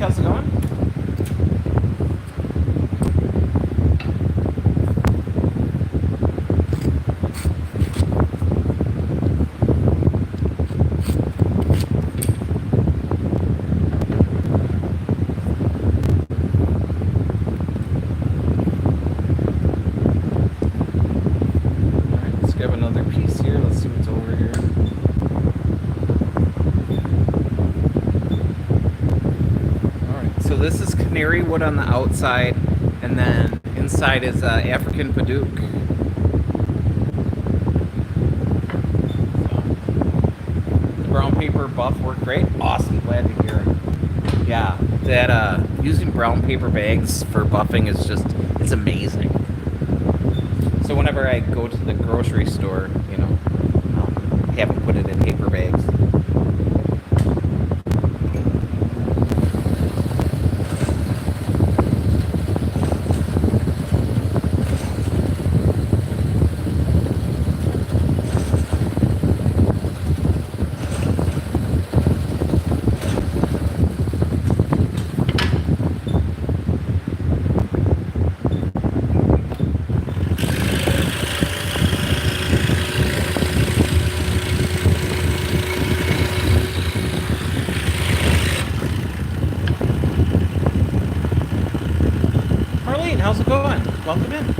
how's it going? Alright, let's grab another piece here. Let's see what's over here. So this is canary wood on the outside, and then inside is African Padouk. So, the brown paper buff worked great. Awesome, glad to hear. Yeah, that using brown paper bags for buffing is just, it's amazing. So whenever I go to the grocery store, you know, I'll have them put it in paper bags. How's it going? Welcome in.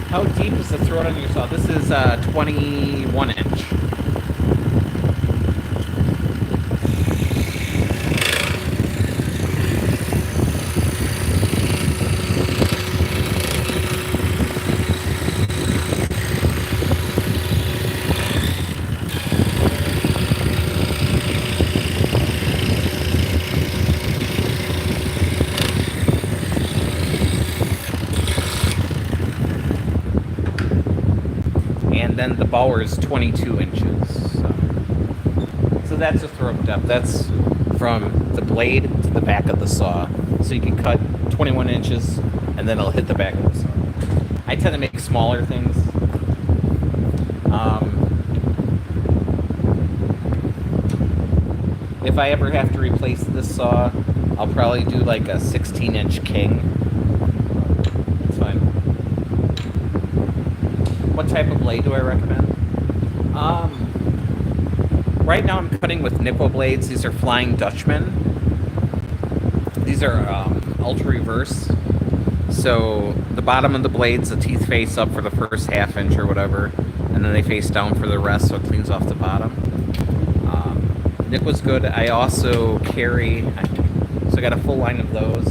How deep is the throat on your saw? This is 21 inch. And then the bower is 22 inches. So that's the throat depth. That's from the blade to the back of the saw. So you can cut 21 inches and then it'll hit the back of the saw. I tend to make smaller things. If I ever have to replace this saw, I'll probably do like a 16-inch king. That's fine. What type of blade do I recommend? Right now I'm cutting with nickel blades. These are Flying Dutchman. These are ultra reverse. So the bottom of the blades, the teeth face up for the first half inch or whatever, and then they face down for the rest, so it cleans off the bottom. Nickel's good. I also carry, so I got a full line of those,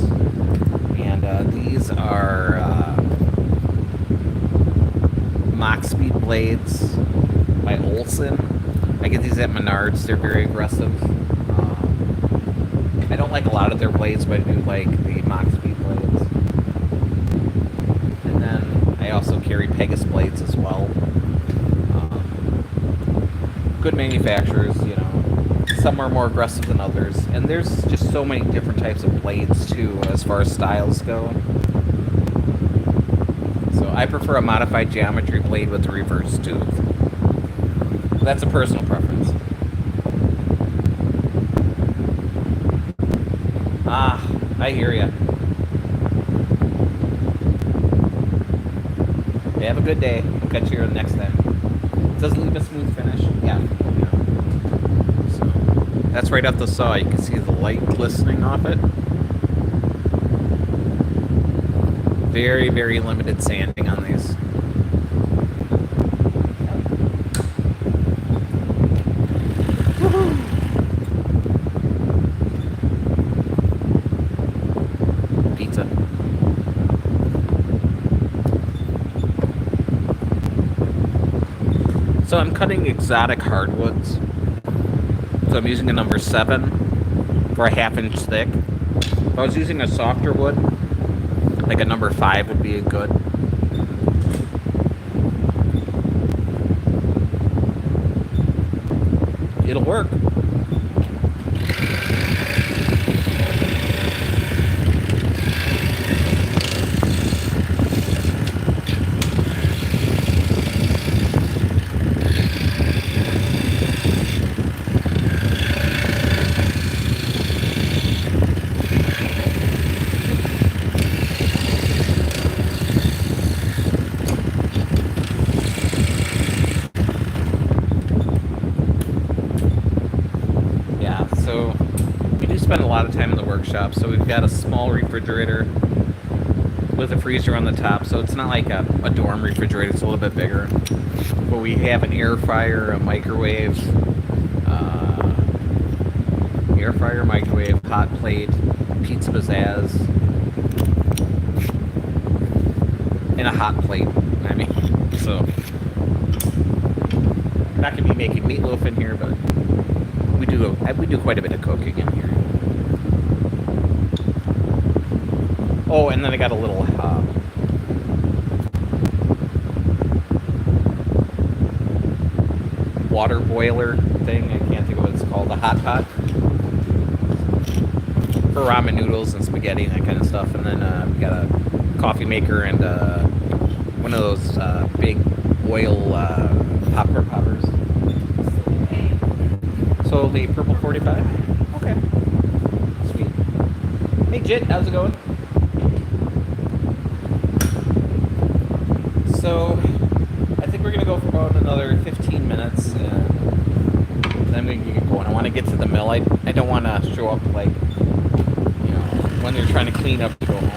and these are Mach Speed blades by Olson. I get these at Menards. They're very aggressive. I don't like a lot of their blades, but I do like the Mach Speed blades. And then I also carry Pegasus blades as well. Good manufacturers, you know. Some are more aggressive than others. And there's just so many different types of blades, too, as far as styles go. So I prefer a modified geometry blade with a reverse tooth. That's a personal preference. Ah, I hear ya. Yeah, have a good day. I'll catch you next time. Doesn't leave a smooth finish. Yeah. So that's right off the saw. You can see the light glistening off it. Very, very limited sanding on these. Pizza. So I'm cutting exotic hardwoods. So I'm using a number 7 for a 1/2 inch thick. If I was using a softer wood, like a number 5 would be good. It'll work. Spend a lot of time in the workshop, so we've got a small refrigerator with a freezer on the top, so it's not like a dorm refrigerator, it's a little bit bigger. But we have an air fryer, a microwave, hot plate, pizza pizzazz, and a hot plate. I mean, so I'm not gonna be making meatloaf in here, but we do quite a bit of cooking in here. Oh, and then I got a little water boiler thing. I can't think of what it's called. A hot pot for ramen noodles and spaghetti and that kind of stuff. And then we got a coffee maker and one of those big oil popcorn poppers. So the purple 45. Okay. Sweet. Hey Jit, how's it going? So, I think we're going to go for about another 15 minutes, and then we can get going. I want to get to the mill. I don't want to show up, like, you know, when they're trying to clean up to go home.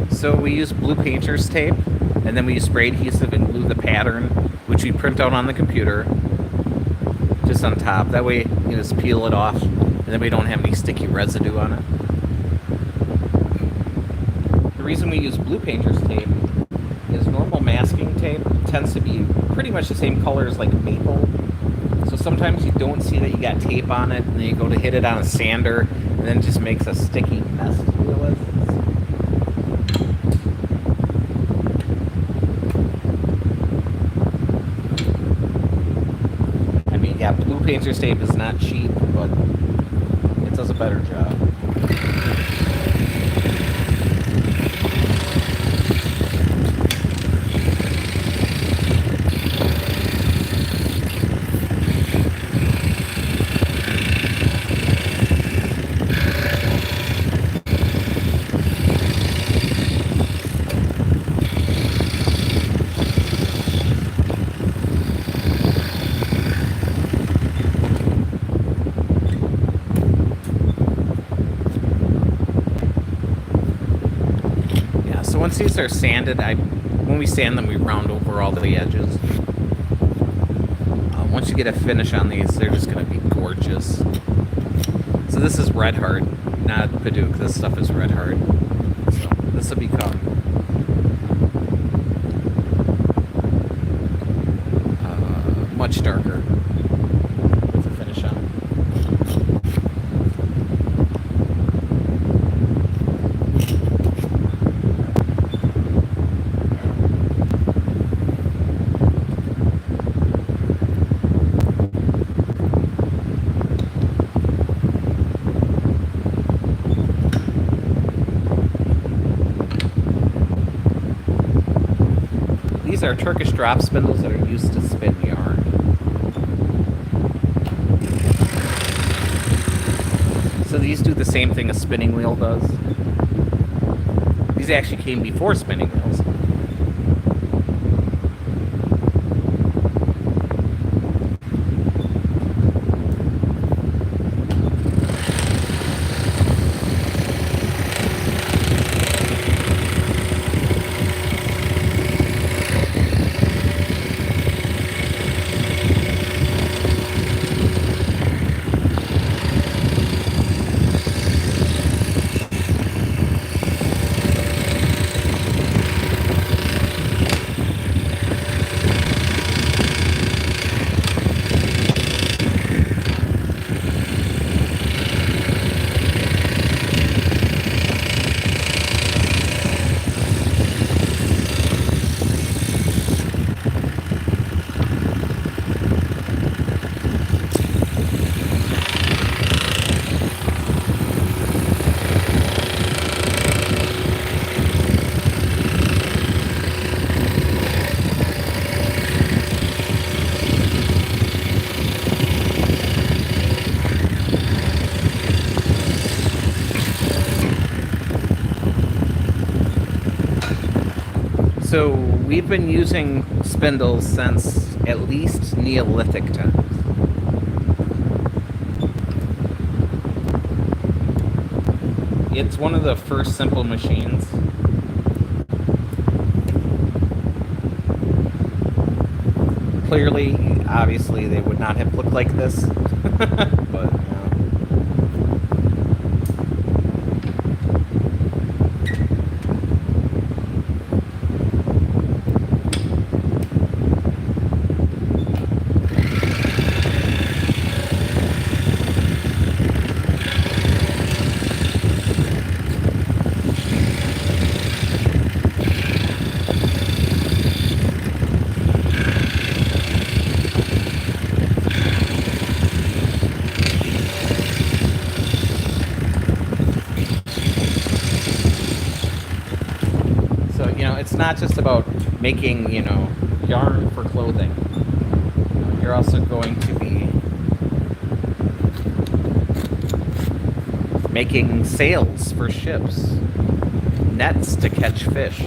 So we use blue painter's tape, and then we use spray adhesive and glue the pattern, which we print out on the computer, just on top. That way you just peel it off, and then we don't have any sticky residue on it. The reason we use blue painter's tape is normal masking tape tends to be pretty much the same color as like maple. So sometimes you don't see that you got tape on it, and then you go to hit it on a sander, and then it just makes a sticky mess to deal with. Yeah, blue painter's tape is not cheap, but it does a better job. Once these are sanded, when we sand them, we round over all the edges. Once you get a finish on these, they're just going to be gorgeous. So this is red hard, not Paduke. This stuff is red hard. So this will become much darker with the finish on. These are Turkish drop spindles that are used to spin yarn. So these do the same thing a spinning wheel does. These actually came before spinning wheels. So we've been using spindles since at least Neolithic times. It's one of the first simple machines. Clearly, obviously, they would not have looked like this, but it's not just about making, yarn for clothing. You're also going to be making sails for ships, nets to catch fish,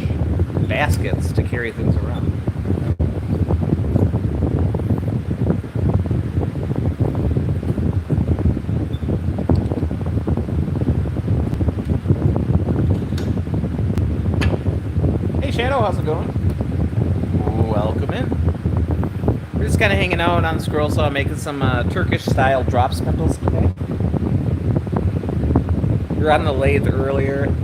baskets to carry things around. Shadow, how's it going? Welcome in. We're just kind of hanging out on the scroll saw, making some Turkish style drop spindles today. We were on the lathe earlier.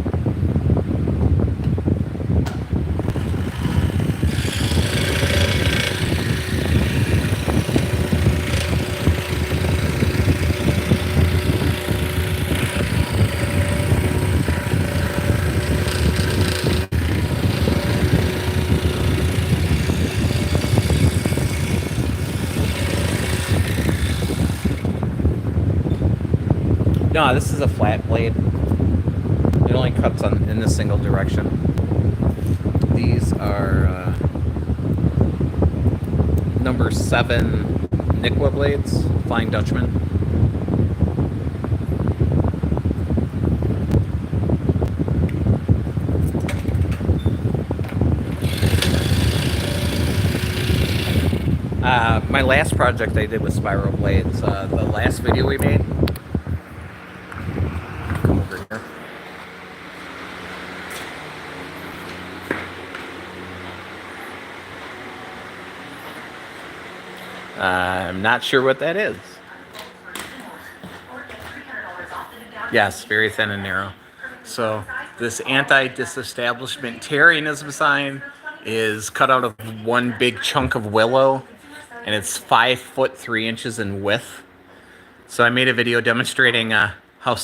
No, this is a flat blade. It only cuts in this single direction. These are number 7 Nikwa blades, Flying Dutchman. My last project I did with spiral blades, the last video we made. Come over here. I'm not sure what that is. Yes, very thin and narrow. So this anti-disestablishmentarianism sign is cut out of one big chunk of willow, and it's 5 foot 3 inches in width. So I made a video demonstrating how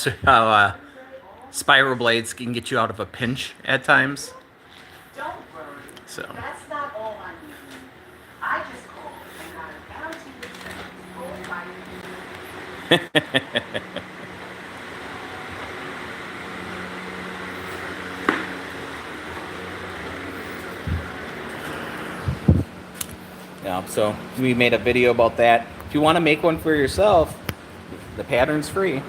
spiral blades can get you out of a pinch at times. Don't worry. So. That's not all I need. I just called and got a guaranteed full fight. Yeah, so we made a video about that. If you want to make one for yourself, the pattern's free.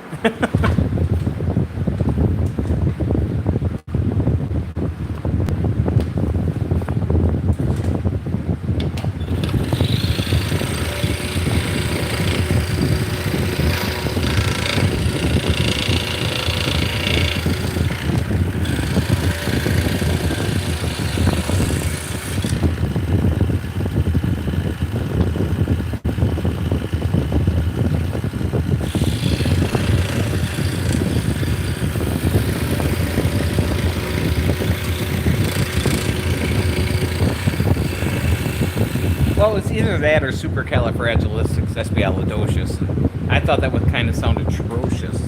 Well, it's either that or supercalifragilisticexpialidocious. I thought that would kind of sound atrocious.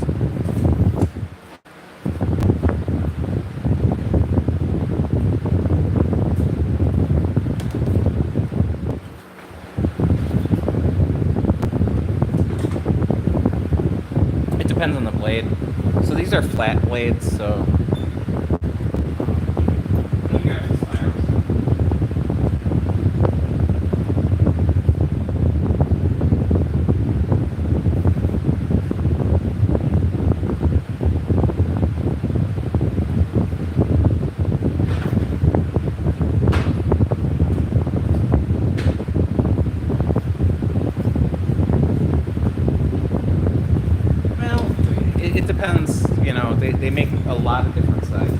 It depends on the blade. So these are flat blades, so... It depends, you know, they make a lot of different sizes.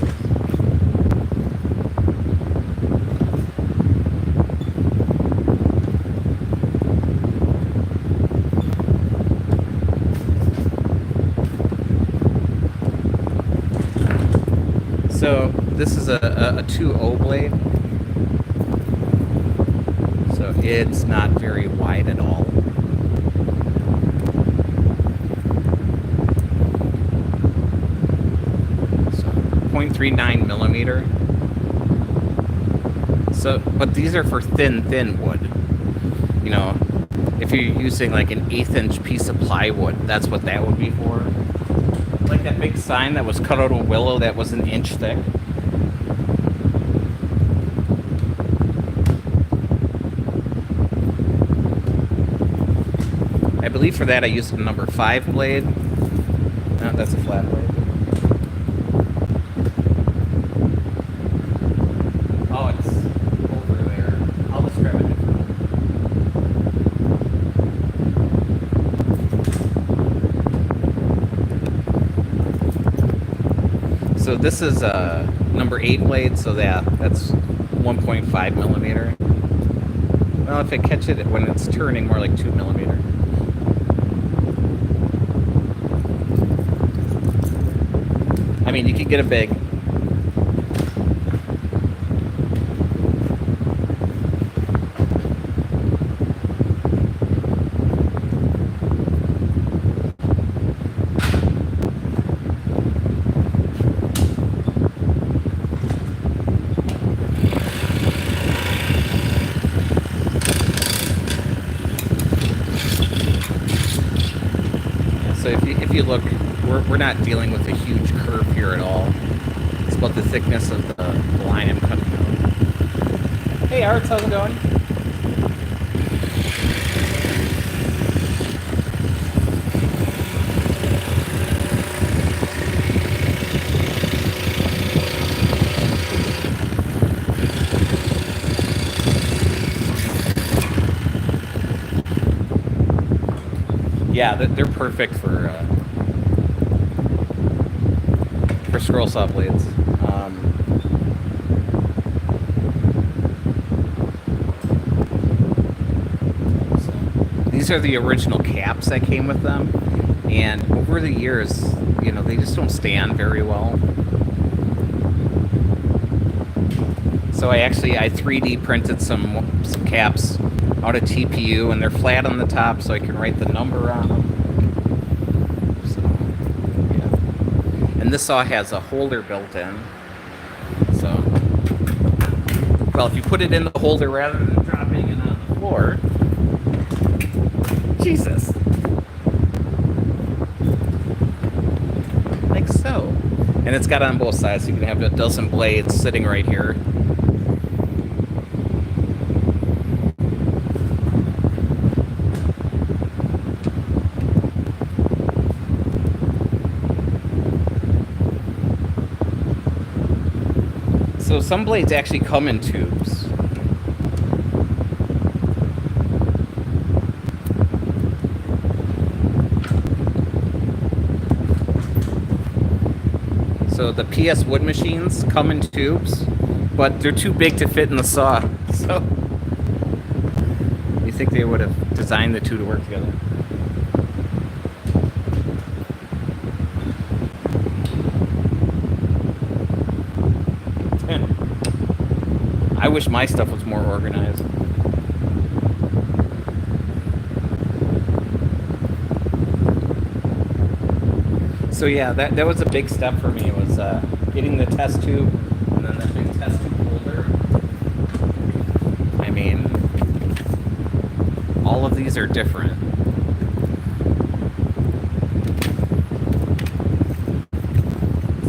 So this is a 2.0 blade. So it's not very wide at all. So 0.39 millimeter. So, but these are for thin wood. You know, if you're using like an 1/8 inch piece of plywood, that's what that would be for. Like that big sign that was cut out of willow that was 1 inch thick. I believe for that I used a number 5 blade. No, that's a flat blade. Oh, it's over there. I'll just grab it. So this is a number 8 blade, so that's 1.5 millimeter. Well, if it catches it when it's turning, more like 2 millimeter. I mean, you could get a big. So if you look, we're not dealing with a huge curve here at all. It's about the thickness of the line I'm cutting out. Hey Arts, how's it going? Yeah, they're perfect for scroll saw blades. So these are the original caps that came with them, and over the years, you know, they just don't stand very well. So I 3D printed some caps out of TPU, and they're flat on the top, so I can write the number on them. So, yeah. And this saw has a holder built in. So, well, if you put it in the holder rather than dropping it on the floor, Jesus, like so. And it's got on both sides, so you can have a dozen blades sitting right here. So some blades actually come in tubes. So the PS wood machines come in tubes, but they're too big to fit in the saw. So you think they would have designed the two to work together? I wish my stuff was more organized. So yeah, that was a big step for me, was getting the test tube and then the big test tube holder. I mean, all of these are different.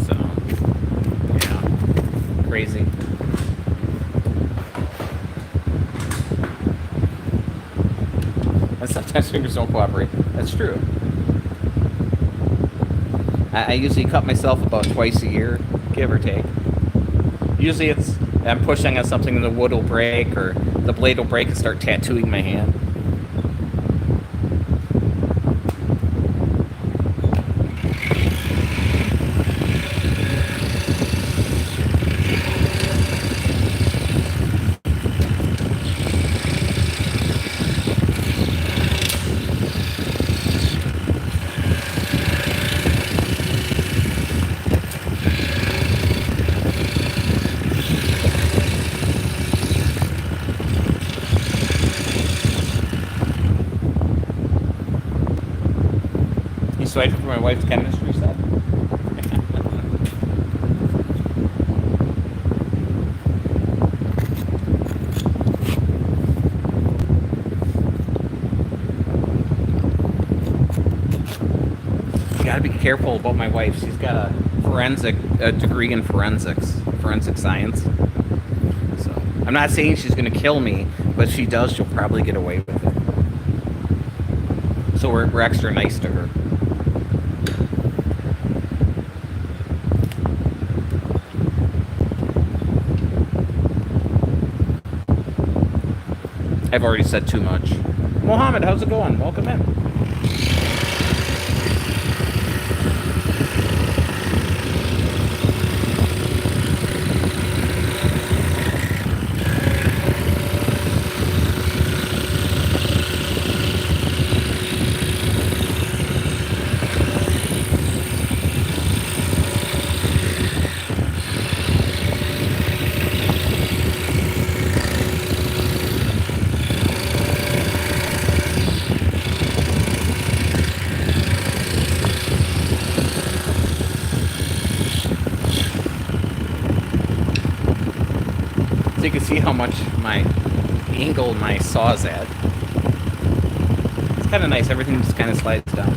So, yeah, crazy. And sometimes fingers don't cooperate. That's true. I usually cut myself about twice a year, give or take. Usually I'm pushing on something and the wood will break or the blade will break and start tattooing my hand. Waiting for my wife's chemistry set. You gotta be careful about my wife. She's got a degree in forensic science. So I'm not saying she's gonna kill me, but if she does, she'll probably get away with it. So we're extra nice to her. I've already said too much. Mohammed, how's it going? Welcome in. You can see how much my angle my saw's at. It's kind of nice. Everything just kind of slides down.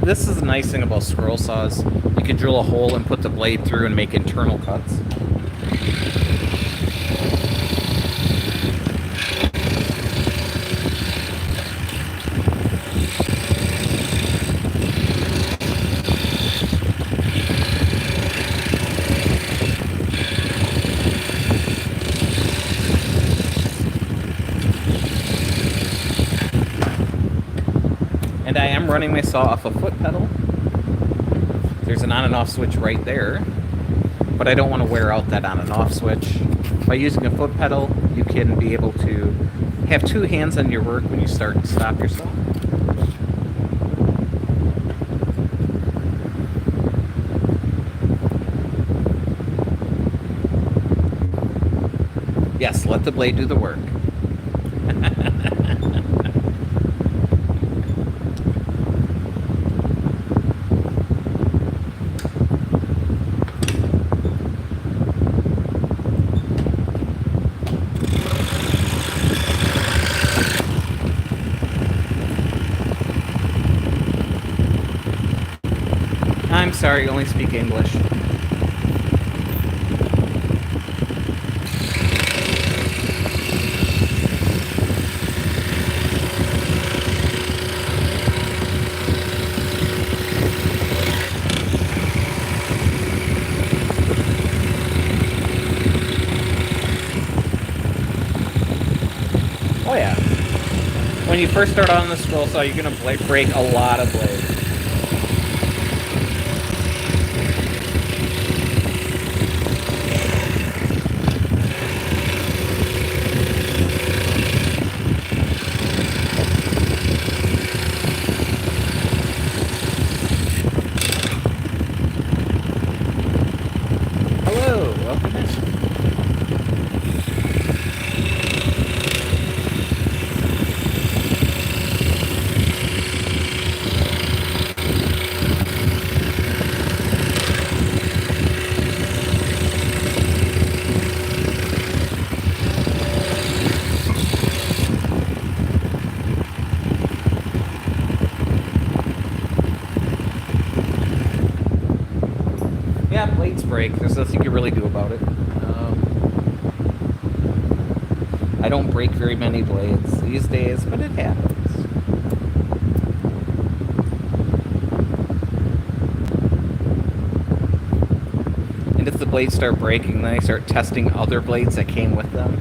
This is the nice thing about scroll saws. You can drill a hole and put the blade through and make internal cuts. And I am running my saw off a foot pedal. There's an on and off switch right there, but I don't want to wear out that on and off switch. By using a foot pedal, you can be able to have two hands on your work when you start and stop your saw. Yes, let the blade do the work. I'm sorry, you only speak English. Oh yeah. When you first start on the scroll saw, you're gonna break a lot of blades. Hello, welcome in. Yeah, blades break. There's nothing you can really do about it. I don't break very many blades these days, but it happens. And if the blades start breaking, then I start testing other blades that came with them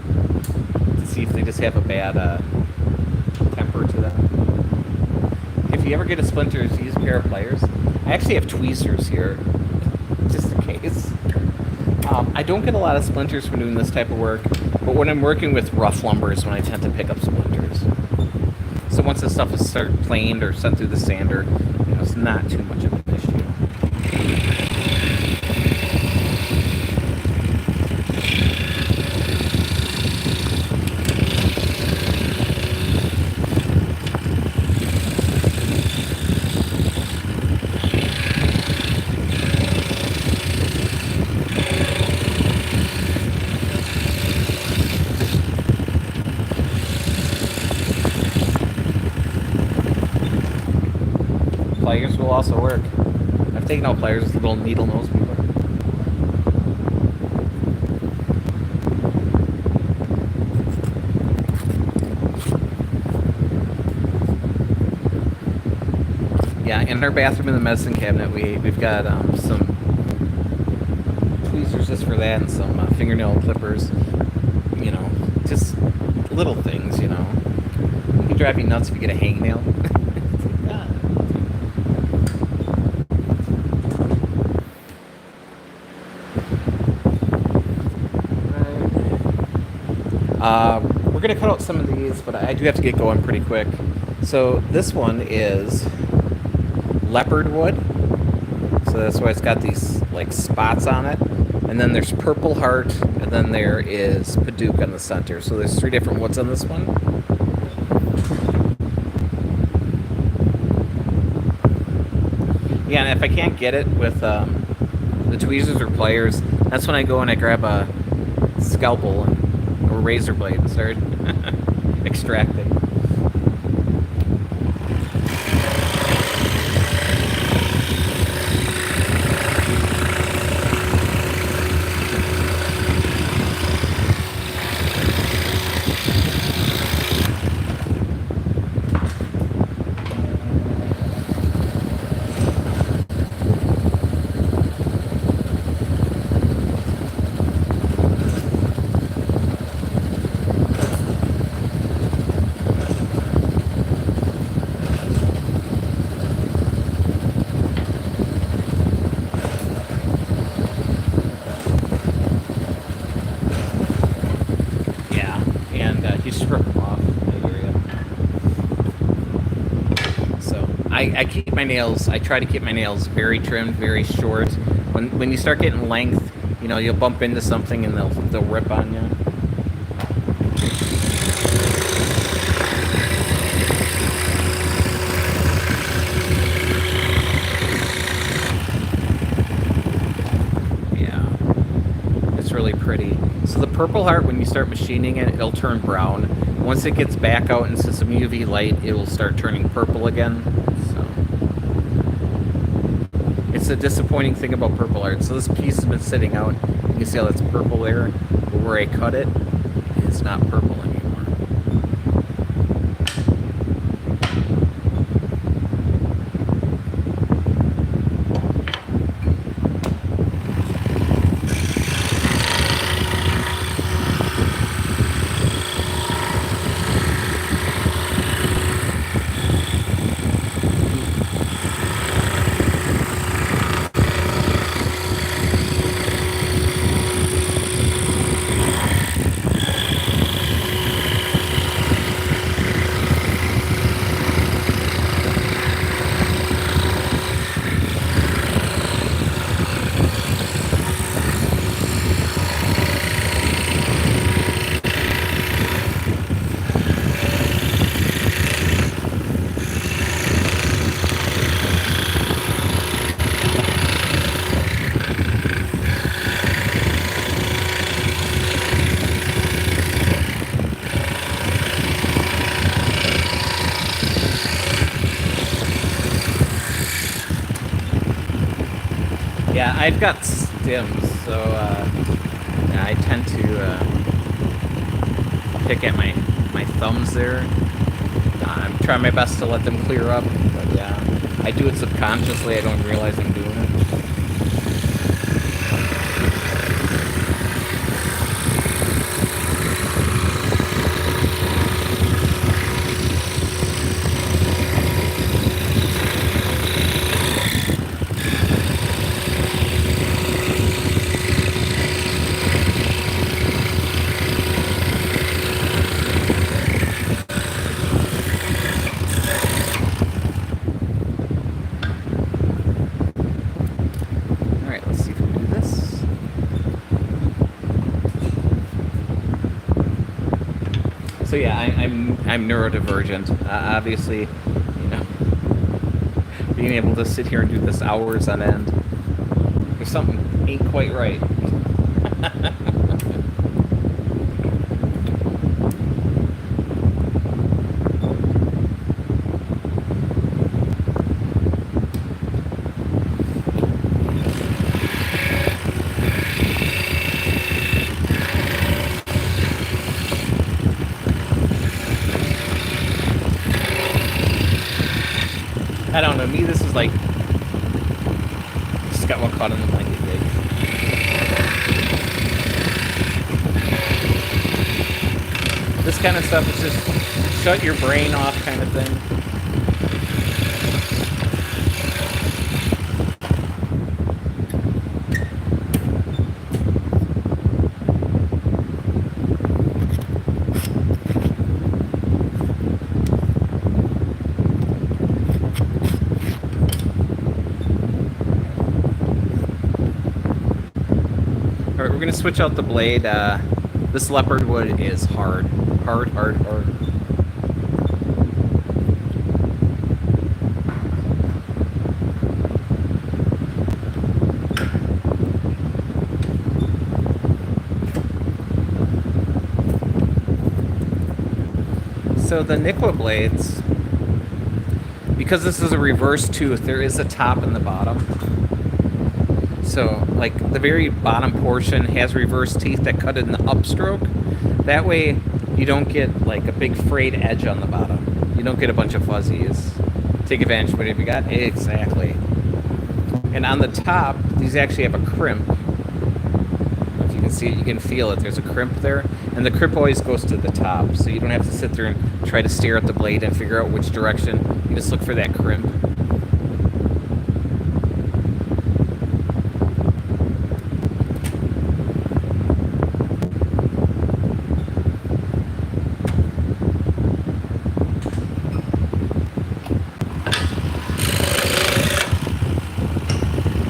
to see if they just have a bad temper to them. If you ever get a splinter, use a pair of pliers. I actually have tweezers here, just in case. I don't get a lot of splinters from doing this type of work, but when I'm working with rough lumber is when I tend to pick up splinters. So once the stuff is planed or sent through the sander, it's not too much of an issue. Pliers will also work. I've taken out pliers with little needle nose people. Yeah, in our bathroom in the medicine cabinet, we've got some tweezers just for that and some fingernail clippers. Just little things. It can drive you nuts if you get a hangnail. We're going to cut out some of these, but I do have to get going pretty quick. So this one is leopard wood. So that's why it's got these like spots on it. And then there's purple heart, and then there is Paduke on the center. So there's 3 different woods on this one. Yeah, and if I can't get it with the tweezers or pliers, that's when I go and I grab a scalpel or razor blade and start extracting. I keep my nails. I try to keep my nails very trimmed, very short. When you start getting length, you'll bump into something and they'll rip on you. Yeah, it's really pretty. So the purple heart, when you start machining it, it'll turn brown. Once it gets back out into some UV light, it will start turning purple again. So it's a disappointing thing about purple art. So this piece has been sitting out. You can see how that's purple there. But where I cut it, it's not purple anymore. Yeah, I've got stims, so yeah, I tend to pick at my thumbs there. I'm trying my best to let them clear up, but yeah, I do it subconsciously. I don't realize I'm doing it. So yeah, I'm neurodivergent. Obviously, you know, being able to sit here and do this hours on end, there's something ain't quite right. I don't know, me this is like, just got one caught in the blanket big. This kind of stuff is just shut your brain off kind of thing. Alright, we're going to switch out the blade. This leopard wood is hard. Hard. So the Nikwa blades, because this is a reverse tooth, there is a top and the bottom. So, like, the very bottom portion has reverse teeth that cut in the upstroke. That way, you don't get, like, a big frayed edge on the bottom. You don't get a bunch of fuzzies. Take advantage of whatever you got. Exactly. And on the top, these actually have a crimp. If you can see it, you can feel it. There's a crimp there. And the crimp always goes to the top, so you don't have to sit there and try to stare at the blade and figure out which direction. You just look for that crimp.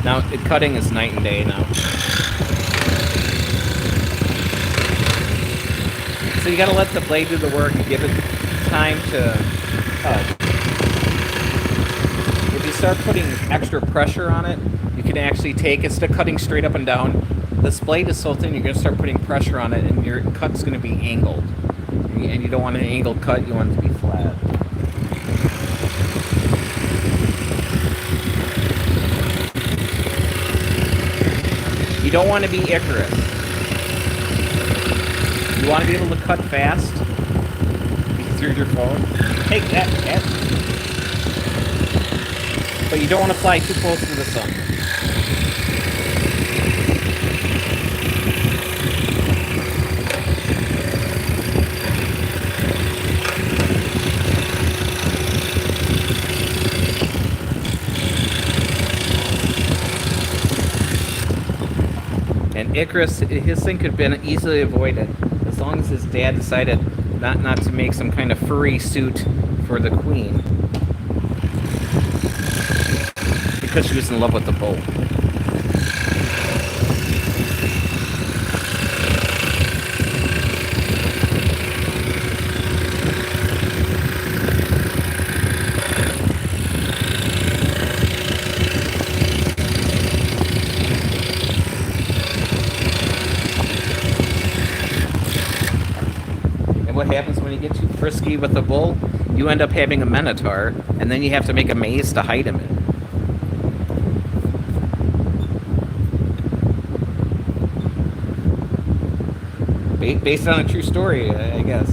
Now, cutting is night and day now. So you gotta let the blade do the work and give it time to cut. If you start putting extra pressure on it, you can actually take, instead of cutting straight up and down, this blade is so thin you're gonna start putting pressure on it and your cut's gonna be angled. And you don't want an angled cut, you want it to be flat. You don't want to be Icarus. You want to be able to cut fast through your phone. Take that. But you don't want to fly too close to the sun. And Icarus, his thing could have been easily avoided as long as his dad decided not to make some kind of furry suit for the queen because she was in love with the bow. What happens when you get too frisky with the bull? You end up having a minotaur, and then you have to make a maze to hide him in. Based on a true story, I guess.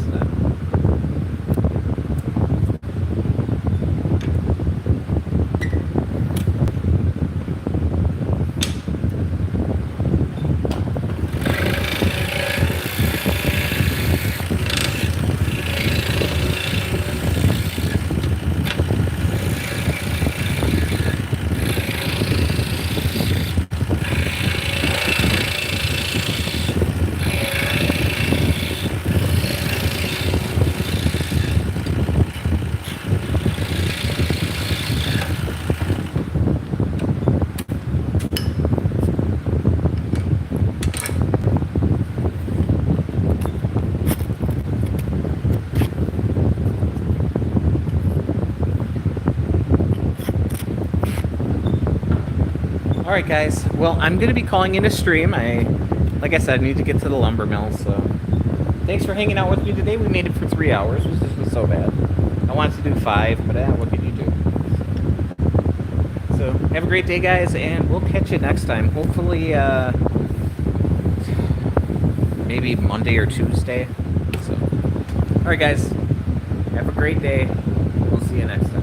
Alright guys, well I'm going to be calling in a stream. Like I said, I need to get to the lumber mill, so thanks for hanging out with me today. We made it for 3 hours, which isn't so bad. I wanted to do 5, but what can you do? So have a great day guys, and we'll catch you next time. Hopefully maybe Monday or Tuesday. So alright guys, have a great day. We'll see you next time.